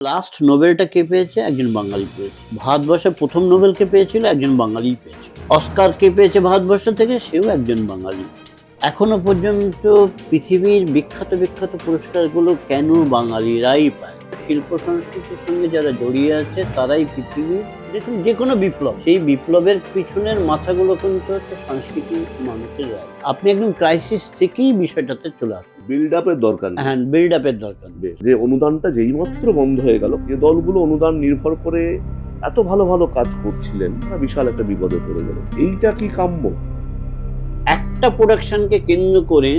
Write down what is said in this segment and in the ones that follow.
Last নোবেলটা কে পেয়েছে? একজন বাঙালি পেয়েছে। ভারতবর্ষে প্রথম নোবেল কে পেয়েছিল? একজন বাঙালিই পেয়েছে। অস্কার কে পেয়েছে ভারতবর্ষ থেকে? সেও একজন বাঙালি। এখনো পর্যন্ত পৃথিবীর বিখ্যাত বিখ্যাত পুরস্কারগুলো কেন বাঙালিরাই পায়? শিল্প সংস্কৃতির সঙ্গে যারা জড়িয়ে আছে তারাই পৃথিবীর দেখুন যে কোনো বিপ্লব, সেই বিপ্লবের পিছনের মাথাগুলো কিন্তু হচ্ছে সংস্কৃতি মানুষের রায়। আপনি একদম ক্রাইসিস থেকেই বিষয়টাতে চলে আসুন। বিল্ড আপের দরকার নেই। হ্যাঁ, বিল্ড আপের দরকার নেই। বেশ, যে অনুদানটা যেইমাত্র বন্ধ হয়ে গেল, যে দলগুলো অনুদান নির্ভর করে এত ভালো ভালো কাজ করছিলেন, তারা বিশাল একটা বিপদে পড়ে গেল। এইটা কি কাম্য? একটা প্রোডাকশনকে কেন্দ্র করে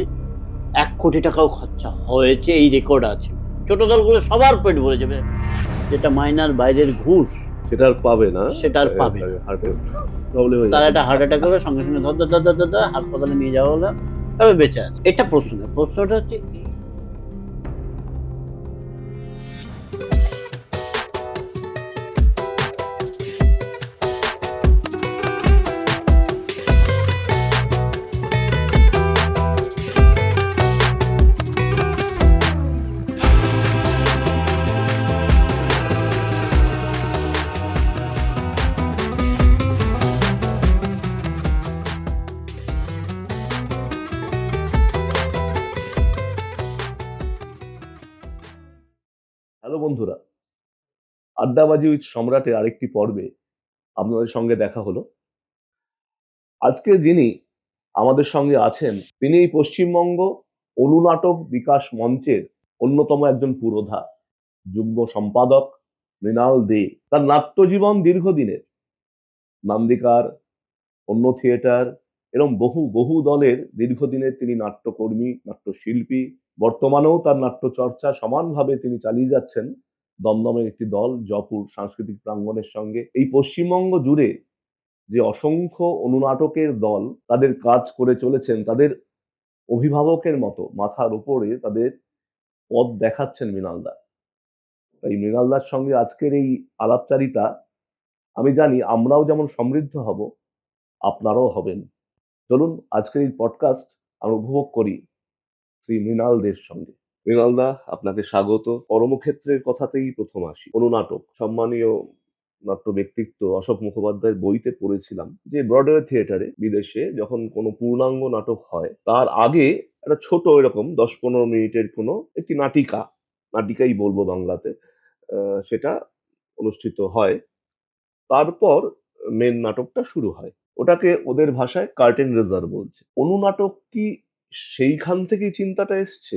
১ কোটি টাকাও খরচা হয়েছে, এই রেকর্ড আছে। ছোট দলগুলো সবার পেট ভরে যাবে। যেটা মাইনার বাইরের ঘুষ, সেটা আর পাবে না। সেটা আর পাবে না। হার্টের প্রবলেম হয়ে তারা যাচ্ছে। একটা হার্ট অ্যাটাক হলে সঙ্গে সঙ্গে ধর হাসপাতালে নিয়ে যাওয়া হলো, তবে বেঁচে আছে। এটা প্রশ্ন না। প্রশ্নটা হচ্ছে হ্যালো বন্ধুরা, আড্ডাবাজি উইথ সম্রাটের আরেকটি পর্বে আপনাদের সঙ্গে দেখা হলো। আজকে যিনি আমাদের সঙ্গে আছেন, তিনি পশ্চিমবঙ্গ অনুনাটক বিকাশ মঞ্চের অন্যতম একজন পুরোধা, যুগ্ম সম্পাদক মৃণাল দে। তার নাট্যজীবন দীর্ঘদিনের। নান্দিকার, অন্য থিয়েটার এরকম বহু বহু দলের দীর্ঘদিনের তিনি নাট্যকর্মী, নাট্যশিল্পী। বর্তমানেও তার নাট্যচর্চা সমানভাবে তিনি চালিয়ে যাচ্ছেন দমদমের একটি দল জয়পুর সাংস্কৃতিক প্রাঙ্গণের সঙ্গে। এই পশ্চিমবঙ্গ জুড়ে যে অসংখ্য অনুনাটকের দল তাদের কাজ করে চলেছেন, তাদের অভিভাবকের মতো মাথার উপরে তাদের পথ দেখাচ্ছেন মৃণালদা। তাই মৃণালদার সঙ্গে আজকের এই আলাপচারিতা, আমি জানি আমরাও যেমন সমৃদ্ধ হব, আপনারাও হবেন। চলুন আজকের এই পডকাস্ট আমরা উপভোগ করি শ্রী মৃণাল দের সঙ্গে। মৃণালদা, আপনাকে স্বাগত। কর্মক্ষেত্রের কথাতেই প্রথম আসি। অনুনাটক, সম্মানীয় নাট্য ব্যক্তিত্ব অশোক মুখোপাধ্যায়ের বইতে পড়েছিলাম যে ব্রডওয়ে থিয়েটারে বিদেশে যখন কোনো পূর্ণাঙ্গ নাটক হয়, তার আগে একটা ছোট এরকম 10-15 মিনিটের কোনো একটি নাটিকাই বলবো বাংলাতে, সেটা অনুষ্ঠিত হয়। তারপর মেন নাটকটা শুরু হয়। ওটাকে ওদের ভাষায় কার্টেন রেজার বলছে। অনুনাটক কি সেইখান থেকেই চিন্তাটা এসছে?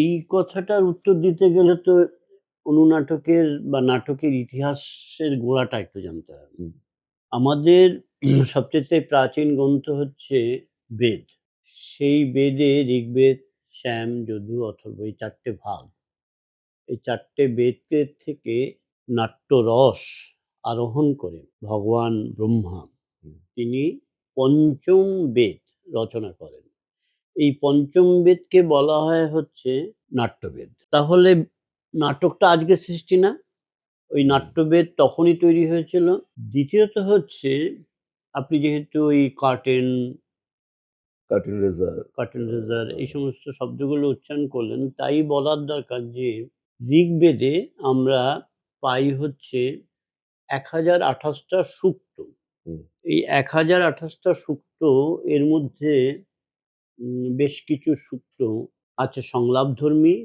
এই কথাটার উত্তর দিতে গেলে তো অনুনাটকের বা নাটকের ইতিহাসের গোড়াটা একটু জানতে হবে। হুম। আমাদের সবচাইতে প্রাচীন গ্রন্থ হচ্ছে বেদ। সেই বেদে ঋগ্বেদ, সাম, যজুঃ, অথর্ব এই ৪ টে ভাগ। এই ৪ টে বেদকে থেকে নাট্যরস আরোহণ করে ভগবান ব্রহ্মা হুম। তিনি পঞ্চম বেদ রচনা করেন। এই পঞ্চম বেদকে বলা হয় হচ্ছে নাট্যবেদ। তাহলে নাটকটা আজকের সৃষ্টি না? ওই নাট্যবেদ তখনই তৈরি হয়েছিল। দ্বিতীয়ত হচ্ছে আপনি যেহেতু ওই কার্টেন রেজার। কার্টেন রেজার এই সমস্ত শব্দগুলো উচ্চারণ করলেন, তাই বলার দরকার যে ঋগ্বেদে আমরা পাই হচ্ছে ১০২৮ টা সূক্ত। হুম। এই ১০২৮ টা সূক্ত এর মধ্যে বেশ কিছু সূক্ত আছে সংলাপধর্মী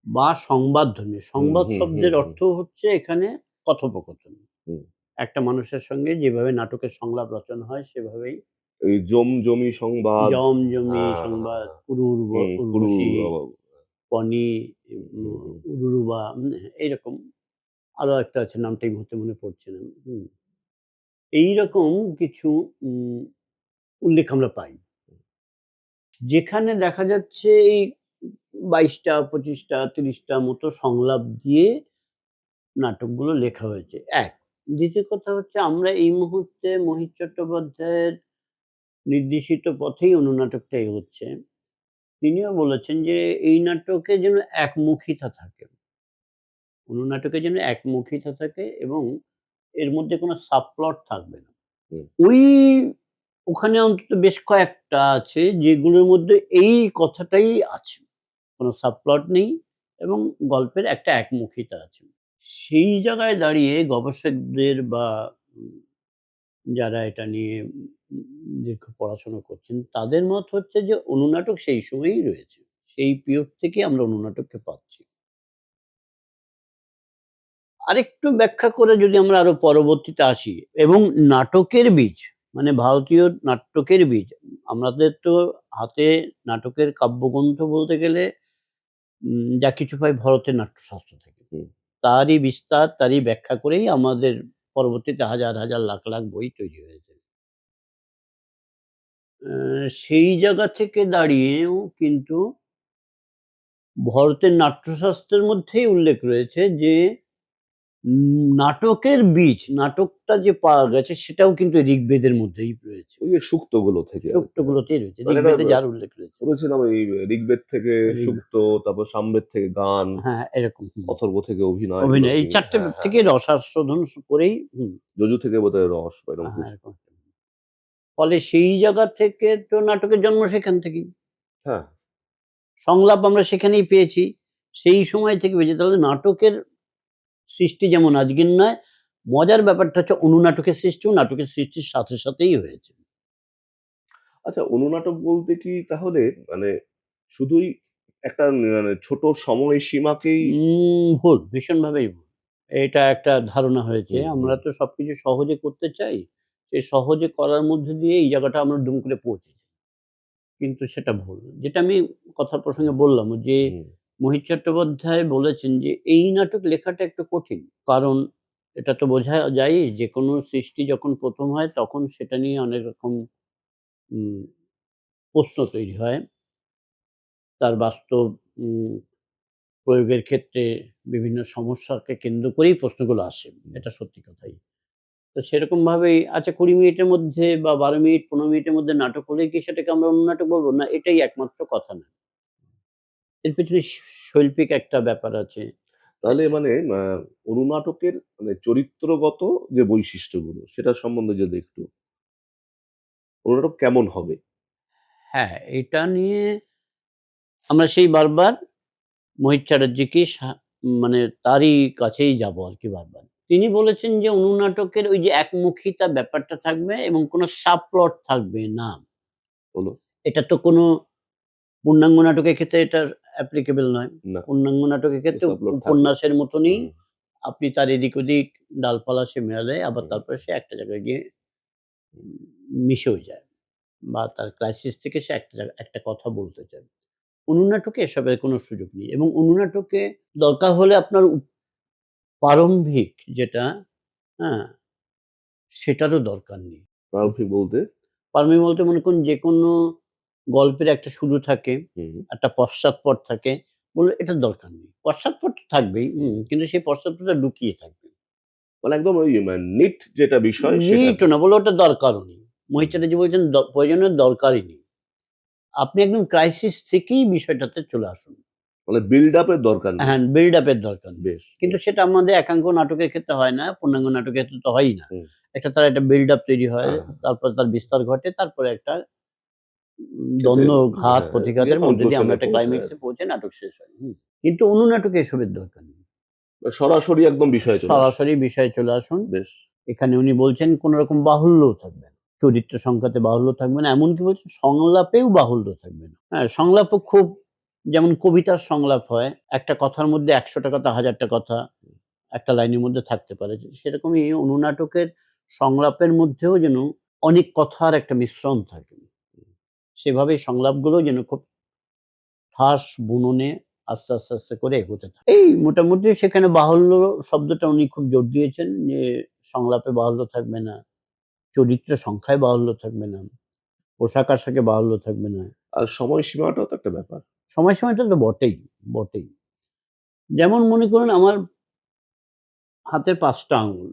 বা সংবাদধর্মী। হুম, সংবাদ হুম, শব্দের হুম, অর্থ হচ্ছে এখানে কথোপকথন। হুম। একটা মানুষের সঙ্গে যেভাবে নাটকের সংলাপ রচনা হয় সেভাবেই এই জমি সংবাদ। জমজমি হ্যাঁ, হ্যাঁ, সংবাদ, হ্যাঁ। পুরু উর্বশী, বাবা। পনি, হুম, হুম, উরুরুবা এইরকম আরো একটা আছে নামটা এই মুহূর্তে মনে পড়ছে না। এইরকম কিছু উম উল্লেখ আমরা পাই। যেখানে দেখা যাচ্ছে এই ২২ টা, ২৫ টা, ৩০ টা মতো সংলাপ দিয়ে নাটকগুলো লেখা হয়েছে ১। দ্বিতীয় কথা হচ্ছে আমরা এই মুহূর্তে মহিত চট্টোপাধ্যায়ের নির্দেশিত পথেই অনুনাটকটা এগোচ্ছে। তিনিও বলেছেন যে এই নাটকে যেন একমুখিতা থাকে। অনুনাটকে যেন একমুখিতা থাকে এবং এর মধ্যে কোনো সাবপ্লট থাকবে না। হুম। ওই ওখানে অন্তত বেশ কয়েকটা আছে যেগুলোর মধ্যে এই কথাটাই আছে। কোনো সাবপ্লট নেই, এবং গল্পের একটা একমুখিতা আছে। সেই জায়গায় দাঁড়িয়ে গবেষকদের বা উম যারা এটা নিয়ে দীর্ঘ পড়াশোনা করছেন, তাদের মত হচ্ছে যে অনুনাটক সেই সময়েই রয়েছে। সেই পিরিয়ড থেকেই আমরা অনুনাটককে পাচ্ছি। আরেকটু ব্যাখ্যা করে যদি আমরা আরো পরবর্তীতে আসি এবং নাটকের বীজ মানে ভারতীয় নাট্যকের বীজ আমাদের তো হাতে নাটকের কাব্যগ্রন্থ বলতে গেলে যা কিছু পাই ভরতের নাট্যশাস্ত্র থেকে। হুম। তারই বিস্তার, তারই ব্যাখ্যা করেই আমাদের পরবর্তীতে হাজার, হাজার লাখ, লাখ বই তৈরি হয়েছে। সেই জায়গা থেকে দাঁড়িয়েও কিন্তু ভরতের নাট্যশাস্ত্রের মধ্যেই উল্লেখ রয়েছে যে নাটকের বীজ, নাটকটা যে পাওয়া গেছে সেটাও কিন্তু ঋগ্বেদের মধ্যেই রয়েছে। ওই যে সূক্তগুলো থেকে আর কি। সূক্তগুলোতেই রয়েছে। মানে এটা ঋগ্বেদে যার উল্লেখ রয়েছে। পড়েছিলাম এই ঋগ্বেদ থেকে ঋগ্বেদ সূক্ত, তারপর সামবেদ থেকে গান, হ্যাঁ, এরকম। অথর্ব থেকে অভিনয়, এগুলো অভিনয় এই নিয়ে। ৪ টে হ্যাঁ, হ্যাঁ। থেকে রসাস্বাদন করেই যজু থেকে বোধহয় রস বা এরকম কিছু। এরকম। ফলে সেই জায়গা থেকে তো নাটকের জন্ম সেখান থেকেই। হ্যাঁ, সংলাপ আমরা সেখানেই পেয়েছি। সেই সময় থেকে পেয়েছি। তাহলে নাটকের সৃষ্টি যেমন আজকের নয়, মজার ব্যাপারটা হচ্ছে অনুনাটকের সৃষ্টিও নাটকের সৃষ্টির সাথে, সাথেই হয়েছে। আচ্ছা, অনুনাটক বলতে কি তাহলে মানে শুধুই একটা মানে ছোট সময়সীমাকেই ভুল, ভীষণভাবেই ভুল। এটা একটা ধারণা হয়েছে। হুম, আমরা হুম, তো সবকিছু সহজে করতে চাই। সেই সহজে করার মধ্যে দিয়ে এই জায়গাটা আমরা দুম করে পৌঁছে যাই। কিন্তু সেটা ভুল। যেটা আমি কথা প্রসঙ্গে বললাম যে, হুম। মোহিত চট্টোপাধ্যায় বলেছেন যে, এই নাটক লেখাটা একটু কঠিন। কারণ এটা তো বোঝা যায়ই যেকোনো সৃষ্টি যখন ১ম হয় তখন সেটা নিয়ে অনেক রকম উম প্রশ্ন তৈরি হয়। তার বাস্তব উম প্রয়োগের ক্ষেত্রে বিভিন্ন সমস্যাকে কেন্দ্র করেই প্রশ্নগুলো আসে। এটা সত্যি কথাই। তো সেরকমভাবেই আচ্ছা ২০ মিনিটের মধ্যে বা ১২ মিনিট ১৫ মিনিটের মধ্যে নাটক হলেই কি সেটাকে আমরা অনুনাটক বলব? না, এটাই একমাত্র কথা না। এর পেছনে শৈল্পিক একটা ব্যাপার আছে। তাহলে মানে অনুনাটকের মানে চরিত্রগত যে বৈশিষ্ট্যগুলো সেটা সম্বন্ধে যদি একটু অনুনাটক কেমন হবে? হ্যাঁ, এটা নিয়ে আমরা সেই বারবার মোহিত চ্যাটার্জিকে মানে তারই কাছেই যাবো আরকি বারবার। তিনি বলেছেন যে অনুনাটকের ওই যে একমুখিতা ব্যাপারটা থাকবে এবং কোনো সাবপ্লট থাকবে না। হলো? এটা তো কোনো পূর্ণাঙ্গ নাটকের ক্ষেত্রে এটা অ্যাপ্লিকেবল নয়। না, পূর্ণাঙ্গ নাটকের ক্ষেত্রে সাবপ্লট থাকবে। উপন্যাসের মতনই হুম, আপনি তার এদিক ওদিক ডালপালা সে মেলায় আবার হুম, তারপরে সে একটা জায়গায় গিয়ে হুম। মিশেও যায়। বা তার ক্রাইসিস থেকে সে একটা একটা কথা বলতে চায়। অনুনাটকে এসবের কোনো সুযোগ নেই এবং অনুনাটকে দরকার হলে আপনার প্রারম্ভিক যেটা, হ্যাঁ? সেটারও দরকার নেই। প্রারম্ভিক বলতে? প্রারম্ভিক বলতে মনে করুন যেকোনো গল্পের একটা শুরু থাকে, হুম, একটা পশ্চাৎপট থাকে। বলল এটার দরকার নেই। পশ্চাৎপট তো থাকবেই, হুম। কিন্তু সেই পশ্চাৎপটটা লুকিয়ে থাকবে। মানে একদম ওই নিট যেটা বিষয় সেটা নিটও না, বলল ওটার দরকারও নেই। হুম। মোহিত চ্যাটার্জি বলছেন প্রয়োজনের দরকারই নেই। আপনি একদম ক্রাইসিস থেকেই বিষয়টাতে চলে আসুন। মানে বিল্ড আপ এর দরকার নেই। হ্যাঁ, বিল্ড আপ এর দরকার নেই। বেশ, কিন্তু বেশ। সেটা আমাদের একাঙ্ক নাটকের ক্ষেত্রে হয় না, পূর্ণাঙ্গ নাটকের ক্ষেত্রে তো হয়ই না। হুম। তার একটা বিল্ড আপ তৈরি হয়, হ্যাঁ, তারপর তার বিস্তার ঘটে, তারপরে একটা সেটাই দ্বন্দ্ব, ঘাত, হ্যাঁ, গিয়ে প্রতিঘাতের মধ্যে দিয়ে কনক্লুশন আমরা এ একটা পৌঁছায় ক্লাইম্যাক্স এ আরকি। পৌঁছে নাটক শেষ হয়। কিন্তু অনুনাটকে এসবের দরকার নেই। সরাসরি একদম বিষয়ে চলে আসে। সরাসরি বিষয়ে চলে আসুন। বেশ। এখানে উনি বলছেন কোন রকম বাহুল্যও থাকবে না। চরিত্র সংখ্যাতে বাহুল্য থাকবে না। এমনকি বলছেন সংলাপেও বাহুল্য থাকবে না। হ্যাঁ, সংলাপও খুব যেমন কবিতার সংলাপ হয়, একটা কথার মধ্যে ১০০ টা কথা, ১০০০ টা কথা একটা লাইনের মধ্যে থাকতে পারে। সেরকমই অনুনাটকের সংলাপের মধ্যেও যেন অনেক কথার একটা মিশ্রণ থাকে। সেভাবেই সংলাপগুলোও যেন খুব ঠাস বুননে আস্তে, আস্তে, আস্তে করে এগোতে থাকে। এই মোটামুটি সেখানে বাহুল্য শব্দটা উনি খুব জোর দিয়েছেন যে সংলাপে বাহুল্য থাকবে না, চরিত্র সংখ্যায় বাহুল্য থাকবে না, পোশাক-আশাকে বাহুল্য থাকবে না। আর সময়সীমাটাও তো একটা ব্যাপার। সময়সীমাটা তো বটেই, বটেই। যেমন মনে করুন আমার হাতের ৫ টা আঙুল।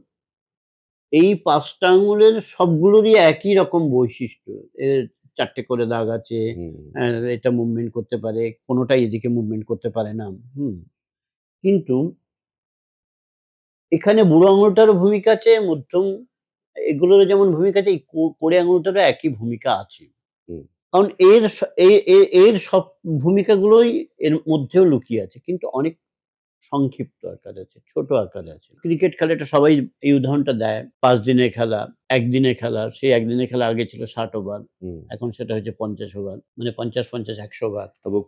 এই ৫ টা আঙুলের সবগুলোরই একই রকম বৈশিষ্ট্য। এর ৪ টে করে দাগ আছে, হুম। অ্যা এটা মুভমেন্ট করতে পারে, কোনটাই এদিকে মুভমেন্ট করতে পারে না। হুম? কিন্তু এখানে বুড়ো আঙুলটারও ভূমিকা আছে, মধ্যম এগুলোরও যেমন ভূমিকা আছে, এই কড়ি আঙুলটারও একই ভূমিকা আছে। হুম, কারণ এর স এ এ এর সব ভূমিকাগুলোই এর মধ্যেও লুকিয়ে আছে। কিন্তু অনেক সংক্ষিপ্ত আকারে আছে, ছোট আকারে আছে। ক্রিকেট খেলাটা সবাই এই উদাহরণটা দেয়। ৫ দিনের খেলা, ১ দিনের খেলা। সেই ১ দিনের খেলা আগে ছিল ৬০ ওভার। হুম। এখন সেটা হয়েছে ৫০ ওভার। মানে ৫০, ১০০ ওভার। তারপর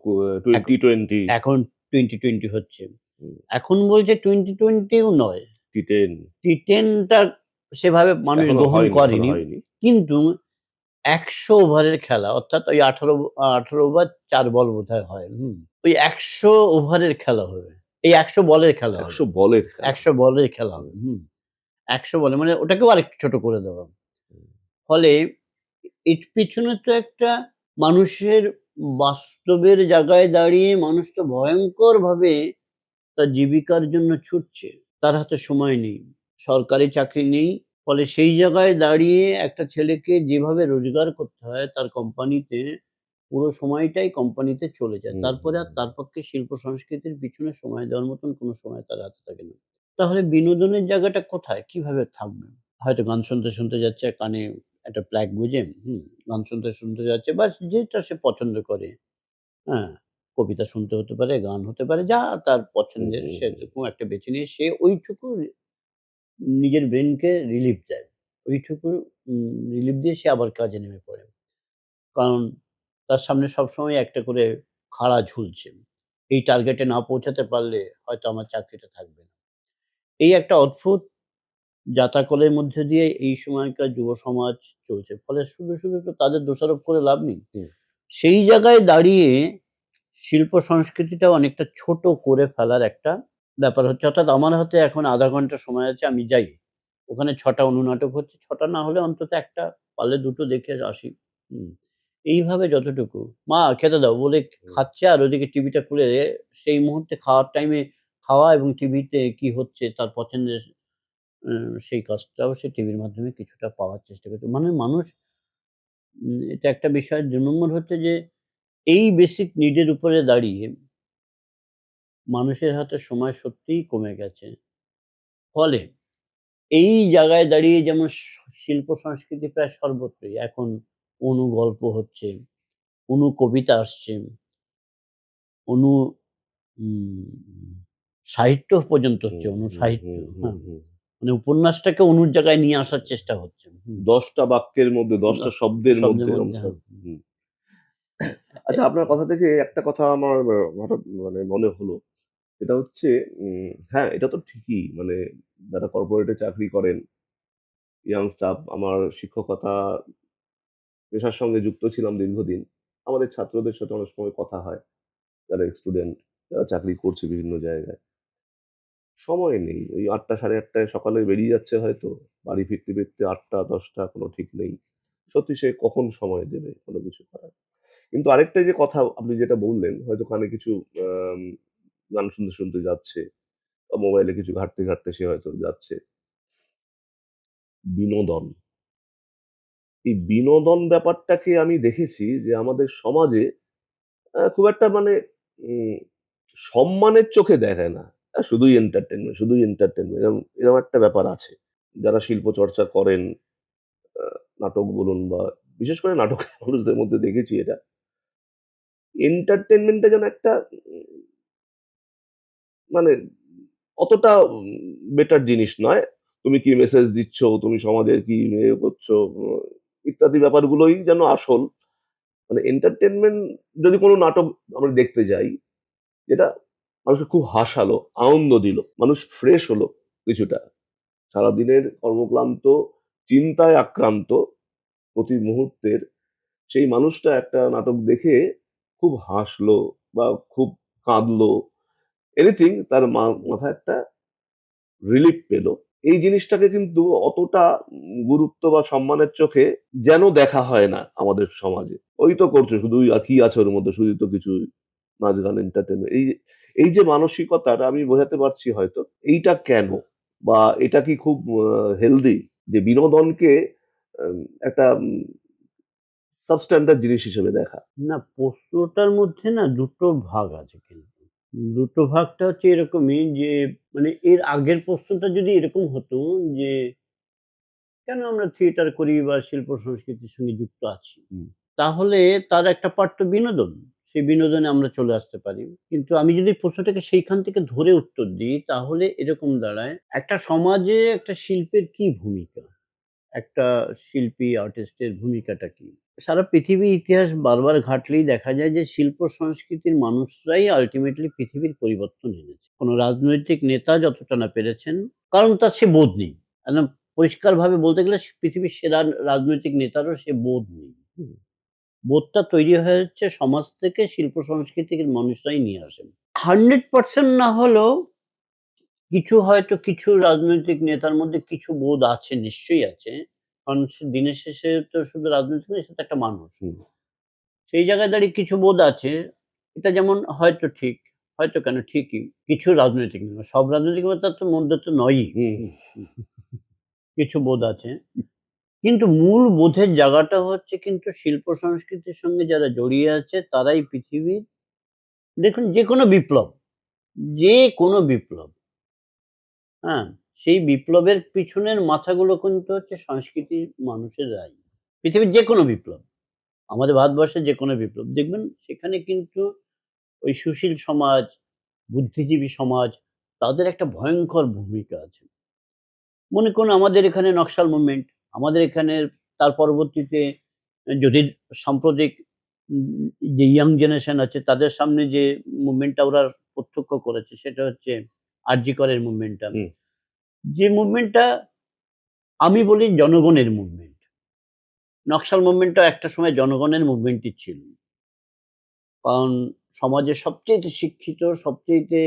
এখন টি-টোয়েন্টি, এখন টি-20 হচ্ছে। হুম, এখন বলছে টি-20ও নয়। টি-10 টি-10 টা সেভাবে মানুষ এখনো গ্রহণ হয়নি, এখনো করেনি। হয়নি। কিন্তু ১০০ ওভারের খেলা অর্থাৎ ওই ১৮ ওভার ৪ বল বোধহয় হয়। ওই ১০০ ওভারের খেলা হবে। এই ১০০ বলের খেলা ১০০ হবে। বলের খেলা। ১০০ বলের খেলা হুম, হবে। ১০০ বলে মানে ওটাকেও আরেকটু ছোট করে দেওয়া। হুম, ফলে এর পেছনে তো একটা মানুষের বাস্তবের জায়গায় দাঁড়িয়ে মানুষ তো ভয়ংকরভাবে তার জীবিকার জন্য ছুটছে। তার হাতে সময় নেই। সরকারি চাকরি নেই। ফলে সেই জায়গায় দাঁড়িয়ে একটা ছেলেকে যেভাবে রোজগার করতে হয় তার কোম্পানিতে পুরো সময়টাই কোম্পানিতে চলে যায়। হুম, তারপরে আর হুম, তার পক্ষে শিল্প সংস্কৃতির পিছনে সময় দেওয়ার মতন কোনো সময় তার হাতে থাকে না। তাহলে বিনোদনের জায়গাটা কোথায়? কিভাবে থাকবে? হয়তো গান শুনতে, শুনতে যাচ্ছে কানে একটা প্লাগ গুঁজে, গান শুনতে, শুনতে যাচ্ছে বা যেটা সে পছন্দ করে। হ্যাঁ, কবিতা শুনতে হতে পারে, গান হতে পারে, যা তার হুম, পছন্দের হুম, হুম, সেরকম একটা বেছে নিয়ে সে ওইটুকু নিজের ব্রেইনকে রিলিফ দেয়। ওইটুকু রিলিফ দিয়ে সে আবার কাজে নেমে পড়ে। কারণ তার সামনে সবসময় একটা করে খাড়া ঝুলছে। এই টার্গেটে না পৌঁছাতে পারলে হয়তো আমার চাকরিটা থাকবে না। এই একটা অদ্ভুত যাতাকলের মধ্যে দিয়ে এই সময়কার যুব সমাজ চলছে। ফলে শুধু তো তাদের দোষারোপ করে লাভ নেই। হুম, সেই জায়গায় দাঁড়িয়ে শিল্প সংস্কৃতিটাও অনেকটা ছোট করে ফেলার একটা ব্যাপার হচ্ছে। অর্থাৎ আমার হাতে এখন ০.৫ ঘন্টা সময় আছে, আমি যাই। ওখানে ৬ টা অনুনাটক হচ্ছে। ৬ টা না হলে অন্তত ১ টা, পারলে ২ টো দেখে আসি। হুম। এইভাবে যতটুকু, "মা খেতে দাও" বলে হুম। খাচ্ছে আর ওদিকে টিভিটা খুলে সেই মুহূর্তে খাওয়ার টাইমে খাওয়া এবং টিভিতে কি হচ্ছে তার পছন্দের সেই কাজটাও সে টিভির মাধ্যমে কিছুটা পাওয়ার চেষ্টা করছে। মানে মানুষ এটা একটা বিষয়। ২ নম্বর হচ্ছে যে এই বেসিক নিড এর উপরে দাঁড়িয়ে মানুষের হাতে সময় সত্যিই কমে গেছে। ফলে এই জায়গায় দাঁড়িয়ে যেমন শিল্প সংস্কৃতি প্রায় সর্বত্রই এখন অনুগল্প হচ্ছে, অনুকবিতা আসছে, অনু উম সাহিত্য পর্যন্ত হচ্ছে, হুম, হুম, অনুসাহিত্য। হুম, হুম, হ্যাঁ? হুম। মানে উপন্যাসটাকে অনুর জায়গায় নিয়ে আসার চেষ্টা হচ্ছে। ১০ টা বাক্যের মধ্যে ১০ টা শব্দের শব্দের মধ্যে এরকম মধ্যে সব। হ্যাঁ। হুম। আচ্ছা, আপনার কথা থেকে একটা কথা আমার হঠাৎ মানে মনে হলো। সেটা হচ্ছে হ্যাঁ, এটা তো ঠিকই। মানে যারা কর্পোরেটে চাকরি করেন, ইয়াং স্টাফ, আমার শিক্ষকতা পেশার সঙ্গে যুক্ত ছিলাম দীর্ঘদিন। আমাদের ছাত্রদের সাথে অনেক সময় কথা হয়। যারা স্টুডেন্ট, যারা চাকরি করছে বিভিন্ন জায়গায়। সময় নেই। ওই ৮ঃ০০ ৮:৩০ টায় সকালে বেরিয়ে যাচ্ছে হয়তো। বাড়ি ফিরতে, ফিরতে ৮ঃ০০ ১০ঃ০০ কোনো ঠিক নেই। সত্যি সে কখন সময় দেবে কোনো কিছু করার। কিন্তু আরেকটা যে কথা আপনি যেটা বললেন, হয়তো কানে কিছু আম গান শুনতে, শুনতে যাচ্ছে বা মোবাইলে কিছু ঘাঁটতে, ঘাঁটতে সে হয়তো যাচ্ছে। বিনোদন। এই বিনোদন ব্যাপারটাকে আমি দেখেছি যে আমাদের সমাজে খুব একটা মানে উম সম্মানের চোখে দেখে না। শুধুই এন্টারটেইনমেন্ট, শুধুই এন্টারটেইনমেন্ট এরকম একটা ব্যাপার আছে। যারা শিল্প চর্চা করেন, আ নাটক বলুন বা বিশেষ করে নাটকের মানুষদের মধ্যে দেখেছি এটা। এন্টারটেইনমেন্টটা যেন একটা মানে অতটা বেটার জিনিস নয়। তুমি কি মেসেজ দিচ্ছ, তুমি সমাজের কি করছো, ইত্যাদি ব্যাপারগুলোই যেন আসল। মানে এন্টারটেইনমেন্ট যদি কোনো নাটক আমরা দেখতে যাই, যেটা মানুষকে খুব হাসালো, আনন্দ দিল, মানুষ ফ্রেশ হলো কিছুটা। সারাদিনের কর্মক্লান্ত, চিন্তায় আক্রান্ত প্রতি মুহূর্তের সেই মানুষটা একটা নাটক দেখে খুব হাসলো বা খুব কাঁদলো, এনিথিং তার মাথায় একটা রিলিফ পেল। এই জিনিসটাকে কিন্তু অতটা গুরুত্ব বা সম্মানের চোখে যেন দেখা হয় না আমাদের সমাজে। ওই তো করছো শুধুই আর কি আছে ওর মধ্যে? শুধুই তো কিছু নাচ গান এন্টারটেইনমেন্ট। এই যে মানসিকতাটা আমি বোঝাতে পারছি হয়তো। এইটা কেন? বা এটা কি খুব হেলথি? যে বিনোদনকে আম একটা সাবস্ট্যান্ডার্ড জিনিস হিসেবে দেখা। না, প্রশ্নটার মধ্যে না ২ টো ভাগ আছে কিন্তু। ২ টো ভাগটা হচ্ছে এরকমই যে মানে এর আগের প্রশ্নটা যদি এরকম হতো যে, কেন আমরা থিয়েটার করি বা শিল্প সংস্কৃতির সঙ্গে যুক্ত আছি? হুম, তাহলে তার একটা পার্ট তো বিনোদন। সেই বিনোদনে আমরা চলে আসতে পারি। কিন্তু আমি যদি প্রশ্নটাকে সেইখান থেকে ধরে উত্তর দিই তাহলে এরকম দাঁড়ায়, একটা সমাজে একটা শিল্পের কি ভূমিকা? একটা শিল্পী আর্টিস্টের ভূমিকাটা কি? সারা পৃথিবীর ইতিহাস বারবার ঘাঁটলেই দেখা যায় যে শিল্প সংস্কৃতির মানুষরাই আল্টিমেটলি পৃথিবীর পরিবর্তন এনেছে। কোন রাজনৈতিক নেতা যতটা না পেরেছেন, কারণ তার সে বোধ নেই। একদম পরিষ্কারভাবে বলতে গেলে পৃথিবীর সেরা রাজনৈতিক নেতারও সে বোধ নেই। বোধটা তৈরি হয়েছে সমাজ থেকে, শিল্প সংস্কৃতির মানুষরাই নিয়ে আসেন। 100% না হলেও কিছু রাজনৈতিক নেতার মধ্যে কিছু বোধ আছে, নিশ্চয়ই আছে। কারণ সে দিনের শেষে তো শুধু রাজনীতি নয়, সে তো একটা মানুষ। হুম, সেই জায়গায় দাঁড়িয়ে কিছু বোধ আছে। এটা যেমন হয়তো ঠিক, হয়তো কেন ঠিকই। কিছু রাজনৈতিক নেতা, সব রাজনৈতিক নেতার মধ্যে তো নয়ই। হুম, কিছু বোধ আছে। কিন্তু মূল বোধের জায়গাটা হচ্ছে কিন্তু শিল্প সংস্কৃতির সঙ্গে যারা জড়িয়ে আছে তারাই পৃথিবীর, দেখুন যেকোনো বিপ্লব, হ্যাঁ? সেই বিপ্লবের পিছনের মাথাগুলো কিন্তু হচ্ছে সংস্কৃতির মানুষেরাই। পৃথিবীর যেকোনো বিপ্লব, আমাদের ভারতবর্ষের যেকোনো বিপ্লব দেখবেন সেখানে কিন্তু ওই সুশীল সমাজ, বুদ্ধিজীবী সমাজ, তাদের একটা ভয়ংকর ভূমিকা আছে। মনে করুন আমাদের এখানে নকশাল মুভমেন্ট, আমাদের এখানে তার পরবর্তীতে যদি সাম্প্রতিক উম যে ইয়াং জেনারেশন আছে তাদের সামনে যে মুভমেন্টটা ওরা প্রত্যক্ষ করেছে সেটা হচ্ছে আর.জি. করের মুভমেন্টটা। হুম, যে মুভমেন্টটা আমি বলি জনগণের মুভমেন্ট। নকশাল মুভমেন্টটাও একটা সময় জনগণের মুভমেন্টই ছিল। কারণ সমাজের সবচাইতে শিক্ষিত, সবচাইতে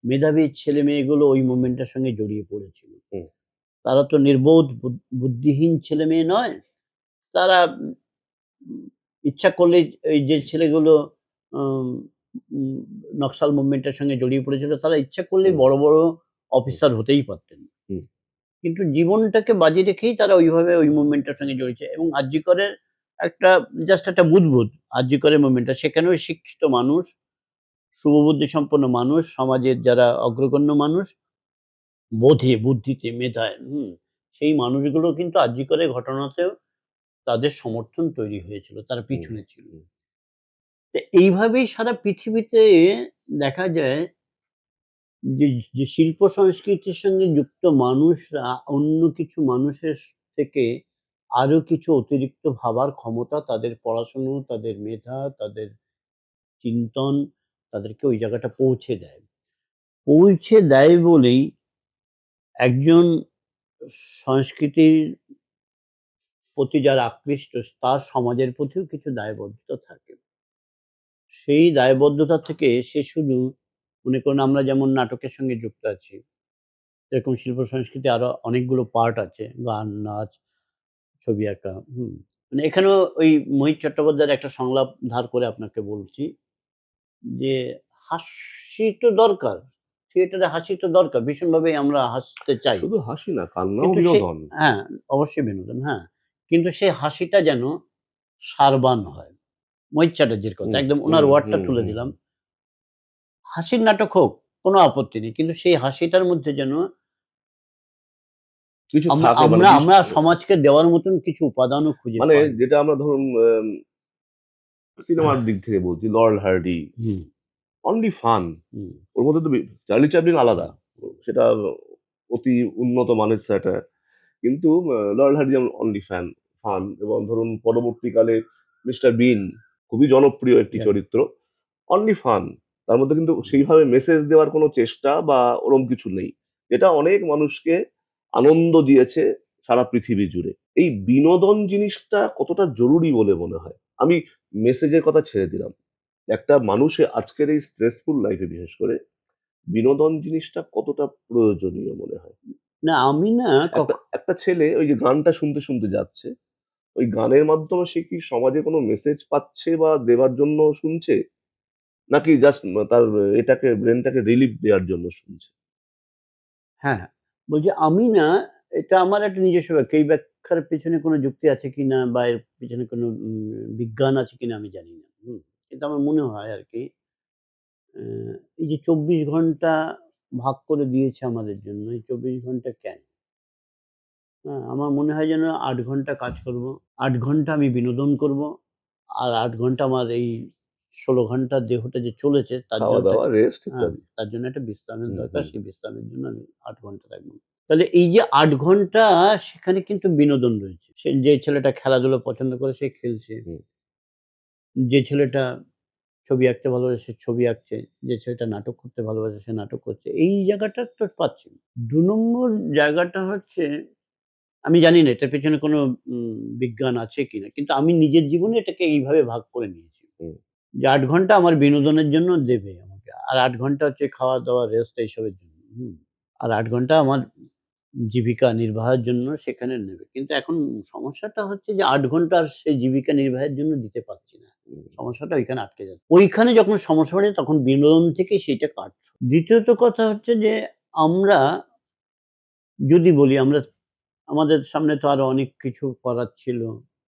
মেধাবী ছেলেমেয়েগুলো ওই মুভমেন্টের সঙ্গে জড়িয়ে পড়েছিল। হুম, তারা তো নির্বোধ বুদ্ধিহীন ছেলেমেয়ে নয়। তারা ইচ্ছা করলেই এই যে ছেলেগুলো আম উম নকশাল মুভমেন্টের সঙ্গে জড়িয়ে পড়েছিল, তারা ইচ্ছা করলেই হুম, বড়, বড় হুম, অফিসার হতেই পারতেন। হুম, কিন্তু জীবনটাকে বাজি রেখেই তারা ওইভাবে ওই মুভমেন্টের সঙ্গে জড়িয়েছে এবং আর.জি. করের একটা জাস্ট একটা বুদবুদ আর.জি. করের মুভমেন্টটা। সেখানেও শিক্ষিত মানুষ, শুভবুদ্ধিসম্পন্ন মানুষ, সমাজের যারা অগ্রগণ্য মানুষ, বোধে, বুদ্ধিতে, মেধায়, সেই মানুষগুলো কিন্তু আর.জি. করের ঘটনাতেও তাদের সমর্থন তৈরি হয়েছিল। তারা হুম, পিছনে ছিল। হুম, তো এইভাবেই সারা পৃথিবীতে দেখা যায় যে, যে শিল্প সংস্কৃতির সঙ্গে যুক্ত মানুষরা অন্য কিছু মানুষের থেকে আরো কিছু অতিরিক্ত ভাবার ক্ষমতা, তাদের পড়াশুনো, তাদের মেধা, তাদের চিন্তন তাদেরকে ওই জায়গাটা পৌঁছে দেয়। পৌঁছে দেয় বলেই একজন সংস্কৃতির প্রতি যারা আকৃষ্ট তার সমাজের প্রতিও কিছু দায়বদ্ধতা থাকে। সেই দায়বদ্ধতা থেকে সে শুধু মনে করুন আমরা যেমন নাটকের সঙ্গে যুক্ত আছি, এরকম শিল্প সংস্কৃতি আরো অনেকগুলো পার্ট আছে। গান, নাচ, ছবি আঁকা, মানে এখানেও ওই মোহিত চট্টোপাধ্যায়ের একটা সংলাপ ধার করে আপনাকে বলছি যে, হাসি তো দরকার। থিয়েটারে হাসি তো দরকার। ভীষণভাবেই আমরা হাসতে চাই। শুধু হাসি না, কান্নাও কিন্তু সে বিনোদন। হ্যাঁ, অবশ্যই বিনোদন, হ্যাঁ। কিন্তু সেই হাসিটা যেন সারবান হয়। মোহিত চ্যাটার্জির কথা। হুম, একদম উনার হুম, ওয়ার্ডটা হুম, তুলে হুম, দিলাম। হুম। হাসির নাটক হোক, কোনো আপত্তি নেই। কিন্তু সেই হাসিটার মধ্যে যেন কিছু আমরা থাকে মানে আমরা আমরা সমাজকে দেওয়ার মতন কিছু উপাদানও খুঁজে মানে পাই। যেটা আমরা ধরুন সিনেমার দিক থেকে বলছি, লরেল হার্ডি, হুম, অনলি ফান। হুম, ওর মধ্যে তো চার্লি চ্যাপলিন আলাদা। সেটা অতি উন্নত মানের স্যাটার। কিন্তু লরেল হার্ডি যেমন অনলি ফান এবং ধরুন পরবর্তীকালে মিস্টার বিন খুবই জনপ্রিয় একটি রাইট। চরিত্র। Only fun. তার মধ্যে কিন্তু সেইভাবে মেসেজ দেওয়ার কোনো চেষ্টা বা ওরম কিছু নেই। যেটা অনেক মানুষকে আনন্দ দিয়েছে সারা পৃথিবী জুড়ে। এই বিনোদন জিনিসটা কতটা জরুরি বলে মনে হয়? আমি মেসেজের কথা ছেড়ে দিলাম। একটা মানুষের আজকের এই স্ট্রেসফুল লাইফে বিশেষ করে বিনোদন জিনিসটা কতটা প্রয়োজনীয় মনে হয়? না আমি না একটা একটা ছেলে ওই যে গানটা শুনতে, শুনতে যাচ্ছে। ওই গানের মাধ্যমে সে কি সমাজে কোনো মেসেজ পাচ্ছে বা দেবার জন্য শুনছে? নাকি জাস্ট তার এটাকে ব্রেইনটাকে রিলিফ দেওয়ার জন্য শুনছে? হ্যাঁ, বলছি আমি না এটা আমার একটা নিজস্ব ব্যাখ্যা। এই ব্যাখ্যার পেছনে কোনো যুক্তি আছে কিনা বা এর পেছনে কোনো বিজ্ঞান আছে কিনা আমি জানি না। কিন্তু আমার মনে হয় আরকি এই যে ২৪ ঘন্টা ভাগ করে দিয়েছে আমাদের জন্য, এই ২৪ ঘন্টা কেন? হ্যাঁ, আমার মনে হয় যেন ৮ ঘন্টা কাজ করব, ৮ ঘন্টা আমি বিনোদন করব, আর ৮ ঘন্টা আমার এই 16 ঘন্টা দেহটা যে চলেছে তার খাওয়া জন্য দাওয়া, রেস্ট হ্যাঁ, ইত্যাদি। তার জন্য একটা বিশ্রামের হুম, দরকার। হুম। সেই বিশ্রামের জন্য আমি ৮ ঘন্টা রাখবো। তাহলে এই যে ৮ ঘন্টা সেখানে কিন্তু বিনোদন রয়েছে। যে ছেলেটা খেলাধুলা পছন্দ করে সে খেলছে। হুম। যে ছেলেটা ছবি আঁকতে ভালোবাসে সে ছবি আঁকছে। যে ছেলেটা নাটক করতে ভালোবাসে সে নাটক করছে। এই জায়গাটা তো পাচ্ছি। ২ নম্বর জায়গাটা হচ্ছে আমি জানি না এটার পেছনে কোনো বিজ্ঞান আছে কিনা। কিন্তু আমি নিজের জীবনে এটাকে এইভাবে ভাগ করে নিয়েছি। হুম। যে ৮ ঘন্টা আমার বিনোদনের জন্য দেবে আমাকে। আর ৮ ঘন্টা হচ্ছে খাওয়া-দাওয়া, রেস্ট এইসবের জন্য। আর ৮ ঘন্টা আমার জীবিকা নির্বাহের জন্য সেখানে নেবে। কিন্তু এখন সমস্যাটা হচ্ছে যে ৮ ঘন্টা আর সেই জীবিকা নির্বাহের জন্য দিতে পারছি না। হুম। সমস্যাটা ওইখানে আটকে যাচ্ছে। ওইখানে যখন সমস্যা বাড়ে তখন বিনোদন থেকে সেইটা কাটছে। দ্বিতীয়ত কথা হচ্ছে যে আমরা যদি বলি আমরা আমাদের সামনে তো আরো অনেক কিছু করার ছিল।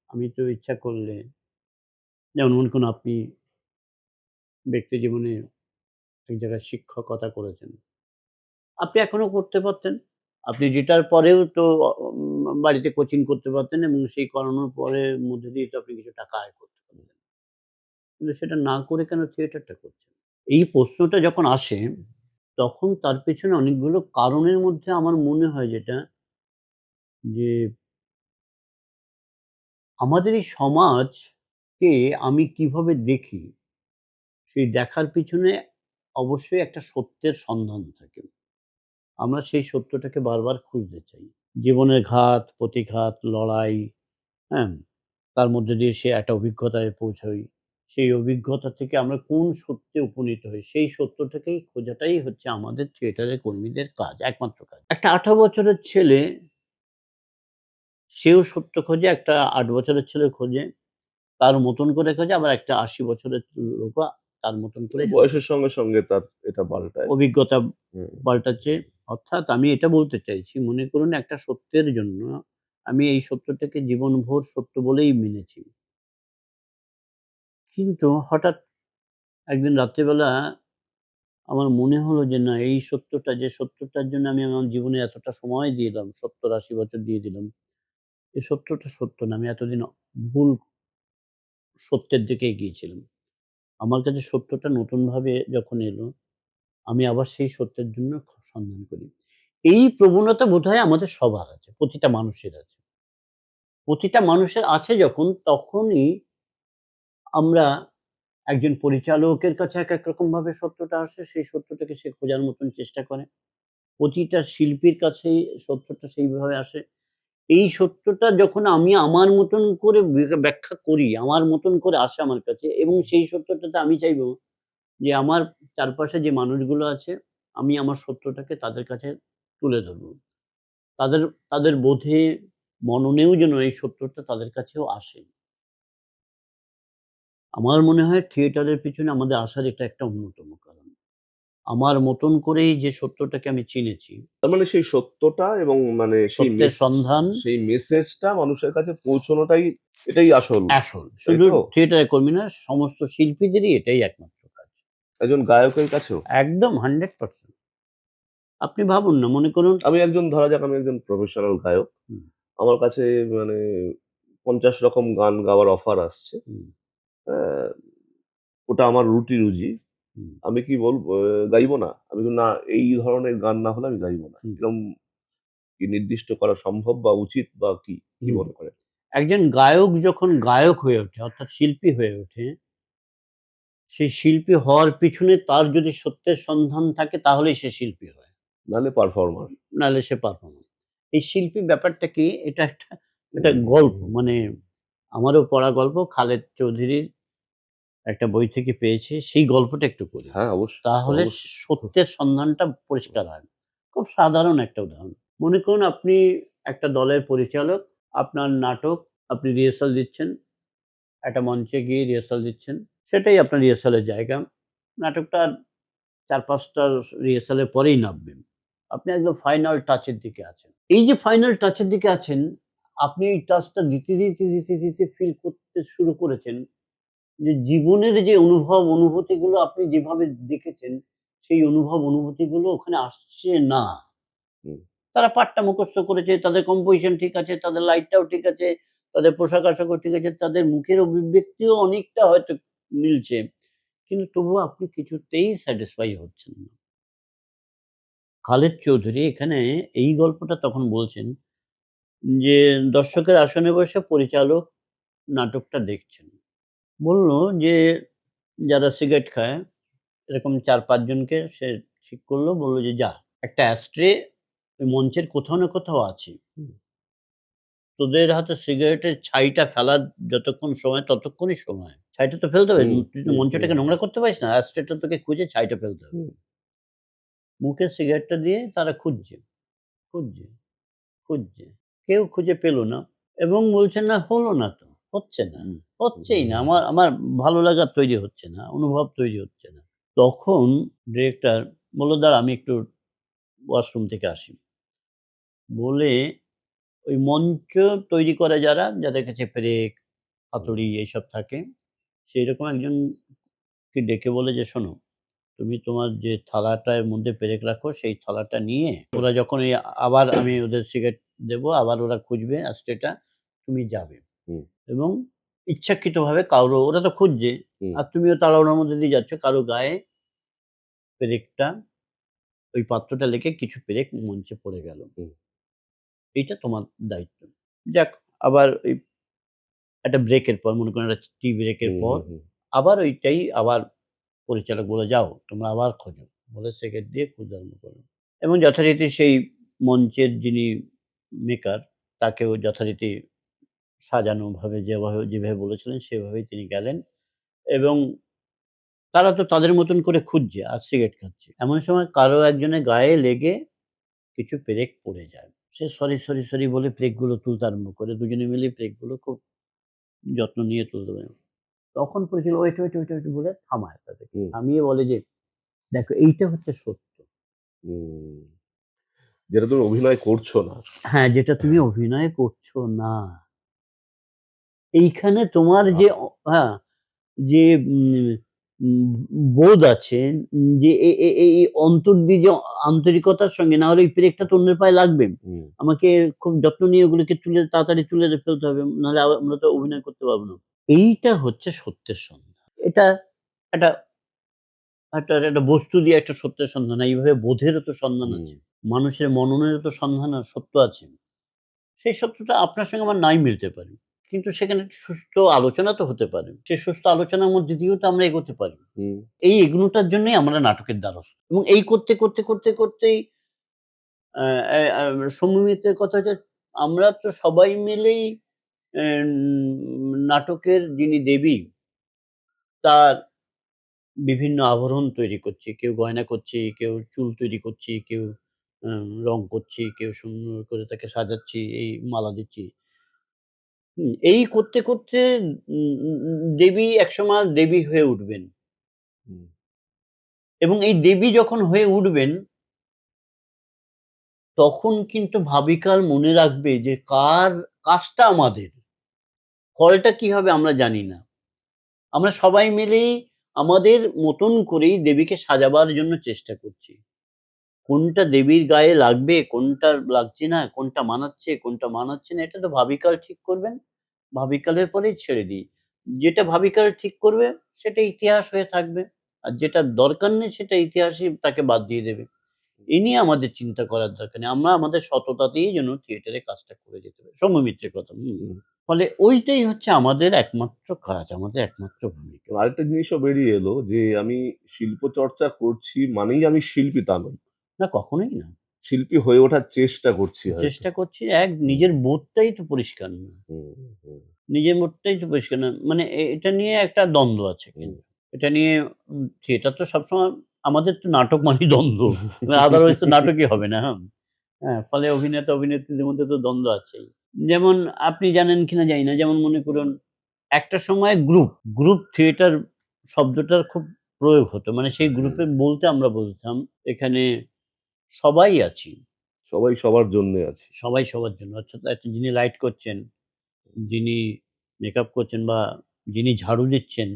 আমি তো ইচ্ছা করলে যেমন মনে করুন আপনি ব্যক্তি জীবনে এক জায়গায় শিক্ষকতা করেছেন। আপনি এখনো করতে পারতেন। আপনি রিটায়ার পরেও তো বাড়িতে কোচিং করতে পারতেন এবং সেই করানোর পরে মধ্যে দিয়ে তো আপনি কিছু টাকা আয় করতে পারতেন। কিন্তু সেটা না করে কেন থিয়েটারটা করছেন? এই প্রশ্নটা যখন আসে তখন তার পেছনে অনেকগুলো কারণের মধ্যে আমার মনে হয় যেটা যে আমাদের এই সমাজকে আমি কিভাবে দেখি সেই দেখার পিছনে অবশ্যই একটা সত্যের সন্ধান থাকে। আমরা সেই সত্যটাকে বারবার খুঁজতে চাই। জীবনের ঘাত, প্রতিঘাত, লড়াই, হ্যাঁ? তার মধ্যে দিয়ে সে একটা অভিজ্ঞতায় পৌঁছই। সেই অভিজ্ঞতা থেকে আমরা কোন সত্যে উপনীত হই, সেই সত্যটাকেই খোঁজাটাই হচ্ছে আমাদের থিয়েটারের কর্মীদের কাজ, একমাত্র কাজ। একটা ১৮ বছরের ছেলে, সেও সত্য খোঁজে, একটা ৮ বছরের ছেলে খোঁজে, তার মতন করে খোঁজে, আবার একটা ৮০ বছরের লোকও তার মতন করে সত্য বয়সের সঙ্গে, সঙ্গে তার এটা পাল্টায়। অভিজ্ঞতা হুম। পাল্টাচ্ছে। অর্থাৎ আমি এটা বলতে চাইছি, মনে করুন একটা সত্যের জন্য আমি এই সত্যটাকে জীবনভর সত্য বলেই মেনেছি। কিন্তু হঠাৎ একদিন রাত্রিবেলা আমার মনে হলো যে না এই সত্যটা যে সত্যটার জন্য আমি আমার জীবনে এতটা সময় দিয়ে দিলাম, ৭০-৮০ বছর দিয়ে দিলাম। এই সত্যটা সত্য না। আমি এতদিন ভুল সত্যের দিকে এগিয়েছিলাম। আমার কাছে সত্যটা নতুনভাবে যখন এলো, আমি আবার সেই সত্যের জন্য সন্ধান করি। এই প্রবণতা বোধহয় আমাদের সবার আছে। প্রতিটা মানুষের আছে। প্রতিটা মানুষের আছে যখন তখনই আমরা একজন পরিচালকের কাছে একেক রকমভাবে সত্যটা আসে, সেই সত্যটাকে সে খোঁজার মতন চেষ্টা করে। প্রতিটা শিল্পীর কাছেই সত্যটা সেইভাবে আসে। এই সত্যটা যখন আমি আমার মতন করে ব্যাখ্যা করি, আমার মতন করে আসে আমার কাছে এবং সেই সত্যটাতে আমি চাইবো যে আমার চারপাশে যে মানুষগুলো আছে, আমি আমার সত্যটাকে তাদের কাছে তুলে ধরবো। তাদের তাদের বোধে, মননেও যেন এই সত্যটা তাদের কাছেও আসে। আমার মনে হয় থিয়েটারের পিছনে আমাদের আসার এটা একটা অন্যতম কারণ। আমার মতন করেই যে সত্যটাকে আমি চিনেছি, তার মানে সেই সত্যটা এবং মানে সেই সত্যের সন্ধান সেই মেসেজটা মানুষের কাছে পৌঁছানোটাই এটাই আসল, আসল। তাই শুধু তো? থিয়েটারের কর্মী না, সমস্ত শিল্পীদেরই এটাই একমাত্র কাজ। একজন গায়কের কাছেও? একদম 100% আপনি ভাবুন না, মনে করুন আমি একজন ধরা যাক আমি একজন প্রফেশনাল গায়ক। হুম, আমার কাছে মানে ৫০ রকম গান গাওয়ার অফার আসছে। হুম, হ্যাঁ? ওটা আমার রুটি-রুজি। হুম, আমি কি বলব গাইবো না? আমি বলব, "না, এই ধরনের গান না হলে আমি গাইবো না।" হুম, এরকম কি নির্দিষ্ট করা সম্ভব বা উচিত বা কি? কি হুম। মনে করেন? একজন গায়ক যখন গায়ক হয়ে ওঠে অর্থাৎ শিল্পী হয়ে ওঠে, সেই শিল্পী হওয়ার পিছনে তার যদি সত্যের সন্ধান থাকে তাহলেই সে শিল্পী হয়। নাহলে পারফর্মার। নাহলে সে পারফর্মার। এই শিল্পী ব্যাপারটা কি? এটা একটা হুম, এটা হুম, গল্প। হুম, মানে হুম। আমারও পড়া গল্প খালেদ চৌধুরীর একটা বই থেকে পেয়েছি। সেই গল্পটা একটু করি। হ্যাঁ, অবশ্যই, তাহলে অবশ্যই। সত্যের সন্ধানটা পরিষ্কার হয়। খুব সাধারণ একটা উদাহরণ। মনে করুন আপনি একটা দলের পরিচালক, আপনার নাটক আপনি রিহার্সাল দিচ্ছেন। একটা মঞ্চে গিয়ে রিহার্সাল দিচ্ছেন। সেটাই আপনার রিহার্সালের জায়গা। নাটকটা ৪-৫ টা রিহার্সালের পরেই নামবেন। আপনি একদম ফাইনাল টাচের দিকে আছেন। এই যে ফাইনাল টাচের দিকে আছেন, আপনি এই টাচটা দিতে ফিল করতে শুরু করেছেন যে জীবনের যে অনুভূতিগুলো আপনি যেভাবে দেখেছেন, সেই অনুভূতিগুলো ওখানে আসছে না। হুম। তারা পাঠটা মুখস্থ করেছে, তাদের কম্পোজিশন ঠিক আছে, তাদের লাইটটাও ঠিক আছে, তাদের পোশাক-আশাকও ঠিক আছে, তাদের মুখের অভিব্যক্তিও অনেকটা হয়তো মিলছে। কিন্তু তবুও আপনি কিছুতেই স্যাটিসফাই হচ্ছেন না। খালেদ চৌধুরী এখানে এই গল্পটা তখন বলছেন যে, দর্শকের আসনে বসে পরিচালক নাটকটা দেখছেন। বলল যে, যারা সিগারেট খায় এরকম ৪-৫ জনকে সে ঠিক করলো। বলল যে, "যা, একটা অ্যাশট্রে ওই মঞ্চের কোথাও না কোথাও আছে। হুম, তোদের হাতে সিগারেটের ছাইটা ফেলার যতক্ষণ সময় ততক্ষণই সময়। ছাইটা তো ফেলতে হবে। হুম, তুই তো হুম, হুম, মঞ্চটাকে নোংরা করতে পারিস না। অ্যাশট্রেটা তোকে খুঁজে ছাইটা ফেলতে হবে।" হুম, মুখে সিগারেটটা দিয়ে তারা খুঁজছে, খুঁজছে, খুঁজছে। কেউ খুঁজে পেল না এবং বলছে, "না, হলো না তো। হচ্ছে না। হুম, হচ্ছেই না। হুম, আমার আমার ভালো লাগা তৈরি হচ্ছে না। অনুভব তৈরি হচ্ছে না।" তখন ডিরেক্টর বলল, "দাঁড়া, আমি একটু ওয়াশরুম থেকে আসি।" বলে ওই মঞ্চ তৈরি করে যারা, যাদের কাছে পেরেক, হুম, হাতুড়ি এইসব থাকে, সেইরকম একজনকে ডেকে বলে যে, "শোনো, তুমি তোমার যে থালাটার মধ্যে পেরেক রাখো, সেই থালাটা নিয়ে ওরা যখন আবার আমি ওদের সিগারেট দেবো, আবার ওরা খুঁজবে অ্যাশট্রেটা, তুমি যাবে হুম, এবং ইচ্ছাকৃতভাবে কারো, ওরা তো খুঁজছে, হুম, আর তুমিও তাড়াহুড়োর মধ্যে দিয়ে যাচ্ছ, কারো গায়ে পেরেকটা, ওই পাত্রটা লেগে কিছু পেরেক মঞ্চে পড়ে গেল। হুম, এইটা তোমার দায়িত্ব।" যাক, আবার ওই একটা ব্রেকের পর, মনে করেন একটা টি ব্রেকের হুম, পর হুম, হুম, আবার ওইটাই আবার পরিচালক বলে, "যাও, তোমরা আবার খোঁজো।" বলে সিগারেট দিয়ে খুঁজতে আরম্ভ করল। এবং যথারীতি সেই মঞ্চের যিনি মেকার, তাকেও যথারীতি সাজানোভাবে যেভাবে বলেছিলেন সেভাবেই তিনি গেলেন এবং তারা তো তাদের মতন করে খুঁজছে আর সিগারেট খাচ্ছে। এমন সময় কারো একজনের গায়ে লেগে কিছু পেরেক পড়ে যায়। সে সরি, সরি, সরি বলে পেরেকগুলো তুলতে আরম্ভ করে। দুজনে মিলে পেরেকগুলো খুব যত্ন নিয়ে তুলতে পারে। তখন পরিচালক ওয়েট, ওয়েট, ওয়েট, ওয়েট বলে থামায় তাদেরকে। হুম, থামিয়ে বলে যে, "দেখো, এইটা হচ্ছে সত্য। হুম। যেটা তুমি অভিনয় করছো না। হ্যাঁ, যেটা তুমি অভিনয় করছো না। এইখানে তোমার যে হ্যাঁ, যে উম উম বোধ আছে, যে এই অন্তর দিয়ে যে আন্তরিকতার সঙ্গে, না হলে এই পেরেকটা তো অন্যের পায়ে লাগবে। হুম, আমাকে খুব যত্ন নিয়ে ওগুলোকে তাড়াতাড়ি তুলে ফেলতে হবে। নাহলে আমরা তো অভিনয় করতে পারব না।" এইটা হচ্ছে সত্যের সন্ধান। এটা একটা একটা বস্তু দিয়ে একটা সত্যের সন্ধান। এইভাবে বোধেরও তো সন্ধান হুম, আছে। মানুষের মননেরও তো সন্ধান আর সত্য আছে। সেই সত্যটা আপনার সঙ্গে আমার নাই মিলতে পারে। কিন্তু সেখানে একটা সুস্থ আলোচনা তো হতে পারে। সেই সুস্থ আলোচনার মধ্যে দিয়েও তো আমরা এগোতে পারি। হুম, এই এগোনোটার জন্যই আমরা নাটকের দ্বারস্থ। এবং এই করতেই আ এ আ সমমিতের কথা হচ্ছে, আমরা তো সবাই মিলেই এন নাটকের যিনি দেবী, তার বিভিন্ন আভরণ তৈরি করছি। কেউ গয়না করছি, কেউ চুল তৈরি করছি, কেউ রং করছি, কেউ সুন্দর করে তাকে সাজাচ্ছি, এই মালা দিচ্ছি। এই করতে উম উম উম দেবী একসময় দেবী হয়ে উঠবেন হুম, এবং এই দেবী যখন হয়ে উঠবেন, তখন কিন্তু ভাবিকাল মনে রাখবে যে কাজটা আমাদের। ফলটা কি হবে আমরা জানি না। আমরা সবাই মিলেই আমাদের মতন করেই দেবীকে সাজাবার জন্য চেষ্টা করছি। কোনটা দেবীর গায়ে লাগবে, কোনটা লাগছে না, কোনটা মানাচ্ছে, কোনটা মানাচ্ছে না, এটা তো ভাবিকাল ঠিক করবেন। ভাবিকালের পরেই ছেড়ে দিই। যেটা ভাবিকাল ঠিক করবে সেটা ইতিহাস হয়ে থাকবে। আর যেটা দরকার নেই সেটা ইতিহাসই তাকে বাদ দিয়ে দেবে। এ নিয়ে আমাদের চিন্তা করার দরকার নেই। আমরা আমাদের সততাতেই যেন থিয়েটারে কাজটা করে যেতে পারি। সৌম্য মিত্রের কথা। হুম। ফলে ঐটাই হচ্ছে আমাদের একমাত্র কাজ, আমাদের একমাত্র ভূমিকা। আরেকটা জিনিসও বেরিয়ে এলো যে আমি শিল্প চর্চা করছি মানেই আমি শিল্পী তা নই। না, কখনোই না। শিল্পী হয়ে ওঠার চেষ্টা করছি হয়তো। চেষ্টা করছি হুম, নিজের বোধটাই তো পরিষ্কার না। হুম, হুম, নিজের বোধটাই তো পরিষ্কার না। মানে এটা নিয়ে একটা দ্বন্দ্ব আছে হুম। কিন্তু। এটা নিয়ে থিয়েটার তো সবসময়, আমাদের তো নাটক মানেই দ্বন্দ্ব। আদারওয়াইজ তো নাটকই হবে না। হ্যাঁ? হ্যাঁ, ফলে অভিনেতা অভিনেত্রীদের মধ্যে তো দ্বন্দ্ব আছেই। যেমন আপনি জানেন কিনা জানি না, যেমন মনে করুন একটা সময় গ্রুপ থিয়েটার শব্দটার খুব প্রয়োগ হতো। মানে সেই হুম। গ্রুপে বলতে আমরা বুঝতাম এখানে সবাই আছি। সবাই সবার জন্যে আছি। সবাই সবার জন্য। অর্থাৎ যিনি লাইট করছেন, যিনি মেকআপ করছেন বা যিনি ঝাড়ু দিচ্ছেন,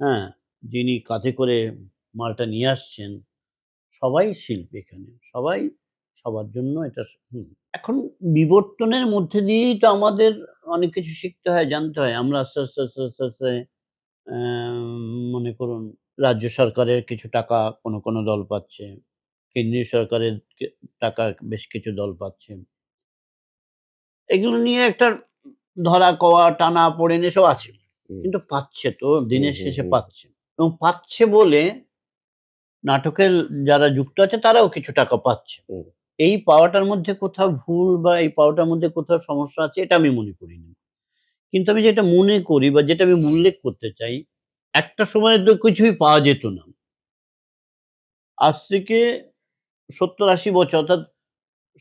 হ্যাঁ? যিনি কাঁধে করে মালটা নিয়ে আসছেন, সবাই শিল্পী এখানে। সবাই সবার জন্য এটা এখন বিবর্তনের মধ্যে দিয়েই তো আমাদের অনেক কিছু শিখতে হয়, জানতে হয়। আমরা আস্তে, আস্তে মনে করুন রাজ্য সরকারের কিছু টাকা কোনো দল পাচ্ছে। কেন্দ্রীয় সরকারের টাকা বেশ কিছু দল পাচ্ছে। এগুলো নিয়ে একটা ধরা-কওয়া, টানাপোড়েন এসব আছে। হুম, কিন্তু পাচ্ছে তো, হুম, দিনের হুম, শেষে হুম। পাচ্ছে। এবং পাচ্ছে বলে নাটকের যারা যুক্ত আছে তারাও কিছু টাকা পাচ্ছে। হুম, এই পাওয়াটার মধ্যে কোথাও ভুল বা এই পাওয়াটার মধ্যে কোথাও সমস্যা আছে এটা আমি মনে করি না। কিন্তু আমি যেটা মনে করি বা যেটা আমি উল্লেখ করতে চাই, একটা সময় তো কিছুই পাওয়া যেত না। আজ থেকে ৭০-৮০ বছর অর্থাৎ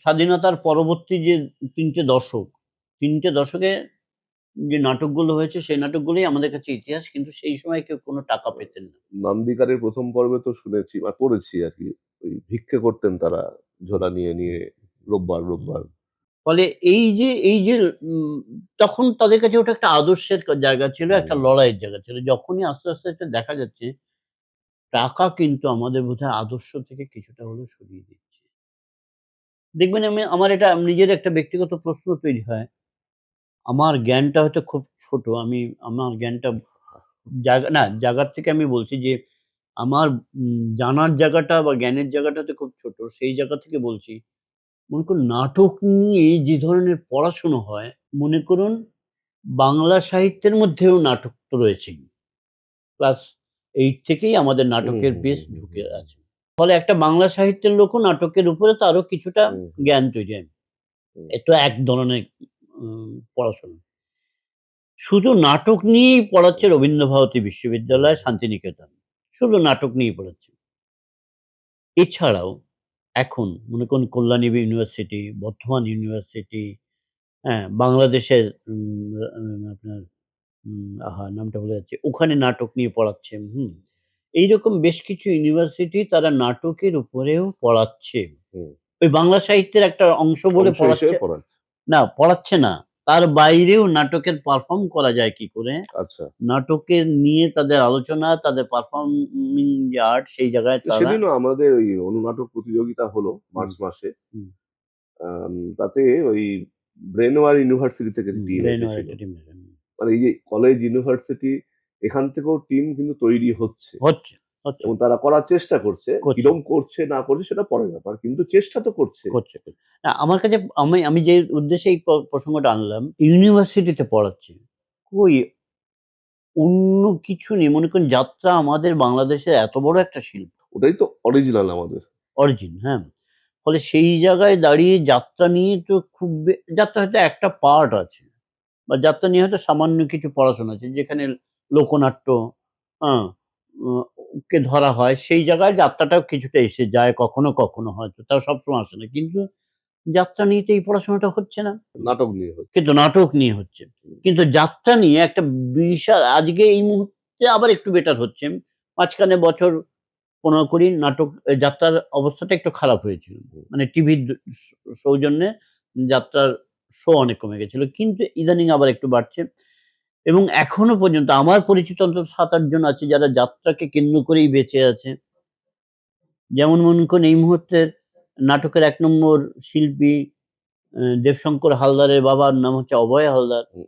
স্বাধীনতার পরবর্তী যে ৩ টে দশক, ৩ টে দশকে যে নাটকগুলো হয়েছে সেই নাটকগুলোই আমাদের কাছে ইতিহাস। কিন্তু সেই সময় কেউ কোনো টাকা পেতেন না। নন্দিকারের ১ম পর্বে তো শুনেছি বা পড়েছি আরকি। ওই ভিক্ষে করতেন তারা ঝোলা নিয়ে, হুম, নিয়ে রোববার, হুম। রোববার। ফলে এই যে উম তখন তাদের কাছে ওটা একটা আদর্শের জায়গা ছিল, একটা হুম, লড়াইয়ের জায়গা ছিল। যখনই আস্তে এটা দেখা যাচ্ছে টাকা কিন্তু আমাদের বোধহয় আদর্শ থেকে কিছুটা হলেও সরিয়ে দিচ্ছে। দেখবেন আমার এটা নিজের একটা ব্যক্তিগত প্রশ্ন তৈরি হয়। আমার জ্ঞানটা হয়তো খুব ছোট। আমার জ্ঞানটা জায়গার থেকে আমি বলছি যে আমার জানার জায়গাটা বা জ্ঞানের জায়গাটা তো খুব ছোট। সেই জায়গা থেকে বলছি, মনে করুন নাটক নিয়ে যে ধরনের পড়াশোনা হয়, মনে করুন বাংলা সাহিত্যের মধ্যেও নাটক তো রয়েছেই। ক্লাস 8 থেকেই আমাদের হুম, নাটকের হুম, বেস হুম, হুম, ঢুকে হুম, হুম, আছে। ফলে একটা বাংলা সাহিত্যের লোকও নাটকের উপরে তারও কিছুটা হুম, হুম, জ্ঞান তৈরি হয়। হুম, এ তো এক ধরনের পড়াশোনা। শুধু নাটক নিয়েই পড়াচ্ছে রবীন্দ্রভারতী বিশ্ববিদ্যালয়, শান্তিনিকেতন। শুধু নাটক নিয়েই পড়াচ্ছে। এছাড়াও এখন মনে করুন কল্যাণী ইউনিভার্সিটি, বর্ধমান ইউনিভার্সিটি, হ্যাঁ? বাংলাদেশের আপনার নামটা ভুলে যাচ্ছি। ওখানে নাটক নিয়ে পড়াচ্ছেন, হুম? এইরকম বেশ কিছু ইউনিভার্সিটি তারা নাটকের উপরেও পড়াচ্ছে। হুম। ওই বাংলা সাহিত্যের একটা অংশ বলে অংশ হিসেবে পড়াচ্ছে পড়াচ্ছে। না, পড়াচ্ছে না। তার বাইরেও নাটকের পারফর্ম করা যায় কি করে? আচ্ছা। নাটকের নিয়ে তাদের আলোচনা, তাদের পারফর্মিং যে আর্ট সেই জায়গায় তো তারা সেদিনও আমাদের ওই অনুনাটক প্রতিযোগিতা হলো হুম, মার্চ মাসে। হুম, তাতে ওই ব্রেনওয়ার ইউনিভার্সিটি থেকে হুম, টিম ব্রেন এসেছিল। ওয়ারিটা টিমের জন্য। মানে এই যে কলেজ, ইউনিভার্সিটি এখান থেকেও টিম কিন্তু তৈরি হচ্ছে হচ্ছে, হচ্ছে, এবং তারা করার চেষ্টা করছে। করছে, কিরম করছে না করছে সেটা পরের ব্যাপার। কিন্তু চেষ্টা তো করছে। করছে। না আমার কাছে আমি যে উদ্দেশ্যে এই প্রসঙ্গটা আনলাম, ইউনিভার্সিটিতে পড়াচ্ছে। কই অন্য কিছু নেই। মনে করেন যাত্রা আমাদের বাংলাদেশের এত বড় একটা শিল্প, ওটাই তো অরিজিনাল আমাদের। অরিজিন, হ্যাঁ? ফলে সেই জায়গায় দাঁড়িয়ে যাত্রা নিয়ে তো খুব যাত্রা হয়তো একটা পার্ট আছে। বা যাত্রা নিয়ে হয়তো সামান্য কিছু পড়াশোনা আছে। যেখানে লোকনাট্য, হ্যাঁ? উ কে ধরা হয় সেই জায়গায় যাত্রাটাও কিছুটা এসে যায় কখনো হয়তো। তাও সবসময় আসে না। কিন্তু যাত্রা নিয়ে তো এই পড়াশোনাটা হচ্ছে না। নাটক নিয়ে হচ্ছে। কিন্তু নাটক নিয়ে হচ্ছে। কিন্তু যাত্রা নিয়ে একটা বিশাল আজকে এই মুহূর্তে আবার একটু বেটার হচ্ছে। মাঝখানে বছর ১৫-২০ নাটক যাত্রার অবস্থাটা একটু খারাপ হয়েছিল। হুম, মানে টিভির সৌজন্যে যাত্রার শো অনেক কমে গেছিল। কিন্তু ইদানিং আবার একটু বাড়ছে। এবং এখনো পর্যন্ত আমার পরিচিত অন্তত ৭-৮ জন আছে যারা যাত্রাকে কেন্দ্র করেই বেঁচে আছে। যেমন মনে করুন এই মুহূর্তের নাটকের ১ নম্বর শিল্পী দেবশঙ্কর হালদারের বাবার নাম হচ্ছে অভয় হালদার। হুম।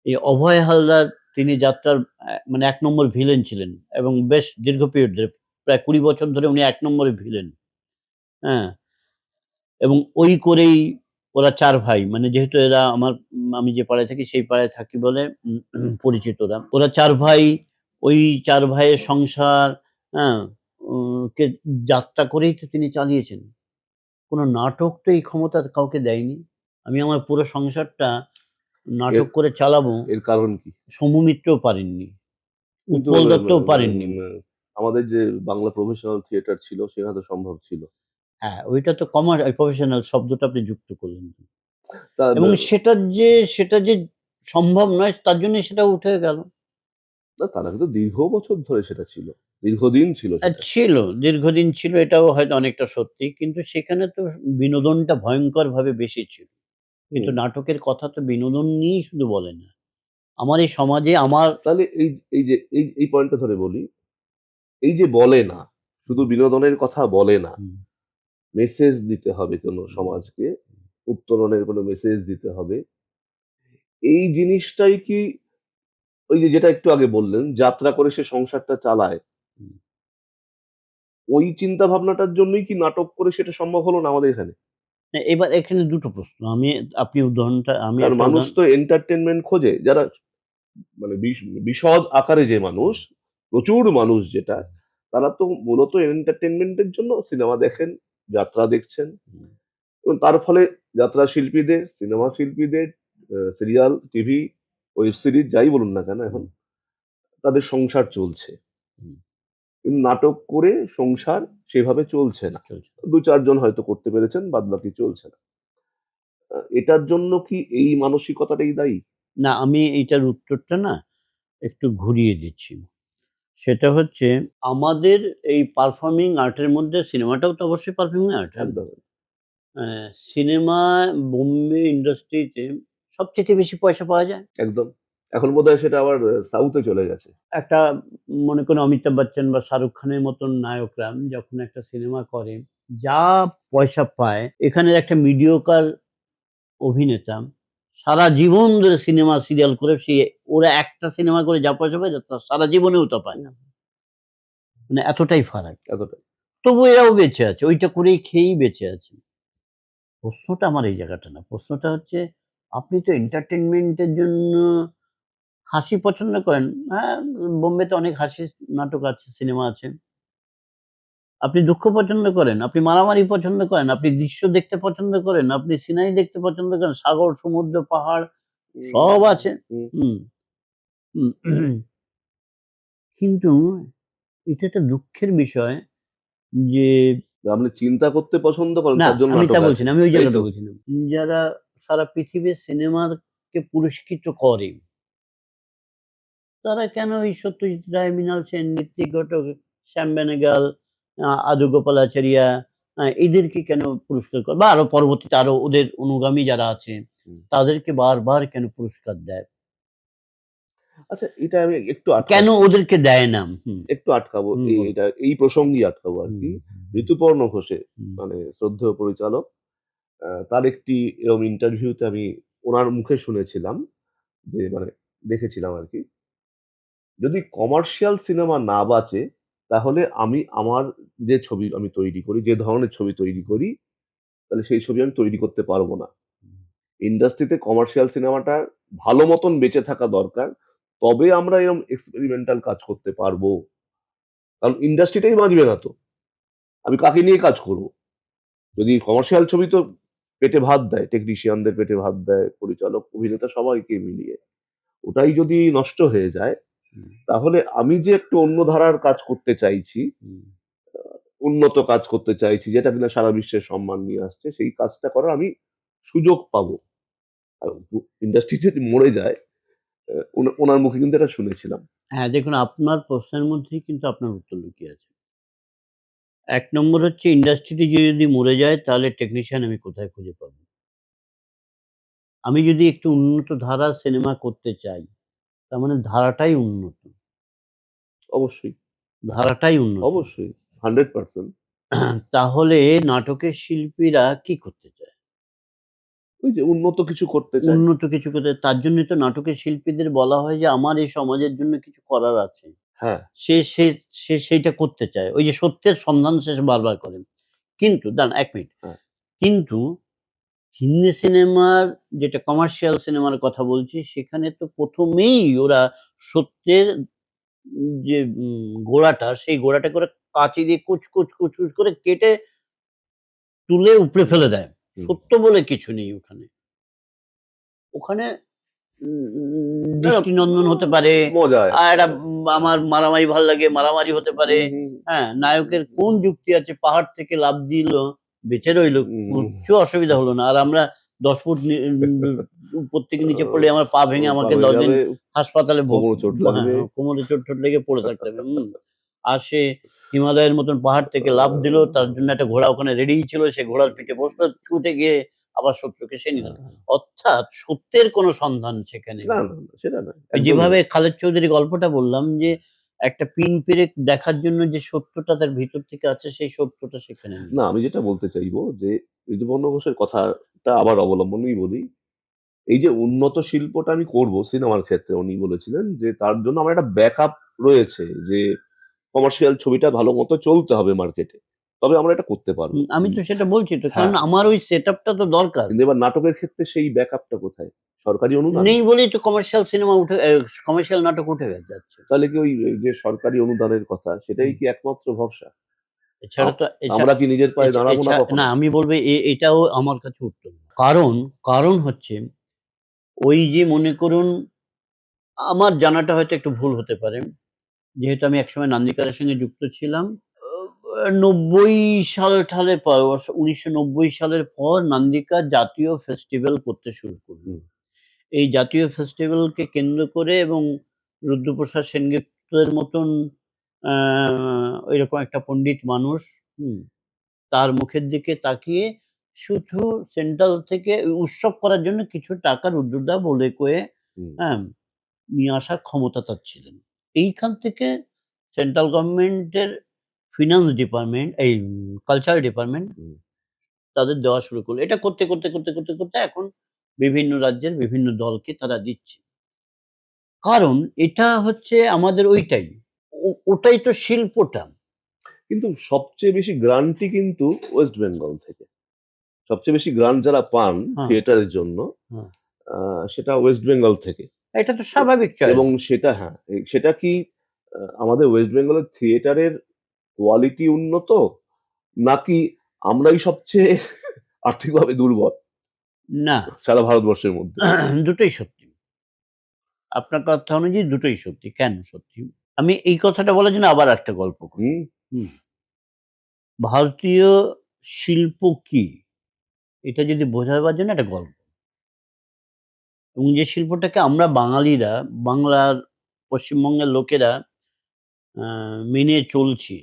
এই অভয় হালদার তিনি যাত্রার মানে ১ নম্বর ভিলেন ছিলেন এবং বেশ দীর্ঘ পিরিয়ড ধরে প্রায় ২০ বছর ধরে উনি ১ নম্বরে ভিলেন। হ্যাঁ? এবং ওই করেই ওরা ৪ ভাই। মানে যেহেতু এরা আমি যে পাড়ায় থাকি সেই পাড়ায় থাকি বলে পরিচিত ওরা। ওরা ৪ ভাই, ওই ৪ ভাইয়ের সংসার, হ্যাঁ? কে যাত্রা করেই তো তিনি চালিয়েছেন। কোন নাটক তো এই ক্ষমতা কাউকে দেয়নি। আমি আমার পুরো সংসারটা এর নাটক করে চালাবো, এর কারণ কি? সমু মিত্রও পারেননি। কিন্তু উৎপল দত্তও পারেননি। আমাদের যে বাংলা প্রফেশনাল থিয়েটার ছিল সেখানে তো সম্ভব ছিল। হ্যাঁ, ওইটা তো প্রফেশনাল শব্দটা আপনি যুক্ত করলেন। তা এবং সেটা যে সম্ভব নয় তার জন্যই সেটা উঠে গেল। না তারা কিন্তু দীর্ঘ বছর ধরে সেটা ছিল। দীর্ঘদিন ছিল সেটা। ছিল, দীর্ঘদিন ছিল এটাও হয়তো অনেকটা সত্যি। কিন্তু সেখানে তো বিনোদনটা ভয়ংকরভাবে বেশি ছিল। কিন্তু হুম। নাটকের কথা তো বিনোদন নিয়েই শুধু বলে না। আমার এই সমাজে আমার তাহলে এই পয়েন্টটা ধরে বলি, এই যে বলে না, শুধু হুম, বিনোদনের কথা বলে না। হুম, মেসেজ দিতে হবে কোনো হুম। সমাজকে, উত্তরণের কোনো মেসেজ দিতে হবে। এই জিনিসটাই কি ওই যে যেটা একটু আগে বললেন, যাত্রা করে সে সংসারটা চালায়। হুম। ওই চিন্তা ভাবনাটার জন্যই কি নাটক করে সেটা সম্ভব হলো না আমাদের এখানে? এবার এখানে ২ টো প্রশ্ন। আপনি উদাহরণটা আমি কারণ একটা মানুষ উদাহরণ তো এন্টারটেইনমেন্ট খোঁজে। যারা মানে বিশদ আকারে যে মানুষ, প্রচুর মানুষ যেটা, তারা তো মূলত এন্টারটেইনমেন্ট এর জন্য সিনেমা দেখেন, যাত্রা দেখছেন হুম, এবং তার ফলে যাত্রা শিল্পীদের, সিনেমা শিল্পীদের, সিরিয়াল, টিভি, ওয়েব সিরিজ যাই বলুন না কেন এখন হুম, তাদের সংসার চলছে। হুম, কিন্তু নাটক করে সংসার সেভাবে চলছে না। চলছে। ২-৪ জন হয়তো করতে পেরেছেন, বাদবাকি চলছে না। এটার জন্য কি এই মানসিকতাটাই দায়ী? না, আমি এইটার উত্তরটা না একটু ঘুরিয়ে দিচ্ছি। সেটা হচ্ছে আমাদের এই পারফর্মিং আর্টের মধ্যে সিনেমাটাও তো অবশ্যই পারফর্মিং আর্ট, হ্যাঁ? একদম, সিনেমা বোম্বে ইন্ডাস্ট্রিতে সবচাইতে বেশি পয়সা পাওয়া যায়। একদম। এখন বোধহয় সেটা আবার সাউথে চলে গেছে। একটা মনে করুন অমিতাভ বচ্চন বা শাহরুখ খানের মতন নায়করা যখন একটা সিনেমা করে, যা পয়সা পায় এখানের একটা মিডিওকার অভিনেতা সারা জীবন ধরে সিনেমা সিরিয়াল করে ওরা একটা সিনেমা করে যা পয়সা পায় তা সারা জীবনেও তা পায় না। মানে এতটাই ফারাক। এতটাই। তবু এরাও বেঁচে আছে। ওইটা করেই খেয়েই বেঁচে আছে। প্রশ্নটা আমার এই জায়গাটা না। প্রশ্নটা হচ্ছে আপনি তো এন্টারটেইনমেন্ট এর জন্য হাসি পছন্দ করেন। হ্যাঁ, বোম্বেতে অনেক হাসির নাটক আছে, সিনেমা আছে। আপনি দুঃখ পছন্দ করেন, আপনি মারামারি পছন্দ করেন, আপনি দৃশ্য দেখতে পছন্দ করেন, আপনি সিনারি দেখতে পছন্দ করেন, সাগর, সমুদ্র, পাহাড় সব হুম, আছে। হুম। হুম, হুম। কিন্তু এটা একটা দুঃখের বিষয় যে আপনি চিন্তা করতে পছন্দ করেন না, তার জন্য আমি তা নাটক বলছি আছে। না। আমি ওই তাই জায়গাটা তো? বলছি না। যারা সারা পৃথিবীর সিনেমাকে পুরস্কৃত করে, তারা কেন এই সত্যজিৎ রায়, মৃণাল সেন, ঋত্বিক ঘটক, শ্যাম বেনেগল, আদু গোপালাচারিয়া এদেরকে কেন পুরস্কার করে? বা আরো পরবর্তীতে আরো ওদের অনুগামী যারা আছে, হুম। তাদেরকে বারবার কেন পুরস্কার দেয়? আচ্ছা এটা আমি একটু কেন আটকাচ্ছি। ওদেরকে দেয় না? হুম, একটু আটকাবো। হুম, বলুন। এটা এই প্রসঙ্গেই আটকাবো হুম, আরকি। হুম, হুম, ঋতুপর্ণ ঘোষের হুম, মানে শ্রদ্ধেয় পরিচালক তার একটি এরকম ইন্টারভিউতে আমি উনার মুখে শুনেছিলাম যে মানে দেখেছিলাম আরকি। যদি কমার্শিয়াল সিনেমা না বাঁচে তাহলে আমি আমার যে ছবি আমি তৈরি করি, যে ধরনের ছবি তৈরি করি, তাহলে সেই ছবি আমি তৈরি করতে পারব না। হুম। ইন্ডাস্ট্রিতে কমার্শিয়াল সিনেমাটা ভালো মতন বেঁচে থাকা দরকার। তবে আমরা এরকম এক্সপেরিমেন্টাল কাজ করতে পারবো। কারণ ইন্ডাস্ট্রিটাই বাঁচবে না তো। আমি কাকে নিয়ে কাজ করব? যদি কমার্শিয়াল ছবি তো পেটে ভাত দেয়, টেকনিশিয়ানদের পেটে ভাত দেয়, পরিচালক, অভিনেতা সবাইকে মিলিয়ে। ওটাই যদি নষ্ট হয়ে যায়, হুম, তাহলে আমি যে একটু অন্য ধারার কাজ করতে চাইছি, হুম। উন্নত কাজ করতে চাইছি, যেটা কিনা সারা বিশ্বে সম্মান নিয়ে আসছে, সেই কাজটা করার আমি সুযোগ পাবো। আর ইন্ডাস্ট্রি যদি মরে যায়, ওনার মুখে কিন্তু এটা শুনেছিলাম। হ্যাঁ, দেখুন আপনার প্রশ্নের মধ্যেই কিন্তু আপনার উত্তর লুকিয়ে আছে। ১ নম্বর হচ্ছে ইন্ডাস্ট্রিটি যদি মরে যায় তাহলে টেকনিশিয়ান আমি কোথায় খুঁজে পাবো? আমি যদি একটু উন্নত ধারার সিনেমা করতে চাই, তার মানে ধারাটাই উন্নত। অবশ্যই, ধারাটাই উন্নত। অবশ্যই 100% তাহলে নাটকের শিল্পীরা কি করতে চায়? ওই যে উন্নত কিছু করতে চায়। উন্নত কিছু করতে তার জন্যই তো নাটকের শিল্পীদের বলা হয় যে, আমার এই সমাজের জন্য কিছু করার আছে। হ্যাঁ, সে সে সে সেইটা করতে চায়। ওই যে সত্যের সন্ধান সে বারবার করে। কিন্তু দাঁড়ান ১ মিনিট। হ্যাঁ। কিন্তু হিন্দি সিনেমার যেটা কমার্শিয়াল সিনেমার কথা বলছি, সেখানে তো ১ম এই ওরা সত্যের যে গোড়াটা, সেই গোড়াটা করে কাঁচি দিয়ে কুচ, কুচ, কুচ, কুচ করে কেটে তুলে উপড়ে হুম, ফেলে দেয়। হুম। সত্য বলে কিছু নেই ওখানে। ওখানে না, না, দৃষ্টিনন্দন হতে পারে। মজা একটা। একটা আমার মারামারি ভাল লাগে, মারামারি হতে পারে। হুম, হুম, হ্যাঁ? নায়কের কোন যুক্তি আছে পাহাড় থেকে লাফ দিল, বেঁচে রইল। হুম। কিচ্ছু অসুবিধা হলো না। আর আমরা ১০ ফুট উপর থেকে নিচে আহ, পড়লে আমার পা ভেঙে পা আমাকে ভেঙে ১০ দিন যাবে, হাসপাতালে কোমরে চোট লাগবে। হ্যাঁ, কোমরে চোট লেগে পড়ে থাকতে হবে। আর সে হিমালয়ের মতন পাহাড় থেকে লাফ দিল। তার জন্য একটা ঘোড়া ওখানে রেডিই ছিল। সে ঘোড়ার পিঠে বসলো, ছুটে গিয়ে আবার শত্রুকে সে নিধন অর্থাৎ সত্যের কোনো সন্ধান সেখানে না, নেই। না, না, সেটা না। ওই একদমই যেভাবে না। খালেদ চৌধুরীর গল্পটা বললাম যে, একটা পিন পেরেক দেখার জন্য যে সত্যটা তার ভিতর থেকে আছে সেই সত্যটা সেখানে নেই। না, আমি যেটা বলতে চাইবো যে, ঋতুপর্ণ ঘোষের কথাটা আবার অবলম্বনেই বলি। এই যে উন্নত শিল্পটা আমি করব সিনেমার ক্ষেত্রে উনি বলেছিলেন যে, তার জন্য আমার একটা ব্যাকআপ রয়েছে যে, কমার্শিয়াল ছবিটা ভালো মতো চলতে হবে মার্কেটে, তবে আমরা এটা করতে পারবো। আমি তো সেটা বলছি তো, কারণ হ্যাঁ, আমার ওই সেটআপটা তো দরকার। কিন্তু এবার নাটকের ক্ষেত্রে সেই ব্যাকআপটা কোথায়? সরকারি অনুদান? নেই বলেই তো কমার্শিয়াল সিনেমা উঠে, কমার্শিয়াল নাটক উঠে যাচ্ছে। তাহলে কি ওই যে সরকারি অনুদানের কথা, সেটাই হুম। কি একমাত্র ভরসা? এছাড়া তো আমরা কি নিজের পায়ে এছা দাঁড়াবো না এছা কখনো? না, আমি বলব এটাও আমার কাছে উত্তর না। কারণ হচ্ছে ওই যে মনে করুন, আমার জানাটা হয়তো একটু ভুল হতে পারে। যেহেতু আমি একসময় নান্দিকারের সঙ্গে যুক্ত ছিলাম। ৯০ সালের পর ১৯৯০ সালের পর নান্দিকা জাতীয় ফেস্টিভ্যাল করতে শুরু করল। হুম, এই জাতীয় ফেস্টিভ্যালকে কেন্দ্র করে এবং রুদ্রপ্রসাদ সেনগুপ্তের মতন আ ঐরকম একটা পণ্ডিত মানুষ, হুম? তার মুখের দিকে তাকিয়ে শুধু সেন্ট্রাল থেকে উৎসব করার জন্য কিছু টাকা রুদ্রদা বলে কয়ে, হুম, হ্যাঁ? নিয়ে আসার ক্ষমতা তার ছিলেন। এইখান থেকে সেন্ট্রাল গভর্নমেন্টের ফিনান্স ডিপার্টমেন্ট, এই কালচারাল ডিপার্টমেন্ট হুম। তাদের দেওয়া শুরু করল। এটা করতে এখন বিভিন্ন রাজ্যের বিভিন্ন দলকে তারা দিচ্ছে। কারণ এটা হচ্ছে আমাদের ওইটাই। ওটাই তো শিল্পটা। কিন্তু সবচেয়ে বেশি গ্রান্টই কিন্তু ওয়েস্ট বেঙ্গল থেকে। সবচেয়ে বেশি গ্রান্ট যারা পান হ্যাঁ, থিয়েটারের জন্য, হ্যাঁ। আ সেটা ওয়েস্ট বেঙ্গল থেকে। এটা তো এ স্বাভাবিক চয়েস। এবং সেটা হ্যাঁ, সেটা কি আমাদের ওয়েস্ট বেঙ্গলের থিয়েটারের কোয়ালিটি উন্নত? নাকি আমরাই সবচেয়ে আর্থিকভাবে দুর্বল না, সারা ভারতবর্ষের মধ্যে? দুটোই সত্যি। আপনার কথা অনুযায়ী দুটোই সত্যি। কেন সত্যি? আমি এই কথাটা বলার জন্য আবার একটা গল্প করি। হুম, হুম। ভারতীয় শিল্প কি? এটা যদি বোঝাবার জন্য একটা গল্প। এবং যে শিল্পটাকে আমরা বাঙালিরা, বাংলার পশ্চিমবঙ্গের লোকেরা আ মেনে চলছি।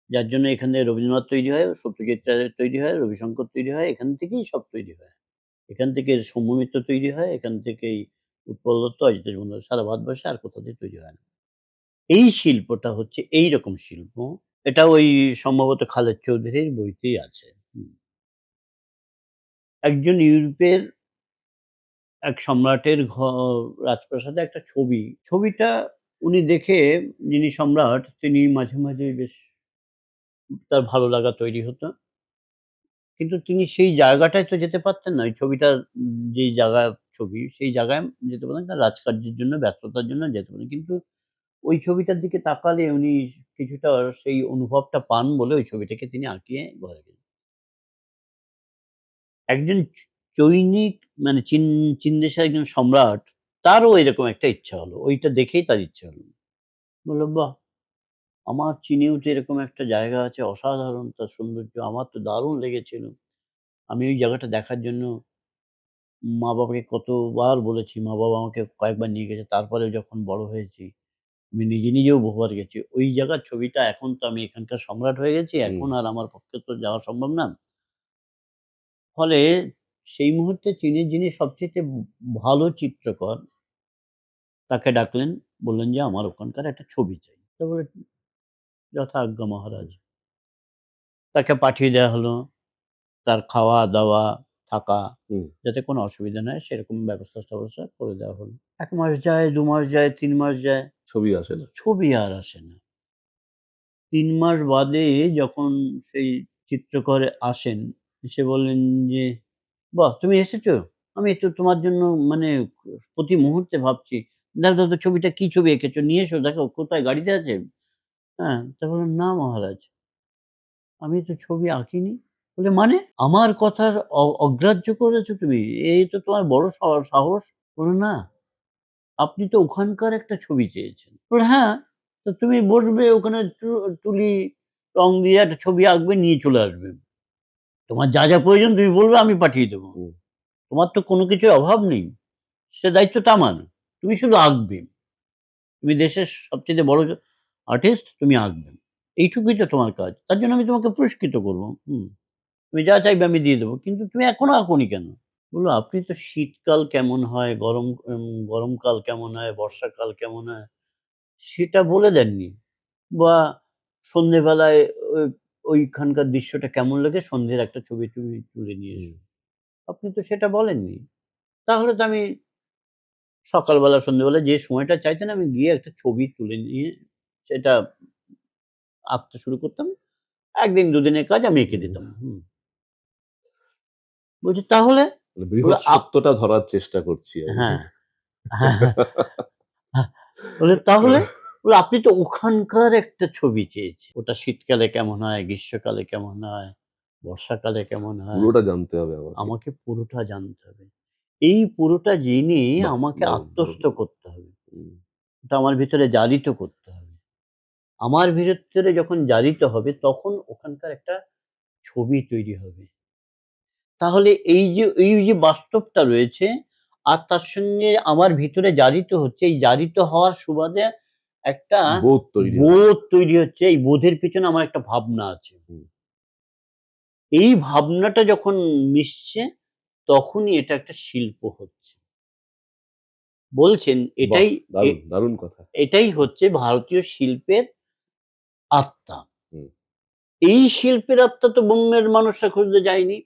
যার জন্য এখানে রবীন্দ্রনাথ তৈরি হয়, সত্যজিৎ রায়ের তৈরি হয়, রবিশঙ্কর তৈরি হয়, এখান থেকেই সব তৈরি হয়। এখান থেকে সৌম্য মিত্র তৈরি হয়, এখান থেকেই উৎপল দত্ত, অজিতেশ বন্দ্যোপাধ্যায়, সারা ভারতবর্ষে আর কোথাও দিয়ে তৈরি হয় না। এই শিল্পটা হচ্ছে এইরকম শিল্প। এটা ওই সম্ভবত খালেদ চৌধুরীর বইতেই আছে। হুম। একজন ইউরোপের এক সম্রাটের রাজপ্রাসাদে একটা ছবি। ছবিটা উনি দেখে, যিনি সম্রাট তিনি মাঝে বেশ তার ভালো লাগা তৈরি হতো। কিন্তু তিনি সেই জায়গাটায় তো যেতে পারতেন না। ওই ছবিটার যেই জায়গার ছবি, সেই জায়গায় যেতে পারতেন না। রাজকার্যের জন্য, ব্যস্ততার জন্য যেতে পারেন। কিন্তু ওই ছবিটার দিকে তাকালে উনি কিছুটা সেই অনুভবটা পান বলে ওই ছবিটাকে তিনি আঁকিয়ে ঘরে গেলেন। একজন চৈনিক, মানে চীন দেশের একজন সম্রাট, তারও এরকম একটা ইচ্ছা হলো। ওইটা দেখেই তার ইচ্ছা হলো। বলল, "বাহ! আমার চীনেও তো এরকম একটা জায়গা আছে, অসাধারণ তার সৌন্দর্য। আমার তো দারুণ লেগেছিল। আমি ওই জায়গাটা দেখার জন্য মা-বাবাকে কতবার বলেছি। মা-বাবা আমাকে কয়েকবার নিয়ে গেছে। তারপরেও যখন বড় হয়েছি, আমি নিজেও বহুবার গেছি। ওই জায়গার ছবিটা, এখন তো আমি এখানকার সম্রাট হয়ে গেছি। হুম, এখন আর আমার পক্ষে তো যাওয়া সম্ভব না।" ফলে সেই মুহূর্তে চীনের যিনি সবচাইতে ভালো চিত্রকর, তাকে ডাকলেন। বললেন যে, "আমার ওখানকার একটা ছবি চাই।" তো বলল, "যথা আজ্ঞা মহারাজ।" তাকে পাঠিয়ে দেয়া হলো। তার খাওয়া-দাওয়া, থাকা, হুম। যাতে কোনো অসুবিধা না হয় সেরকম ব্যবস্থা-ট্যাবস্থা করে দেওয়া হলো। ১ মাস যায়, ২ মাস যায়, ৩ মাস যায়। ছবি আসে না। ছবি আর আসে না। ৩ মাস বাদে যখন সেই চিত্রকর আসেন, এসে বললেন যে, "বাহ! তুমি এসেছো? আমি তো তোমার জন্য মানে প্রতি মুহূর্তে ভাবছি। দাও তো ছবিটা, কি ছবি এঁকেছো? নিয়ে এসো, দেখো কোথায়, গাড়িতে আছে?" হ্যাঁ? তা বললাম, "না মহারাজ, আমি তো ছবি আঁকিনি।" বলে, "মানে? আমার কথার অগ্রাহ্য করেছো তুমি? এই তো তোমার বড় সাহস।" বলল, "না, আপনি তো ওখানকার একটা ছবি চেয়েছেন।" বলল, "হ্যাঁ, তো তুমি বসবে ওখানে, তুলি, রং দিয়ে একটা ছবি আঁকবে, নিয়ে চলে আসবে। তোমার যা প্রয়োজন তুমি বলবে, আমি পাঠিয়ে দেব। হুম, তোমার তো কোনো কিছুর অভাব নেই। সে দায়িত্বটা আমার। তুমি শুধু আঁকবে। তুমি দেশের সবচাইতে বড় আর্টিস্ট, তুমি আঁকবে। এইটুকুই তো তোমার কাজ। তার জন্য আমি তোমাকে পুরস্কৃত করব। হুম। তুমি যা চাইবে আমি দিয়ে দেব। কিন্তু তুমি এখনো আঁকোনি কেন?" বলল, "আপনি তো শীতকাল কেমন হয়, গরমকাল কেমন হয়, বর্ষাকাল কেমন হয়, সেটা বলে দেননি। বা সন্ধ্যেবেলায় ওই ওইখানকার দৃশ্যটা কেমন লাগে, সন্ধ্যের একটা ছবি তুমি তুলে নিয়ে হুম। এসো। আপনি তো সেটা বলেননি। তাহলে তো আমি সকালবেলা, সন্ধ্যেবেলা যে সময়টা চাইতেন, আমি গিয়ে একটা ছবি তুলে নিয়ে সেটা আঁকতে শুরু করতাম। ১ দিন ২ দিনের কাজ আমি এঁকে দিতাম। বলছি, "তাহলে?" মানে বলল, বৃহৎ সত্যটা ধরার চেষ্টা করছি আমি। হ্যাঁ, হ্যাঁ, হ্যাঁ, হ্যাঁ। বলল, "তাহলে?" বলল, "আপনি তো ওখানকার একটা ছবি চেয়েছেন। ওটা শীতকালে কেমন হয়, গ্রীষ্মকালে কেমন হয়, বর্ষাকালে কেমন হয়? পুরোটা জানতে হবে আমাকে। আমাকে পুরোটা জানতে হবে। এই পুরোটা জেনে বাহ! আমাকে দারুণ, দারুণ। আত্মস্থ করতে হবে। হুম, ওটা আমার ভিতরে জারিত করতে হবে। আমার ভিতরে যখন জারিত হবে তখন ওখানকার একটা ছবি তৈরি হবে। তাহলে এই যে বাস্তবটা রয়েছে আর তার সঙ্গে আমার ভিতরে জারিত হচ্ছে, এই জারিত হওয়ার সুবাদে একটা বোধ তৈরি হবে। বোধ তৈরি হচ্ছে। এই বোধের পেছনে আমার একটা ভাবনা আছে। হুম, এই ভাবনাটা যখন মিশছে তখনই এটা একটা শিল্প হচ্ছে। বলছেন বাহ! এটাই এ দারুণ, দারুণ কথা। এটাই হচ্ছে ভারতীয় শিল্পের আত্মা। হুম, এই শিল্পের আত্মা তো বোম্বের মানুষরা খুঁজতে যায়নি।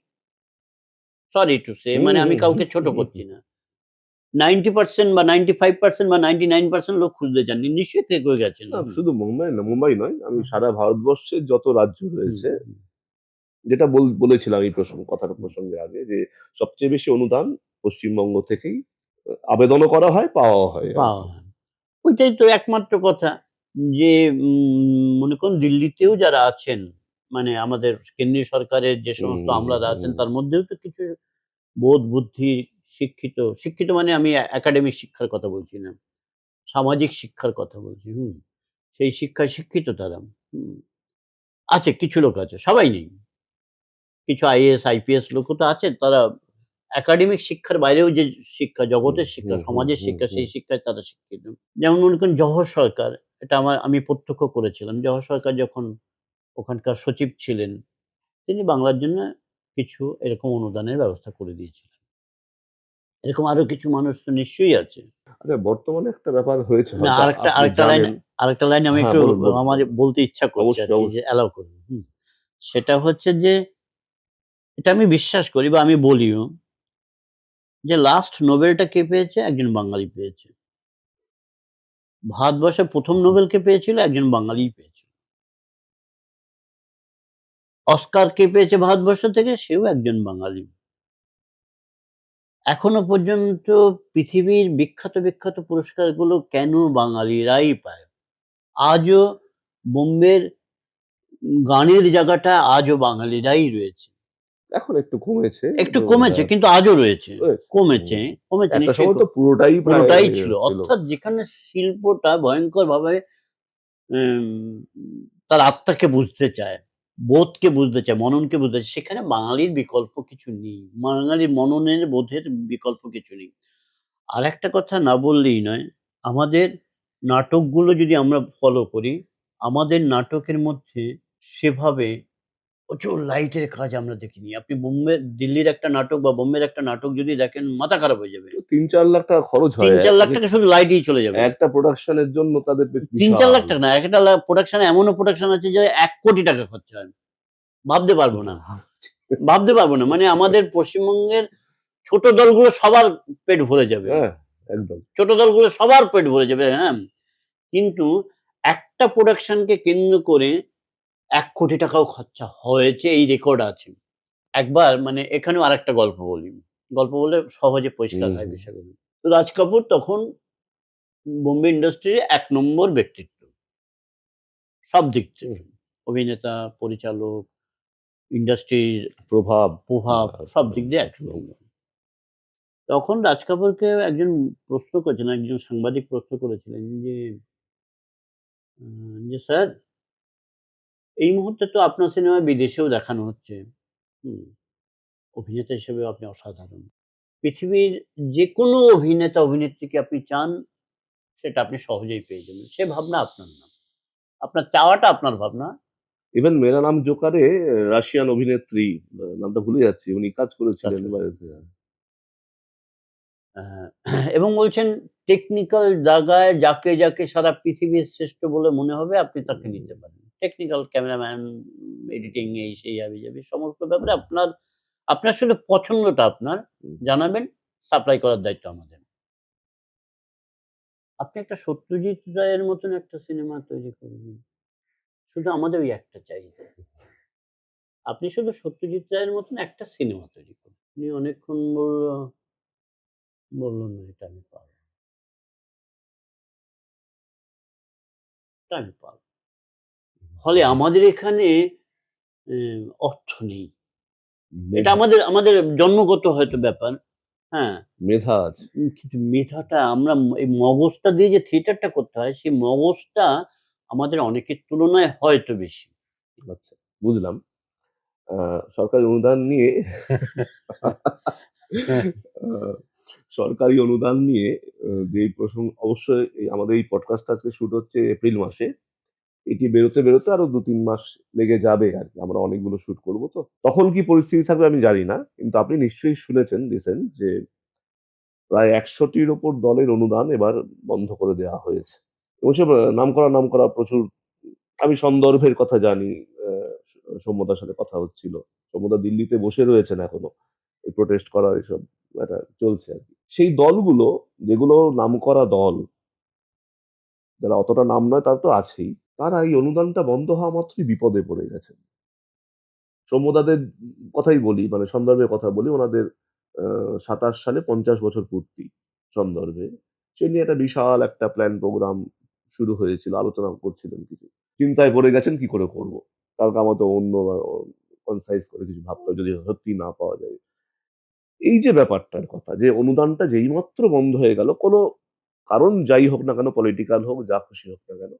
সরি টু সে, হুম, মানে আমি হুম, হুম, কাউকে ছোট হুম, করছি হুম। না। 90% বা 95% বা 99% লোক খুঁজতে যাননি। নিশ্চয়ই কেউ, কেউ গেছেন। না শুধু মুম্বাই নয়, আমি হুম, সারা ভারতবর্ষের যত রাজ্য হুম, রয়েছে, হুম, যেটা বলেছিলাম এই কথাটা হুম, প্রসঙ্গে আগে যে সবচেয়ে বেশি অনুদান পশ্চিমবঙ্গ থেকেই আবেদনও করা হয়, পাওয়াও হয় পাওয়া আরকি। হয়। ওইটাই তো একমাত্র কথা যে মনে করুন দিল্লিতেও যারা আছেন, মানে আমাদের কেন্দ্রীয় সরকারের যে হুম, সমস্ত হুম, আমলারা আছেন হুম। তার মধ্যেও তো কিছু বোধ, বুদ্ধি, শিক্ষিত মানে আমি একাডেমিক শিক্ষার কথা বলছি না। সামাজিক শিক্ষার কথা বলছি। সেই শিক্ষায় শিক্ষিত তারা। হুম। আছে, কিছু লোক আছে, সবাই নেই। কিছু আইএএস, আইপিএস লোকও তো আছেন। তারা একাডেমিক শিক্ষার বাইরেও যে শিক্ষা, হুম, জগতের শিক্ষা, হুম, হুম, সমাজের হুম, শিক্ষা, হুম। সেই শিক্ষায় তারা শিক্ষিত। যেমন মনে করুন জওহর সরকার, এটা আমি প্রত্যক্ষ করেছিলাম। জওহর সরকার যখন ওখানকার সচিব ছিলেন, তিনি বাংলার জন্য কিছু এরকম অনুদানের ব্যবস্থা করে দিয়েছিলেন। এরকম আরো কিছু মানুষ তো নিশ্চয়ই আছে। আচ্ছা বর্তমানে একটা ব্যাপার হয়েছে না, হয়তো আরেকটা আপনি আরেকটা লাইন জানেন। আরেকটা লাইন আমি হ্যাঁ, একটু বলুন, বলুন, আমার বলুন। বলতে ইচ্ছা করছে অবশ্যই, আরকি, যে অবশ্যই। অ্যালাও করুন। সেটা হচ্ছে যে এটা আমি বিশ্বাস করি বা আমি বলিও যে লাস্ট নোবেলটা কে পেয়েছে? একজন বাঙালি পেয়েছে। ভারতবর্ষে ১ম নোবেল কে পেয়েছিল? একজন বাঙালিই পেয়েছিল। অস্কার কে পেয়েছে ভারতবর্ষ থেকে? সেও একজন বাঙালি। এখনো পর্যন্ত পৃথিবীর বিখ্যাত পুরস্কারগুলো কেন বাঙালিরাই পায়? আজও বোম্বের গানের জায়গাটা আজও বাঙালিরাই রয়েছে। এখন একটু কমেছে একটু কিন্তু কমেছে হ্যাঁ, কিন্তু আজও রয়েছে। রয়েছে। কমেছে, কমেছে একটা নিশ্চয়ই সময় তো পুরোটাই প্রায় পুরোটাই ছিল। ছিল। অর্থাৎ যেখানে শিল্পটা ভয়ংকরভাবে উম তার আত্মাকে বুঝতে চায়, বোধকে বুঝতে চায়, মননকে বুঝতে চায়, সেখানে বাঙালির বিকল্প কিছু নেই। বাঙালির মননের বোধের বিকল্প কিছু নেই। আরেকটা কথা না বললেই নয়, আমাদের নাটকগুলো যদি আমরা ফলো করি, আমাদের নাটকের মধ্যে সেভাবে প্রচুর লাইটের কাজ আমরা দেখিনি। আপনি দিল্লির একটা নাটক বা বোম্বের একটা নাটক যদি দেখেন মাথা খারাপ হয়ে যাবে। ৩-৪ লাখ টাকা খরচ হয়। ৩-৪ লাখ টাকা শুধু লাইটেই চলে যাবে। একটা প্রোডাকশন এর জন্য তাদের ৳৩-৪ লাখ বিশাল। টাকা না, একটা প্রোডাকশন এমনও প্রোডাকশন আছে যে ৳১,০০,০০,০০০ খরচা হয়। ভাবতে পারব না। ভাবতে পারব না। মানে আমাদের পশ্চিমবঙ্গের ছোট দলগুলো সবার পেট ভরে যাবে। হ্যাঁ, একদম। ছোট দলগুলো সবার পেট ভরে যাবে, হ্যাঁ? কিন্তু একটা প্রোডাকশনকে কেন্দ্র করে ৳১,০০,০০,০০০ ও খরচা হয়েছে, এই রেকর্ড আছে। একবার মানে এখানেও আরেকটা গল্প বলি। গল্প বললে সহজে পরিষ্কার হুম, হয় হুম, বিষয়গুলো। রাজ কাপুর তখন বোম্বে ইন্ডাস্ট্রির ১ নম্বর ব্যক্তিত্ব। সব দিক হুম। থেকে। অভিনেতা, পরিচালক, ইন্ডাস্ট্রির প্রভাব প্রভাব, সব দিক দিয়ে ১ একদম। নম্বর। তখন রাজ কাপুরকে একজন প্রশ্ন করেছিলেন, একজন সাংবাদিক প্রশ্ন করেছিলেন যে, "স্যার, এই মুহূর্তে তো আপনার সিনেমা বিদেশেও দেখানো হচ্ছে। হুম, অভিনেতা হিসেবেও আপনি অসাধারণ। পৃথিবীর যেকোনো অভিনেতা, অভিনেত্রীকে আপনি চান, সেটা আপনি সহজেই পেয়ে যাবেন। সে ভাবনা আপনার না। আপনার চাওয়াটা আপনার ভাবনা।" ইভেন 'মেরা নাম জোকারে' রাশিয়ান অভিনেত্রী নামটা ভুলে যাচ্ছি। উনি কাজ কাজ করেছিলেন করে। এবারে। হ্যাঁ, এবং বলছেন টেকনিক্যাল জায়গায় যাকে সারা পৃথিবীর শ্রেষ্ঠ বলে মনে হবে আপনি তাকে হুম, নিতে পারেন। টেকনিক্যাল ক্যামেরাম্যান, এডিটিং এই সেই হাবিজাবি সমস্ত ব্যাপারে আপনার আসলে পছন্দটা আপনার হুম। জানাবেন, সাপ্লাই করার দায়িত্ব আমাদের। আপনি একটা সত্যজিৎ রায়ের মতন একটা সিনেমা তৈরি করবেন। শুধু আমাদের ওই একটা চাহিদা। আপনি শুধু সত্যজিৎ রায়ের মতন একটা সিনেমা তৈরি করুন। উনি অনেকক্ষণ বলল, "না, এটা আমি পারব না, এটা আমি পারব না।" ফলে আমাদের এখানে অর্থ নেই। এটা মেধা আমাদের আমাদের জন্মগত হয়তো ব্যাপার। হ্যাঁ, মেধা আছে। কিন্তু মেধাটা আমরা এই মগজটা দিয়ে যে থিয়েটারটা করতে হয়, সেই মগজটা আমাদের অনেকের তুলনায় হয়তো বেশি। আচ্ছা, বুঝলাম। আ সরকারি অনুদান নিয়ে আ সরকারি অনুদান নিয়ে যে অবশ্যই আমাদের এই পডকাস্টটা আজকে শুট হচ্ছে এপ্রিল মাসে। এটি বেরোতে আরো ২-৩ মাস লেগে যাবে আরকি। আমরা অনেকগুলো শুট করব তো। তখন কি পরিস্থিতি থাকবে আমি জানি না। কিন্তু আপনি নিশ্চয়ই শুনেছেন রিসেন্ট যে প্রায় ১০০ টির উপর দলের অনুদান এবার বন্ধ করে দেওয়া হয়েছে। এবং সে নামকরা প্রচুর আমি সন্দর্ভের কথা জানি। আ সৌম্যদার সাথে কথা হচ্ছিল। সৌম্যদা দিল্লিতে বসে রয়েছেন এখনো। এই প্রোটেস্ট করা এসব একটা চলছে আরকি। সেই দলগুলো যেগুলো নামকরা দল, যারা অতটা নাম নয় তারা তো আছেই। তারা এই অনুদানটা বন্ধ হওয়া মাত্রই বিপদে পড়ে গেছেন। সৌম্যদাদের কথাই বলি মানে সন্দর্ভের কথা বলি। ওনাদের ২৭ সালে ৫০ বছর পূর্তি সন্দর্ভে। সে নিয়ে একটা বিশাল একটা প্ল্যান প্রোগ্রাম শুরু হয়েছিল। আলোচনা করছিলেন কিছু। চিন্তায় পড়ে গেছেন কি করে করব? কারণ আমার তো অন্য কনসাইজ করে কিছু ভাবতে হবে যদি সত্যিই না পাওয়া যায়। এই যে ব্যাপারটার কথা যে অনুদানটা যেইমাত্র বন্ধ হয়ে গেল, কোন কারণ যাই হোক না কেন পলিটিক্যাল হোক, যা খুশি হোক না কেন,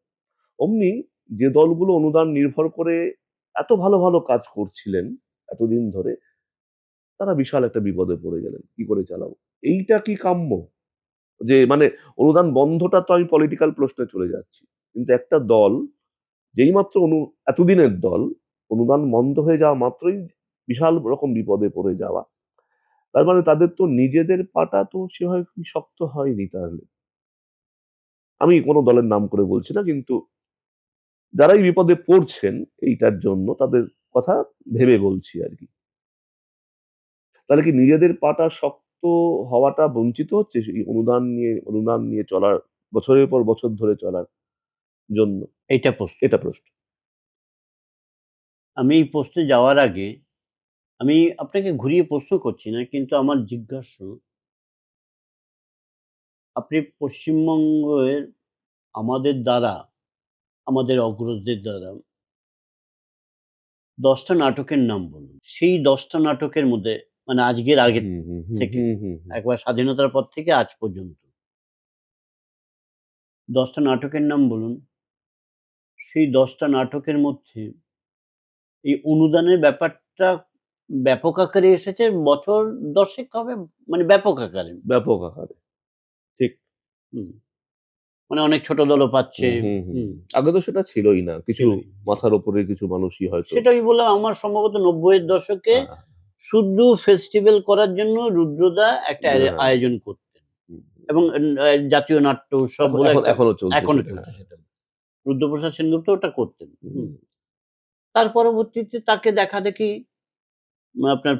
অমনি যে দলগুলো অনুদান নির্ভর করে এত ভালো কাজ করছিলেন এতদিন ধরে, তারা বিশাল একটা বিপদে পড়ে গেলেন। কি করে চালাবো? এইটা কি কাম্য? যে মানে অনুদান বন্ধটা তো আমি পলিটিক্যাল প্রশ্নে চলে যাচ্ছি। কিন্তু একটা দল যেইমাত্র এতদিনের দল অনুদান বন্ধ হয়ে যাওয়া মাত্রই বিশাল রকম বিপদে পড়ে যাওয়া। তার মানে তাদের তো নিজেদের পাটা তো সেভাবে শক্ত হয়নি তাহলে। আমি কোন দলের নাম করে বলছি না কিন্তু যারাই বিপদে পড়ছেন এইটার জন্য তাদের কথা ভেবে বলছি আরকি। তাহলে কি নিজেদের পাটা শক্ত হওয়াটা বঞ্চিত হচ্ছে সেই অনুদান নিয়ে চলার বছরের পর বছর ধরে চলার জন্য? এইটা প্রশ্ন। এটা প্রশ্ন। আমি এই প্রশ্নে যাওয়ার আগে আমি আপনাকে ঘুরিয়ে প্রশ্ন করছি না, কিন্তু আমার জিজ্ঞাস্য, আপনি পশ্চিমবঙ্গের আমাদের দ্বারা, আমাদের অগ্রজদের দ্বারা ১০ টা নাটকের নাম বলুন। সেই ১০ টা নাটকের মধ্যে মানে আজকের আগে হুম, হুম, হুম, থেকে, হুম, হুম, হুম। একবার স্বাধীনতার পর থেকে আজ পর্যন্ত ১০ টা নাটকের নাম বলুন। সেই ১০ টা নাটকের মধ্যে এই অনুদানের ব্যাপারটা ব্যাপক আকারে এসেছে বছর ১০ হবে, মানে ব্যাপক আকারে। ব্যাপক আকারে। ঠিক। হুম। মানে অনেক ছোট দলও পাচ্ছে। হুম, হুম, হুম। হুম, আগে তো সেটা ছিলই না। কিছু ছিলই। মাথার উপরে কিছু মানুষই হয়তো সেটাই বললাম, আমার সম্ভবত ৯০ এর দশকে হ্যাঁ, শুধু ফেস্টিভ্যাল করার জন্য রুদ্রদা একটা হ্যাঁ, আয়োজন করতেন। হুম, এবং জাতীয় নাট্য উৎসব এখন বলে এখন একটা, এখনো চলছে এখনো সেটা। চলছে হ্যাঁ, সেটা। রুদ্রপ্রসাদ সেনগুপ্ত ওটা করতেন। হুম। হুম। তার পরবর্তীতে তাকে দেখাদেখি আপনার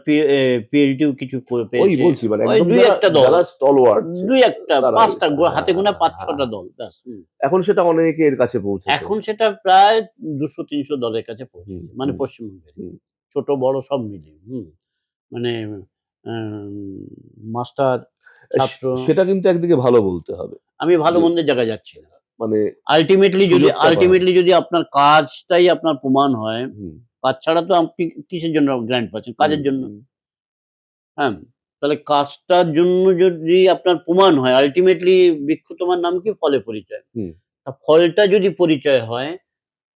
PLTও কিছু ওই পেয়েছে। বলছি মানে ওই একদম ২ যারা ১ টা দল, যারা স্টলওয়ার্ড ২ ১ টা তারাই ৫ টা হ্যাঁ, হাতে গোনা হ্যাঁ, ৫-৬ টা হ্যাঁ। দল ব্যাস। হুম। এখন সেটা অনেকের কাছে পৌঁছেছে। এখন সেটা প্রায় ২০০-৩০০ দলের কাছে হুম, পৌঁছেছে। মানে হুম, পশ্চিমবঙ্গের। হুম। ছোট বড় সব মিলিয়ে। হুম। মানে আম মাস্টার, এ ছাত্র, সেটা কিন্তু একদিকে ভালো বলতে হবে। আমি ভালো যে মন্দের জায়গায় যাচ্ছি না। মানে সুযোগটা বাড়ানো। আল্টিমেটলি যদি আপনার কাজটাই আপনার প্রমাণ হয়, হুম, কাজ ছাড়া তো আপনি কিসের জন্য গ্র্যান্ট পাচ্ছেন? হুম, কাজের জন্য। হুম, হ্যাঁ? তাহলে কাজটার জন্য যদি আপনার প্রমাণ হয়, আল্টিমেটলি বৃক্ষ তোমার নাম কি? ফলে পরিচয়। হুম। তা ফলটা যদি পরিচয় হয়,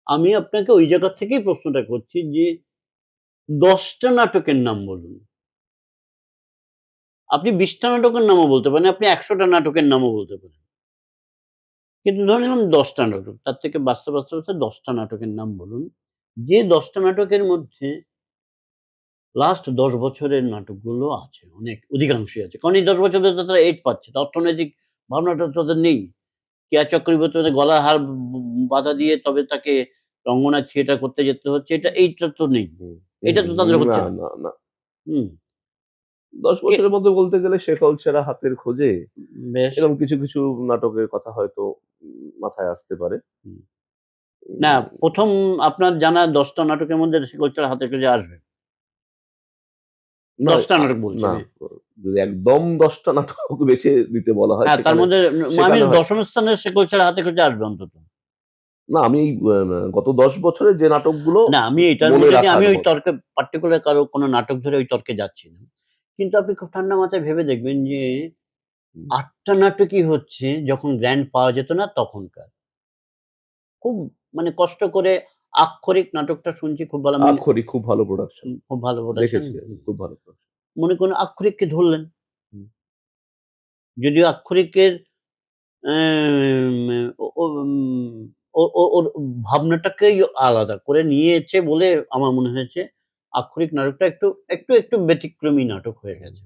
আমি আপনাকে ওই জায়গা থেকেই প্রশ্নটা করছি যে ১০ টা নাটকের নাম বলুন। আপনি ২০ টা নাটকের নামও বলতে পারেন, আপনি ১০০ টা নাটকের নামও বলতে পারেন। কিন্তু ধরে নিলাম ১০ টা নাটক। তার থেকে বাস্তবে ১০ টা নাটকের নাম বলুন। যে ১০ টা নাটকের মধ্যে লাস্ট ১০ বছরের নাটকগুলো আছে। অনেক অধিকাংশই আছে। কারণ এই ১০ বছর ধরে তো তারা এইড পাচ্ছে। অর্থনৈতিক ভাবনাটা তো তাদের নেই। কেয়া চক্রবর্তী ওদের গলার হার বাধা দিয়ে তবে তাকে রঙ্গনায় থিয়েটার করতে যেতে হচ্ছে। এইটা তো নেই। হুম, এটা তো তাদের না, হচ্ছে না। না, না। হুম। ১০ কে বছরের মধ্যে বলতে গেলে শেকল ছেঁড়া হাতের খোঁজে বেশ। এরকম কিছু নাটকের কথা হয়তো মাথায় আসতে পারে। হুম। না, প্রথম আপনার জানা ১০টা নাটকের মধ্যে শিকলছাড়া হাতের কাছে আসবে। না ১০টা নাটক বলছি না, আমি। যদি একদম ১০টা নাটক বেছে দিতে বলা হয় হ্যাঁ, তার সেখানে মধ্যে আমি সেখানে হয় ১০ম স্থানে শিকলছাড়া হাতের কাছে আসবে অন্তত। না, আমি এই গত ১০ বছরে যে নাটকগুলো না, আমি এটার মনে মধ্যে দিয়ে রাখার আমি ওই মতো। তর্কে পার্টিকুলার কারো কোনো নাটক ধরে ওই তর্কে যাচ্ছি না। কিন্তু আপনি খুব ঠান্ডা মাথায় ভেবে দেখবেন যে হুম, ৮ টা নাটকই হচ্ছে যখন গ্র্যান্ড পাওয়া যেত না তখনকার। খুব মানে কষ্ট করে আক্ষরিক নাটকটা শুনছি খুব ভালো আমি আক্ষরিক খুব ভালো প্রোডাকশন। খুব ভালো প্রোডাকশন। দেখেছি আমি, খুব ভালো প্রোডাকশন। মনে করুন আক্ষরিককে ধরলেন। হুম, যদিও আক্ষরিকের অ্যাম ও ও উম ও ও ওর ভাবনাটাকেই আলাদা করে নিয়েছে বলে আমার মনে হয়েছে আক্ষরিক নাটকটা একটু ব্যতিক্রমী নাটক হয়ে গেছে।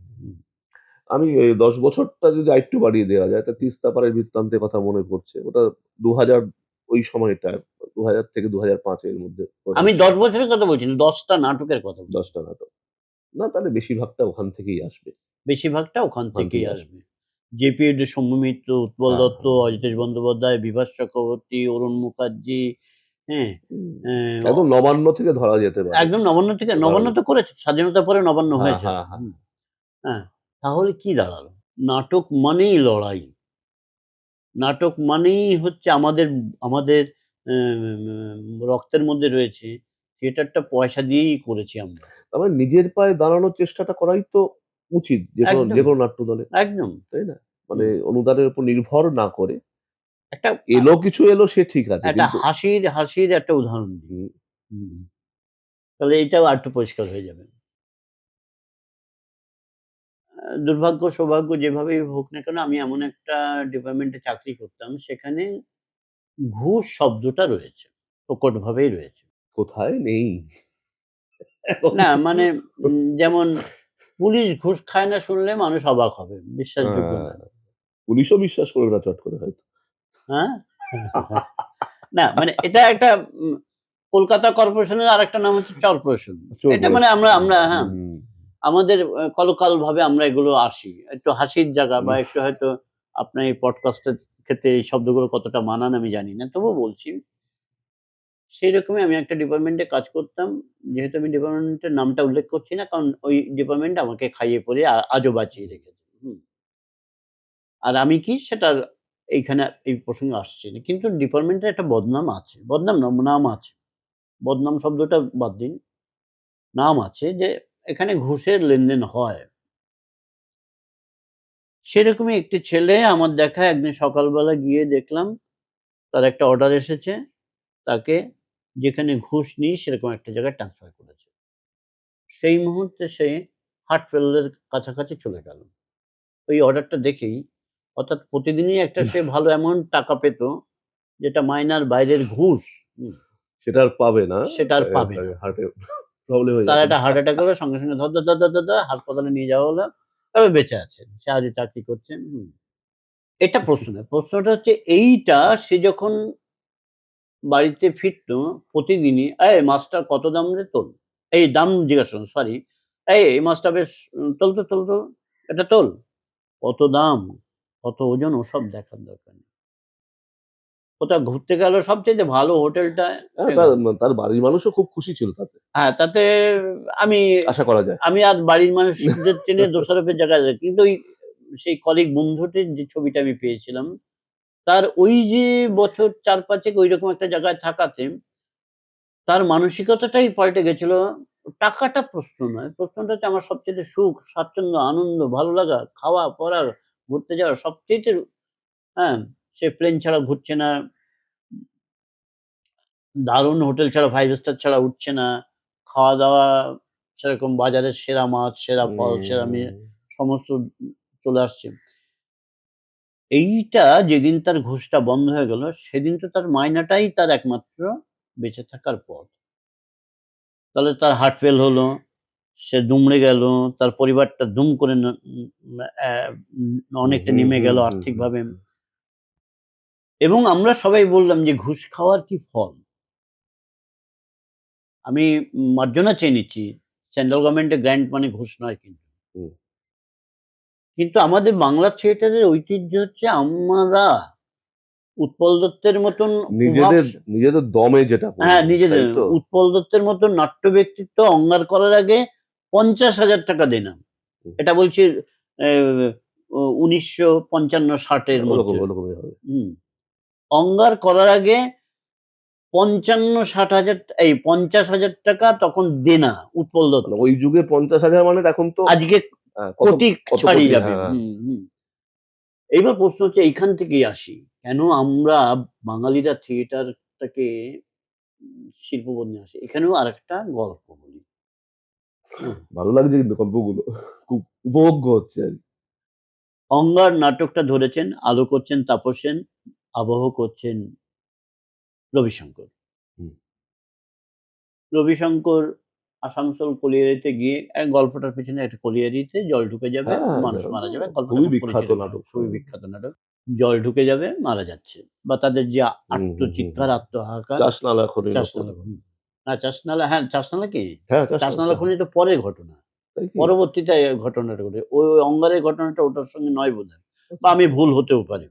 আমি এই ১০ বছরটা যদি আরেকটু বাড়িয়ে দেওয়া যায়, তা 'তিস্তা পাড়ের বৃত্তান্তের' কথা মনে পড়ছে। ওটা ২০০০ ওই সময়টায় ২০০০ থেকে ২০০৫ এর মধ্যে আমি প্রোডাকশন ১০ বছরের কথা বলছি না, ১০ টা নাটকের কথা বলছি। ১০ টা নাটক। না তাহলে বেশিরভাগটা ওখান থেকেই আসবে। বেশিরভাগটা ওখান ওখান থেকেই থেকেই আসবে। আসবে। জে.পি. উডে সৌম্য মিত্র, উৎপল হ্যাঁ, দত্ত, হ্যাঁ, অজিতেশ বন্দ্যোপাধ্যায়, বিভাস চক্রবর্তী, অরুণ মুখার্জি, হ্যাঁ? হুম। অ একদম নবান্ন থেকে ধরা যেতে পারে। একদম নবান্ন থেকে ধরা নবান্ন যেতে তো করেছে। স্বাধীনতার পরে নবান্ন হ্যাঁ, হয়েছে হ্যাঁ, তো। হ্যাঁ। হ্যাঁ, তাহলে কি দাঁড়ালো? নাটক মানেই লড়াই। নাটক মানেই হচ্ছে আমাদের রক্তের মধ্যে রয়েছে। থিয়েটারটা পয়সা দিয়েই করেছি আমরা। তার মানে নিজের পায়ে দাঁড়ানোর চেষ্টাটা করাই তো উচিত একদম, যেকোনো নাট্য দলের। একদম। তাই না? মানে হুম। অনুদানের উপর নির্ভর না করে একটা এলো কিছু এলো সে ঠিক আছে। একটা কিন্তু হাসির একটা উদাহরণ দিই। হুম, হুম। তাহলে এইটাও আরেকটু পরিষ্কার হয়ে যাবে। দুর্ভাগ্য সৌভাগ্য যেভাবেই হোক না কেন আমি এমন একটা ডিপার্টমেন্টে চাকরি করতাম সেখানে ঘুষ শব্দটা রয়েছে। প্রকটভাবেই রয়েছে। কোথায় নেই। এখন না তো মানে যেমন পুলিশ ঘুষ খায় না শুনলে মানুষ অবাক হবে। আ বিশ্বাসযোগ্য নয়। পুলিশও বিশ্বাস করবে না চট করে হয়তো। হ্যাঁ? না মানে এটা একটা কলকাতা কর্পোরেশনের আরেকটা নাম হচ্ছে চরপোরেশন। চোর এটা মানে বলেছে। আমরা আমরা হ্যাঁ, হুম, আমাদের কলকালভাবে আমরা এগুলো আসি। একটু হাসির জায়গা বা হুম। একটু হয়তো আপনার এই পডকাস্টের ক্ষেত্রে এই শব্দগুলো কতটা মানান আমি জানি না। তবুও বলছি। সেইরকমই আমি একটা ডিপার্টমেন্টে কাজ করতাম। যেহেতু আমি ডিপার্টমেন্টের নামটা উল্লেখ করছি না কারণ ওই ডিপার্টমেন্ট আমাকে খাইয়ে পরিয়ে আজও বাঁচিয়ে রেখেছে। আর আমি কি সেটার এইখানে এই প্রসঙ্গে আসছি না। কিন্তু ডিপার্টমেন্টের একটা বদনাম আছে। বদনাম না, নাম আছে। বদনাম শব্দটা বাদ দিন। নাম আছে যে এখানে ঘুষের লেনদেন হয়। সেরকমই একটি ছেলে আমার দেখা একদিন সকালবেলা গিয়ে দেখলাম তার একটা অর্ডার এসেছে। তাকে যেখানে ঘুষ নিই সেরকম একটা জায়গায় ট্রান্সফার করেছে। সেই মুহূর্তে সে হার্ট ফেইলিউর এর কাছাকাছি চলে গেল। ওই অর্ডারটা দেখেই অর্থাৎ প্রতিদিনই একটা সে ভালো অ্যামাউন্ট টাকা পেত যেটা মাইনার বাইরের ঘুষ। হুম, সেটা আর পাবে না। সেটা আর পাবে না। তাকে হার্টে প্রবলেম হয়ে তার গেছে। একটা হার্ট অ্যাটাক হলো সঙ্গে, সঙ্গে ধর হাসপাতালে নিয়ে যাওয়া হলো। তবে বেঁচে আছেন। সে আজও চাকরি করছেন। এটা প্রশ্ন নয়। প্রশ্নটা হচ্ছে এইটা সে যখন বাড়িতে ফিরত প্রতিদিনই, "এই মাছটার কত দাম রে তোল?" এই দাম জিজ্ঞাসা করত সরি। এই মাছটা বেশ তোল তো, এটা তোল।" কত দাম, কত ওজন ওসব দেখার দরকার নেই। কোথাও ঘুরতে গেল সবচাইতে ভালো হোটেলটায় হ্যাঁ, সে তার গেল। তার বাড়ির মানুষও খুব খুশি ছিল তাতে। হ্যাঁ, তাতে আমি আশা করা যায়। আমি আর বাড়ির মানুষদের টেনে দোষারোপের জায়গায় যাই। কিন্তু ওই সেই কলিগ বন্ধুটির যে ছবিটা আমি পেয়েছিলাম, তার ওই যে বছর ৪-৫ এক ঐরকম একটা জায়গায় থাকাতে তার মানসিকতাটাই পাল্টে গেছিল। টাকাটা প্রশ্ন নয়। প্রশ্নটা হচ্ছে আমার সবচাইতে সুখ, স্বাচ্ছন্দ্য, আনন্দ, ভালো লাগা, খাওয়া, পড়া, ঘুরতে যাওয়া সবচাইতে হ্যাঁ, সে প্লেন ছাড়া ঘুরছে না। দারুণ হোটেল ছাড়া 5 স্টার ছাড়া উঠছে না। খাওয়া-দাওয়া সেরকম বাজারের সেরা মাছ, সেরা ফল, সেরা উম সমস্ত চলে আসছে। এইটা যেদিন তার ঘুষটা বন্ধ হয়ে গেল, সেদিন তো তার মাইনাটাই তার একমাত্র বেঁচে থাকার পথ। তাহলে তার হার্ট ফেল হলো, সে দুমড়ে গেল, তার পরিবারটা দুম করে ন উম অ্যা হুম, অনেকটা হুম, নেমে হুম, গেল হুম, হুম, আর্থিকভাবে। হুম। এবং আমরা সবাই বললাম যে ঘুষ খাওয়ার কি ফল? আমি মার্জনা চেয়ে নিচ্ছি। সেন্ট্রাল গভর্নমেন্টের গ্র্যান্ট মানে ঘুষ নয় কিন্তু। হুম। কিন্তু আমাদের বাংলা থিয়েটারের ঐতিহ্য হচ্ছে আমরা উৎপল দত্তের মতন নিজেদের নিজেদের দমে যেটা হ্যাঁ, করলেন, নিজেদের তাই তো? উৎপল দত্তের মতন নাট্য ব্যক্তিত্ব অঙ্গার করার আগে ৫০,০০০ টাকা দিলাম। হুম। এটা বলছি এ ও ১৯৫৫-৬০ এর ওরকম মধ্যে। ওরকমই হবে। হুম। অঙ্গার করার আগে ৫৫-৬০,০০০ এই ৫০,০০০ টাকা তখন দেনা উৎপল মানে দত্ত। ওই যুগে ৫০,০০০ মানে এখন তো আজকে কত কোটি কত ছাড়িয়ে কোটি, যাবে। হ্যাঁ। হুম, হুম। এইবার প্রশ্ন হচ্ছে এইখান থেকেই আসি। কেন আমরা বাঙালিরা থিয়েটারটাকে শিল্পবোধ নিয়ে আসি? এখানেও আরেকটা গল্প বলি। হুম। ভালো লাগছে কিন্তু গল্পগুলো। খুব উপভোগ্য হচ্ছে আরকি। অঙ্গার নাটকটা ধরেছেন, আলো করছেন তাপস সেন, আবহ করছেন রবিশঙ্কর। হুম। রবিশঙ্কর আসানসোল কলিয়ারিতে গিয়ে গল্পটার পেছনে একটা কলিয়ারিতে জল ঢুকে যাবে, হ্যাঁ, মানুষ এটা মারা তো যাবে। গল্পটা খুবই খুব বিখ্যাত পরিচিত নাটক। খুবই বিখ্যাত নাটক। জল ঢুকে যাবে, মারা যাচ্ছে। বা তাদের যে হুম, হুম, হুম, আর্তচিৎকার, হুম। আর্তহাহাকার, চাষনালা খনির ওপর। চাষনালা খনি। না চাষনালা হ্যাঁ, চাষনালা কি? হ্যাঁ, চাষনালা চাষনালা খনি তো পরের ঘটনা। তাই কি? পরবর্তীতে ঘটনাটা ঘটে। ওই অঙ্গারের ঘটনাটা ওটার সঙ্গে নয় বোধহয়। বা আচ্ছা, আমি ভুল হতেও পারি।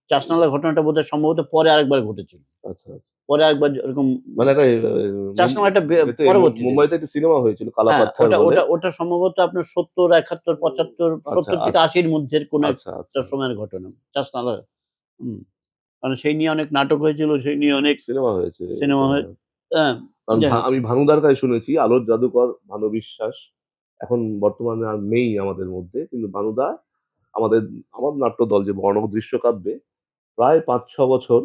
চাষনালা ঘটনাটা বোধহয় সম্ভবত পরে আরেকবার ঘটেছিল। আচ্ছা, আচ্ছা। পরে আরেকবার এরকম মানে একটা চাষনালাটা এতে পরবর্তীতে। মুম্বাইতে একটা সিনেমা হয়েছিল হ্যাঁ, কালাপাথার ওটা বলে। ওটা ওটা সম্ভবত আপনার ৭০, ৭১, ৭৫, আচ্ছা, ৭০ থেকে আচ্ছা, ৮০ র মধ্যের কোনো আচ্ছা, একটা আচ্ছা। সময়ের ঘটনা। চাষনালা হুম। কারণ সেই নিয়ে অনেক নাটক হয়েছিল, সেই নিয়ে অনেক সিনেমা হয়েছে সিনেমা এটা। হয়ে হ্যাঁ, কারণ যাই হোক। আমি ভানুদার কাছে শুনেছি আলোর জাদুকর ভানু বিশ্বাস এখন বর্তমানে আর নেই আমাদের মধ্যে। কিন্তু ভানুদা আমাদের আমার নাট্যদল যে বর্ণক দৃশ্যকাব্যে প্রায় ৫-৬ বছর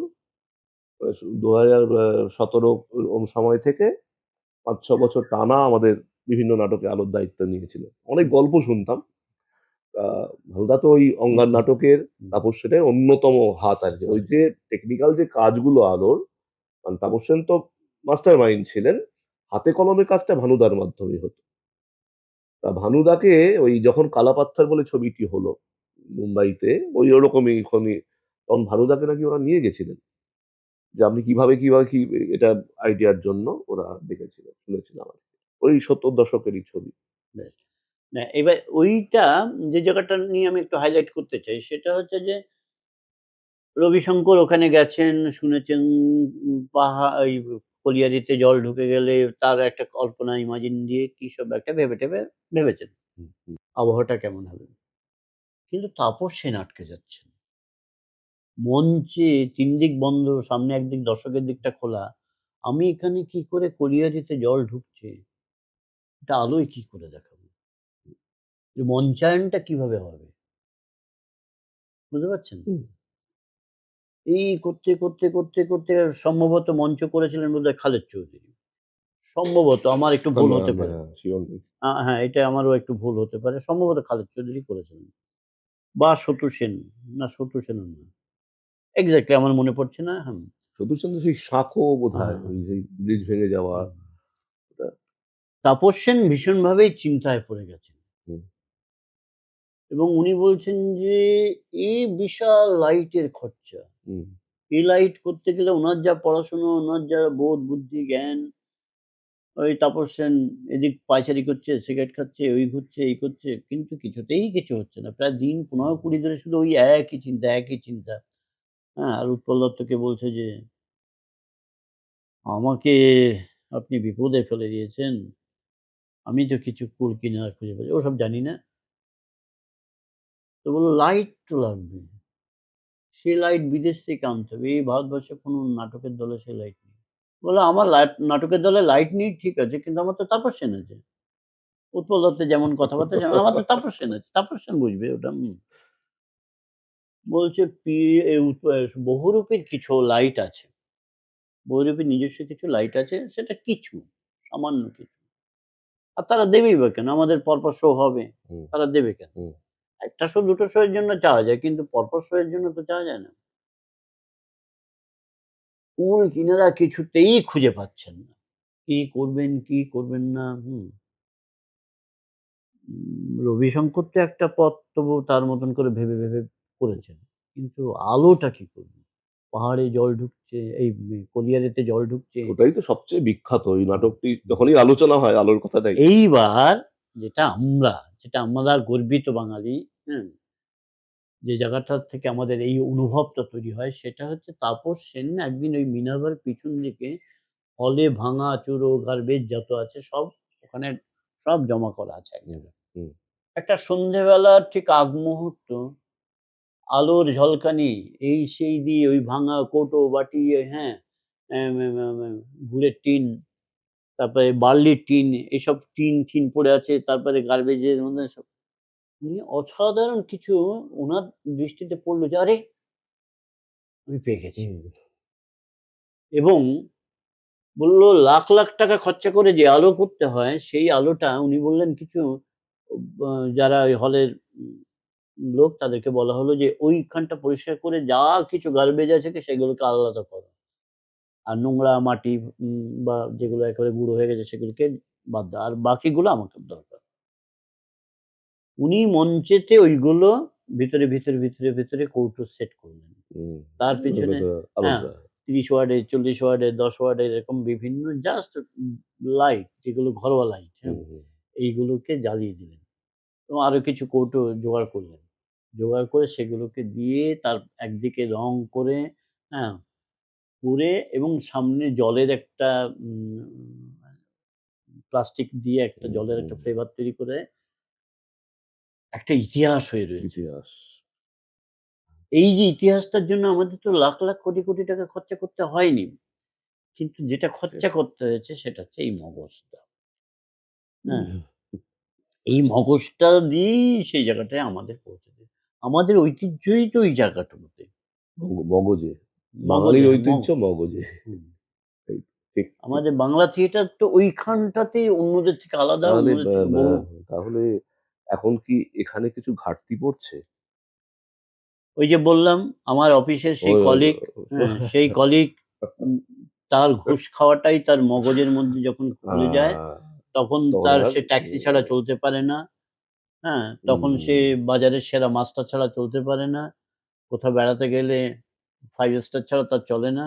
২০১৭ সময় থেকে ৫-৬ বছর টানা আমাদের বিভিন্ন নাটকে আলোর দায়িত্ব নিয়েছিল। অনেক গল্প শুনতাম। আ ভানুদা তো ওই হুম, অঙ্গার নাটকের হুম, তাপস সেনের অন্যতম হাত আরকি। ওই যে টেকনিক্যাল যে কাজগুলো আলোর, মানে তাপস সেন তো মাস্টার মাইন্ড ছিলেন। হাতে কলমে কাজটা ভানুদার মাধ্যমেই হতো। তা ভানুদাকে ওই যখন কালাপাত্থার বলে ছবিটি হলো মুম্বাইতে, ওই ওরকমই খনি তখন ভানুদাকে নাকি ওরা নিয়ে গেছিলেন। যে আপনি কিভাবে কি এটা আইডিয়ার জন্য ওরা দেখেছিল, শুনেছিলাম আরকি। ওই ৭০ দশকেরই ছবি। বেশ। না এবার ওইটা যে জায়গাটা নিয়ে আমি একটু হাইলাইট করতে চাই সেটা হচ্ছে যে রবিশঙ্কর ওখানে গেছেন, শুনেছেন এই কলিয়ারিতে জল ঢুকে গেলে তার একটা কল্পনা ইমাজিন দিয়ে কি সব একটা ভেবে-টেবে ভেবেছেন। হুম, হুম। আবহাওয়াটা কেমন হবে। কিন্তু তাপস সেন আটকে যাচ্ছেন। মঞ্চে ৩ দিক বন্ধ, সামনে একদিক দর্শকের দিকটা খোলা। আমি এখানে কি করে কলিয়ারিতে জল ঢুকছে, এটা আলোয় কি করে দেখাবো? মঞ্চায়নটা কিভাবে হবে? বুঝতে পারছেন? হুম। এই করতে সম্ভবত মঞ্চ করেছিলেন বোধহয় খালেদ চৌধুরী। সম্ভবত আমার একটু ভুল আমি হতে আমি পারে। সিউর নই। হ্যাঁ, এটা আমারও একটু ভুল হতে পারে। সম্ভবত খালেদ চৌধুরী করেছিলেন। বা সতু সেন, না সতু সেনও না। এক্সাক্টলি আমার মনে পড়ছে না। চতুর্থ সেই শাঁখো বোধহয় হ্যাঁ, ওই যে ব্রিজ ভেঙে যাওয়া হুম। ওটা। তাপস সেন ভীষণভাবেই চিন্তায় পড়ে গেছেন। হুম, এবং উনি বলছেন যে, বিশাল লাইটের খরচা। হুম। এই লাইট করতে গেলে উনার যা পড়াশোনা, উনার যা বোধ, বুদ্ধি, জ্ঞান, ওই তাপস সেন এদিক পায়চারি করছে, সিগারেট খাচ্ছে, ওই ঘুরছে, এই করছে। কিন্তু কিছুতেই কিছু হচ্ছে না। প্রায় দিন ১৫-২০ ধরে শুধু ওই একই চিন্তা, একই চিন্তা। হ্যাঁ? আর উৎপল দত্তকে বলছে যে, "আমাকে আপনি বিপদে ফেলে দিয়েছেন। আমি তো কিছু কূল কিনারা খুঁজে পাচ্ছি" ওসব জানি না। তো বলল, "লাইট তো লাগবে। সে লাইট বিদেশ থেকে আনতে হবে। এই ভারতবর্ষে কোনো নাটকের দলে সে লাইট নেই।" বলল, "আমার নাটকের দলে লাইট নেই ঠিক আছে। কিন্তু আমার তো তাপস সেন আছে। উৎপল দত্তের যেমন কথাবার্তা আমার তো তাপস সেন আছে। তাপস সেন বুঝবে ওটা।" বলছে বহুরূপীর কিছু লাইট আছে। বহুরূপীর নিজস্ব কিছু লাইট আছে। সেটা কিছু, সামান্য কিছু। আর তারা দেবেই বা কেন? আমাদের পরপর শো হবে। হুম, তারা দেবে কেন? হুম। ১ টা শো ২ টো শো এর জন্য চাওয়া যায়। কিন্তু পরপর শো এর জন্য তো চাওয়া যায় না। কূল কিনারা কিছুতেই খুঁজে পাচ্ছেন না। কি করবেন, কি করবেন না? রবিশঙ্কর তো একটা পথ তবু তার মতন করে ভেবে করেছেন। কিন্তু আলোটা কি করব? পাহাড়ে জল ঢুকছে, এই কলিয়ারিতে জল ঢুকছে। ওটাই তো সবচেয়ে বিখ্যাত। ওই হুম, নাটকটি হুম। যখনই আলোচনা হয় আলোর কথাটাই। এইবার যেটা আমরা গর্বিত বাঙালি, হ্যাঁ? যে জায়গাটা থেকে আমাদের এই অনুভবটা তৈরি হয় সেটা হচ্ছে তাপস সেন একদিন ওই মিনার্ভার পিছন দিকে হলে ভাঙা চুরো গার্বেজ যত আছে সব ওখানে সব জমা করা আছে এক হুম, জায়গায়। হুম, একটা সন্ধ্যেবেলার ঠিক আগ মুহূর্ত, আলোর ঝলকানি এই সেই দিয়ে ওই ভাঙা কৌটো বাটি হ্যাঁ, এম এম এম এম গুড়ের টিন, তারপরে বার্লির টিন, এসব টিন পড়ে আছে। তারপরে গার্বেজের মধ্যে সব উনি অসাধারণ কিছু উনার দৃষ্টিতে পড়ল যে, "আরে! আমি পেয়ে গেছি।" হুম, এবং বলল লাখ টাকা খরচা করে যে আলো করতে হয়, সেই আলোটা উনি বললেন কিছু বা যারা ওই হলের লোক তাদেরকে বলা হলো যে, "ওইখানটা পরিষ্কার করে যা কিছু গার্বেজ আছে সেগুলোকে আলাদা করো। আর নোংরা মাটি বা যেগুলো একেবারে গুঁড়ো হয়ে গেছে সেগুলোকে বাদ দাও। আর বাকিগুলো আমাকে দরকার।" উনি মঞ্চেতে ওইগুলো ভিতরে কৌটো সেট করলেন। হুম। তার পেছনে ব্যাপারটা হ্যাঁ, আলাদা। ৩০ ওয়ার্ডের, ৪০ ওয়ার্ডের, ১০ ওয়ার্ডের এরকম বিভিন্ন জাস্ট লাইট যেগুলো ঘরোয়া লাইট, হুম, হ্যাঁ? হুম, এইগুলোকে জ্বালিয়ে দিলেন এবং আরো কিছু কৌটো জোগাড় করলেন। জোগাড় করে সেগুলোকে দিয়ে তার একদিকে রং করে, হ্যাঁ? করে এবং সামনে জলের একটা প্লাস্টিক দিয়ে একটা হুম, জলের হুম। একটা ফ্লেভার তৈরি করে একটা ইতিহাস হয়ে রয়েছে। ইতিহাস। এই যে ইতিহাসটার জন্য আমাদের তো লাখ কোটি টাকা খরচা করতে হয়নি। কিন্তু যেটা খরচা সেটাই। করতে হয়েছে সেটা হচ্ছে এই মগজটা। হ্যাঁ? হুম, এই মগজটা দিয়েই সেই জায়গাটায় আমাদের পৌঁছে দেয়। আমাদের ঐতিহ্যই তো ওই জায়গাটুকুতে। মগজে। মগজে বাঙালির হ্যাঁ, ঐতিহ্য মগজে। হুম। এই ঠিক, ঠিক। আমাদের বাংলা থিয়েটার তো ওইখানটাতেই অন্যদের থেকে আলাদা, তাহলে অন্যদের থেকে বহু তাহলে এখন কি এখানে কিছু ঘাটতি পড়ছে? ওই যে বললাম আমার অফিসের সেই ওই কলিগ, হ্যাঁ? সেই কলিগ উম তার ঘুষ খাওয়াটাই তার মগজের মধ্যে যখন আ খুলে যায়, তখন তখন তার আর সে ট্যাক্সি ছাড়া চলতে পারে না। হ্যাঁ? তখন সে হুম, বাজারের সেরা মাস্টার ছাড়া চলতে পারে না। কোথাও বেড়াতে গেলে 5 স্টার ছাড়া তার চলে না।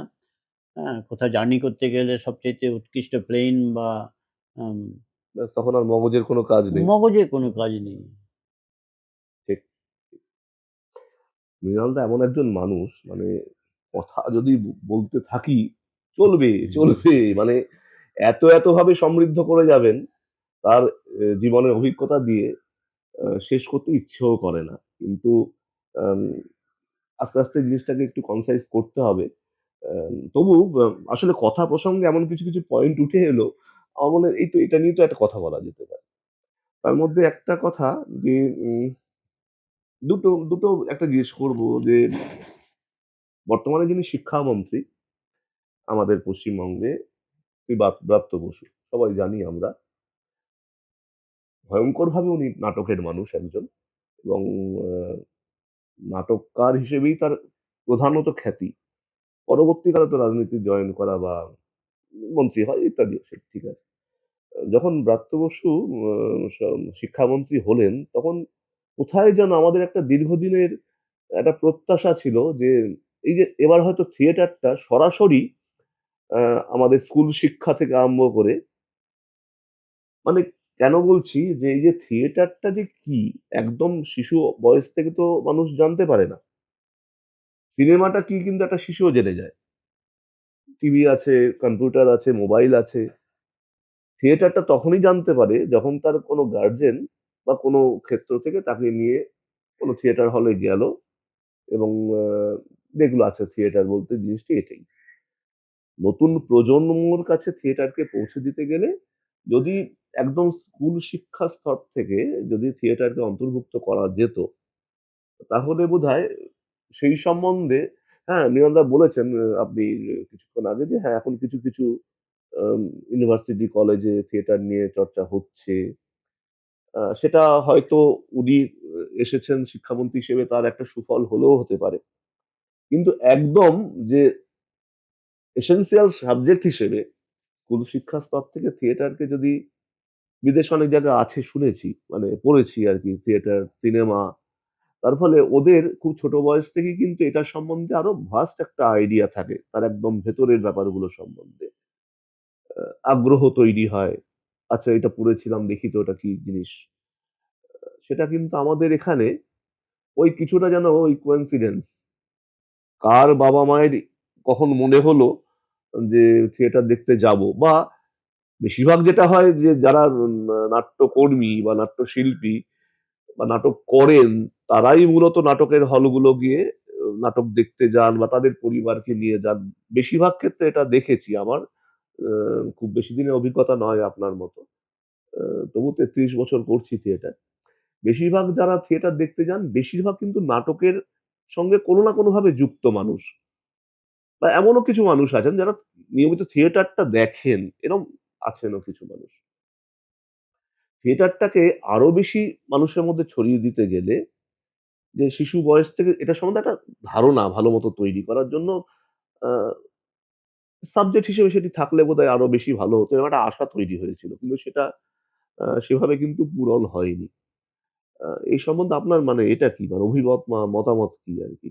হ্যাঁ? কোথাও জার্নি করতে গেলে সবচাইতে উৎকৃষ্ট প্লেন বা আম ব্যাস তখন আর মগজের কোনো কাজ নেই। মগজের কোনো কাজ নেই। ঠিক। মৃণালদা এমন একজন মানুষ মানে কথা যদি বলতে থাকি চলবে, হুম। চলবে। মানে এতভাবে সমৃদ্ধ করে যাবেন তার জীবনের অভিজ্ঞতা দিয়ে শেষ করতে ইচ্ছেও করে না। কিন্তু আম আস্তে জিনিসটাকে একটু কনসাইজ করতে হবে। তবু আসলে কথা প্রসঙ্গে এমন কিছু পয়েন্ট উঠে এলো, আমার মনে হয় এই তো এটা নিয়ে তো একটা কথা বলা যেতে পারে। তার মধ্যে একটা কথা যে দুটো একটা জিজ্ঞেস করব যে বর্তমানে যিনি শিক্ষামন্ত্রী আমাদের পশ্চিমবঙ্গে শ্রী ব্রাত্য বসু। সবাই জানি আমরা। ভয়ংকরভাবে উনি নাটকের মানুষ একজন এবং আ নাটককার হিসেবেই তার প্রধানত খ্যাতি। পরবর্তীকালে তো রাজনীতি জয়েন করা বা মন্ত্রী হয় ইত্যাদি সে ঠিক আছে। যখন ব্রাত্য বসু আ স শিক্ষামন্ত্রী হলেন তখন কোথায় যেন আমাদের একটা দীর্ঘদিনের একটা প্রত্যাশা ছিল যে এই যে এবার হয়তো থিয়েটারটা সরাসরি আ আমাদের স্কুল শিক্ষা থেকে আরম্ভ করে মানে কেন বলছি যে এই যে থিয়েটারটা যে কি একদম শিশু বয়স থেকে তো মানুষ জানতে পারে না। সিনেমাটা কি কিন্তু একটা শিশুও জেনে যায়। টিভি আছে, কম্পিউটার আছে, মোবাইল আছে। থিয়েটারটা তখনই জানতে পারে যখন তার কোনো গার্ডিয়ান বা কোনো ক্ষেত্র থেকে তাকে নিয়ে কোনো থিয়েটার হলে গেল এবং আ দেখলো আচ্ছা থিয়েটার বলতে জিনিসটি এটাই। নতুন প্রজন্মর কাছে থিয়েটারকে পৌঁছে দিতে গেলে যদি একদম স্কুল শিক্ষা স্তর থেকে যদি থিয়েটারকে অন্তর্ভুক্ত করা যেত, তাহলে বোধহয় সেই সম্বন্ধে হ্যাঁ, মৃণালদা বলেছেন আপনি কিছুক্ষণ আগে যে হ্যাঁ, এখন কিছু আম ইউনিভার্সিটি, কলেজে থিয়েটার নিয়ে চর্চা হচ্ছে। সেটা হয়তো উনি এসেছেন শিক্ষামন্ত্রী হিসেবে তার একটা সুফল হলেও হতে পারে। কিন্তু একদম যে এসেনশিয়াল সাবজেক্ট হিসেবে স্কুল শিক্ষা স্তর থেকে থিয়েটারকে যদি বিদেশে অনেক জায়গায় আছে শুনেছি, মানে পড়েছি আরকি থিয়েটার, সিনেমা। তার ফলে ওদের খুব ছোট বয়স থেকেই কিন্তু এটার সম্বন্ধে আরো ভাস্ট একটা আইডিয়া থাকে। তার একদম ভেতরের ব্যাপারগুলো সম্বন্ধে। আগ্রহ তৈরি হয়। আচ্ছা এটা পড়েছিলাম দেখি তো ওটা কি জিনিস। সেটা কিন্তু আমাদের এখানে ওই কিছুটা যেন ওই কোইন্সিডেন্স, কার বাবা মায়ের কখন মনে হলো যে থিয়েটার দেখতে যাব, বা বেশিরভাগ যেটা হয় যে যারা নাট্যকর্মী বা নাট্যশিল্পী বা নাটক করেন, তারাই মূলত নাটকের হলগুলো গিয়ে নাটক দেখতে যান বা তাদের পরিবারকে নিয়ে যান। বেশিরভাগ ক্ষেত্রে এটা দেখেছি আমার। খুব বেশি দিনের অভিজ্ঞতা নয় আপনার মতো। তবু ৩৩ বছর করছি থিয়েটার। বেশিরভাগ যারা থিয়েটার দেখতে যান, বেশিরভাগ কিন্তু নাটকের সঙ্গে কোনো না কোনোভাবে যুক্ত মানুষ। বা এমনও কিছু মানুষ আছেন যারা নিয়মিত থিয়েটারটা দেখেন, এরকম আছেনও কিছু মানুষ। থিয়েটারটাকে আরো বেশি মানুষের মধ্যে ছড়িয়ে দিতে গেলে, যে শিশু বয়স থেকে এটা সম্বন্ধে একটা ধারণা ভালোমতো তৈরি করার জন্য আ সাবজেক্ট হিসেবে সেটি থাকলে বোধহয় আরো বেশি ভালো হতো। এরকম একটা আশা তৈরি হয়েছিল। কিন্তু সেটা সেভাবে কিন্তু পূরণ হয়নি। এই সম্বন্ধে আপনার মানে এটা কি? মানে মতামত কি আরকি?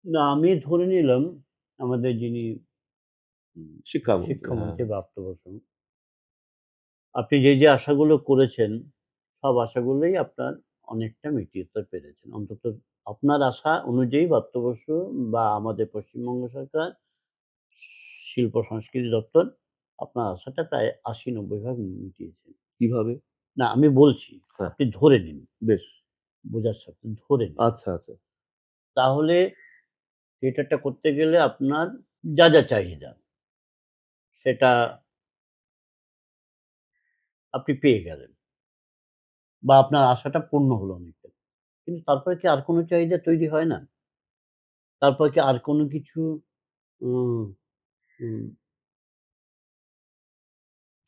না, আমি ধরে নিলাম আমাদের যিনি শিক্ষামন্ত্রী, হ্যাঁ। শিক্ষামন্ত্রী প্রাপ্ত বসুন, আপনি যে আশাগুলো করেছেন, সব আশাগুলোই আপনার অনেকটা মিটিয়ে পেরেছেন। অন্তত আপনার আশা অনুযায়ী প্রাপ্ত বসু বা আমাদের পশ্চিমবঙ্গ সরকার শিল্প সংস্কৃতি দপ্তর আপনার আশাটা প্রায় ৮০-৯০ ভাগ মিটিয়েছেন। কিভাবে? না, আমি বলছি, হ্যাঁ, আপনি ধরে নিন, বেশ। বোঝার সাথে ধরে নিন। আচ্ছা, আচ্ছা। তাহলে থিয়েটারটা করতে গেলে আপনার যা চাহিদা সেটা আপনি পেয়ে গেলেন বা আপনার আশাটা পূর্ণ হলো অনেকটা। কিন্তু তারপরে কি আর কোনো চাহিদা তৈরি হয় না? তারপর কি আর কোনো কিছু উম উম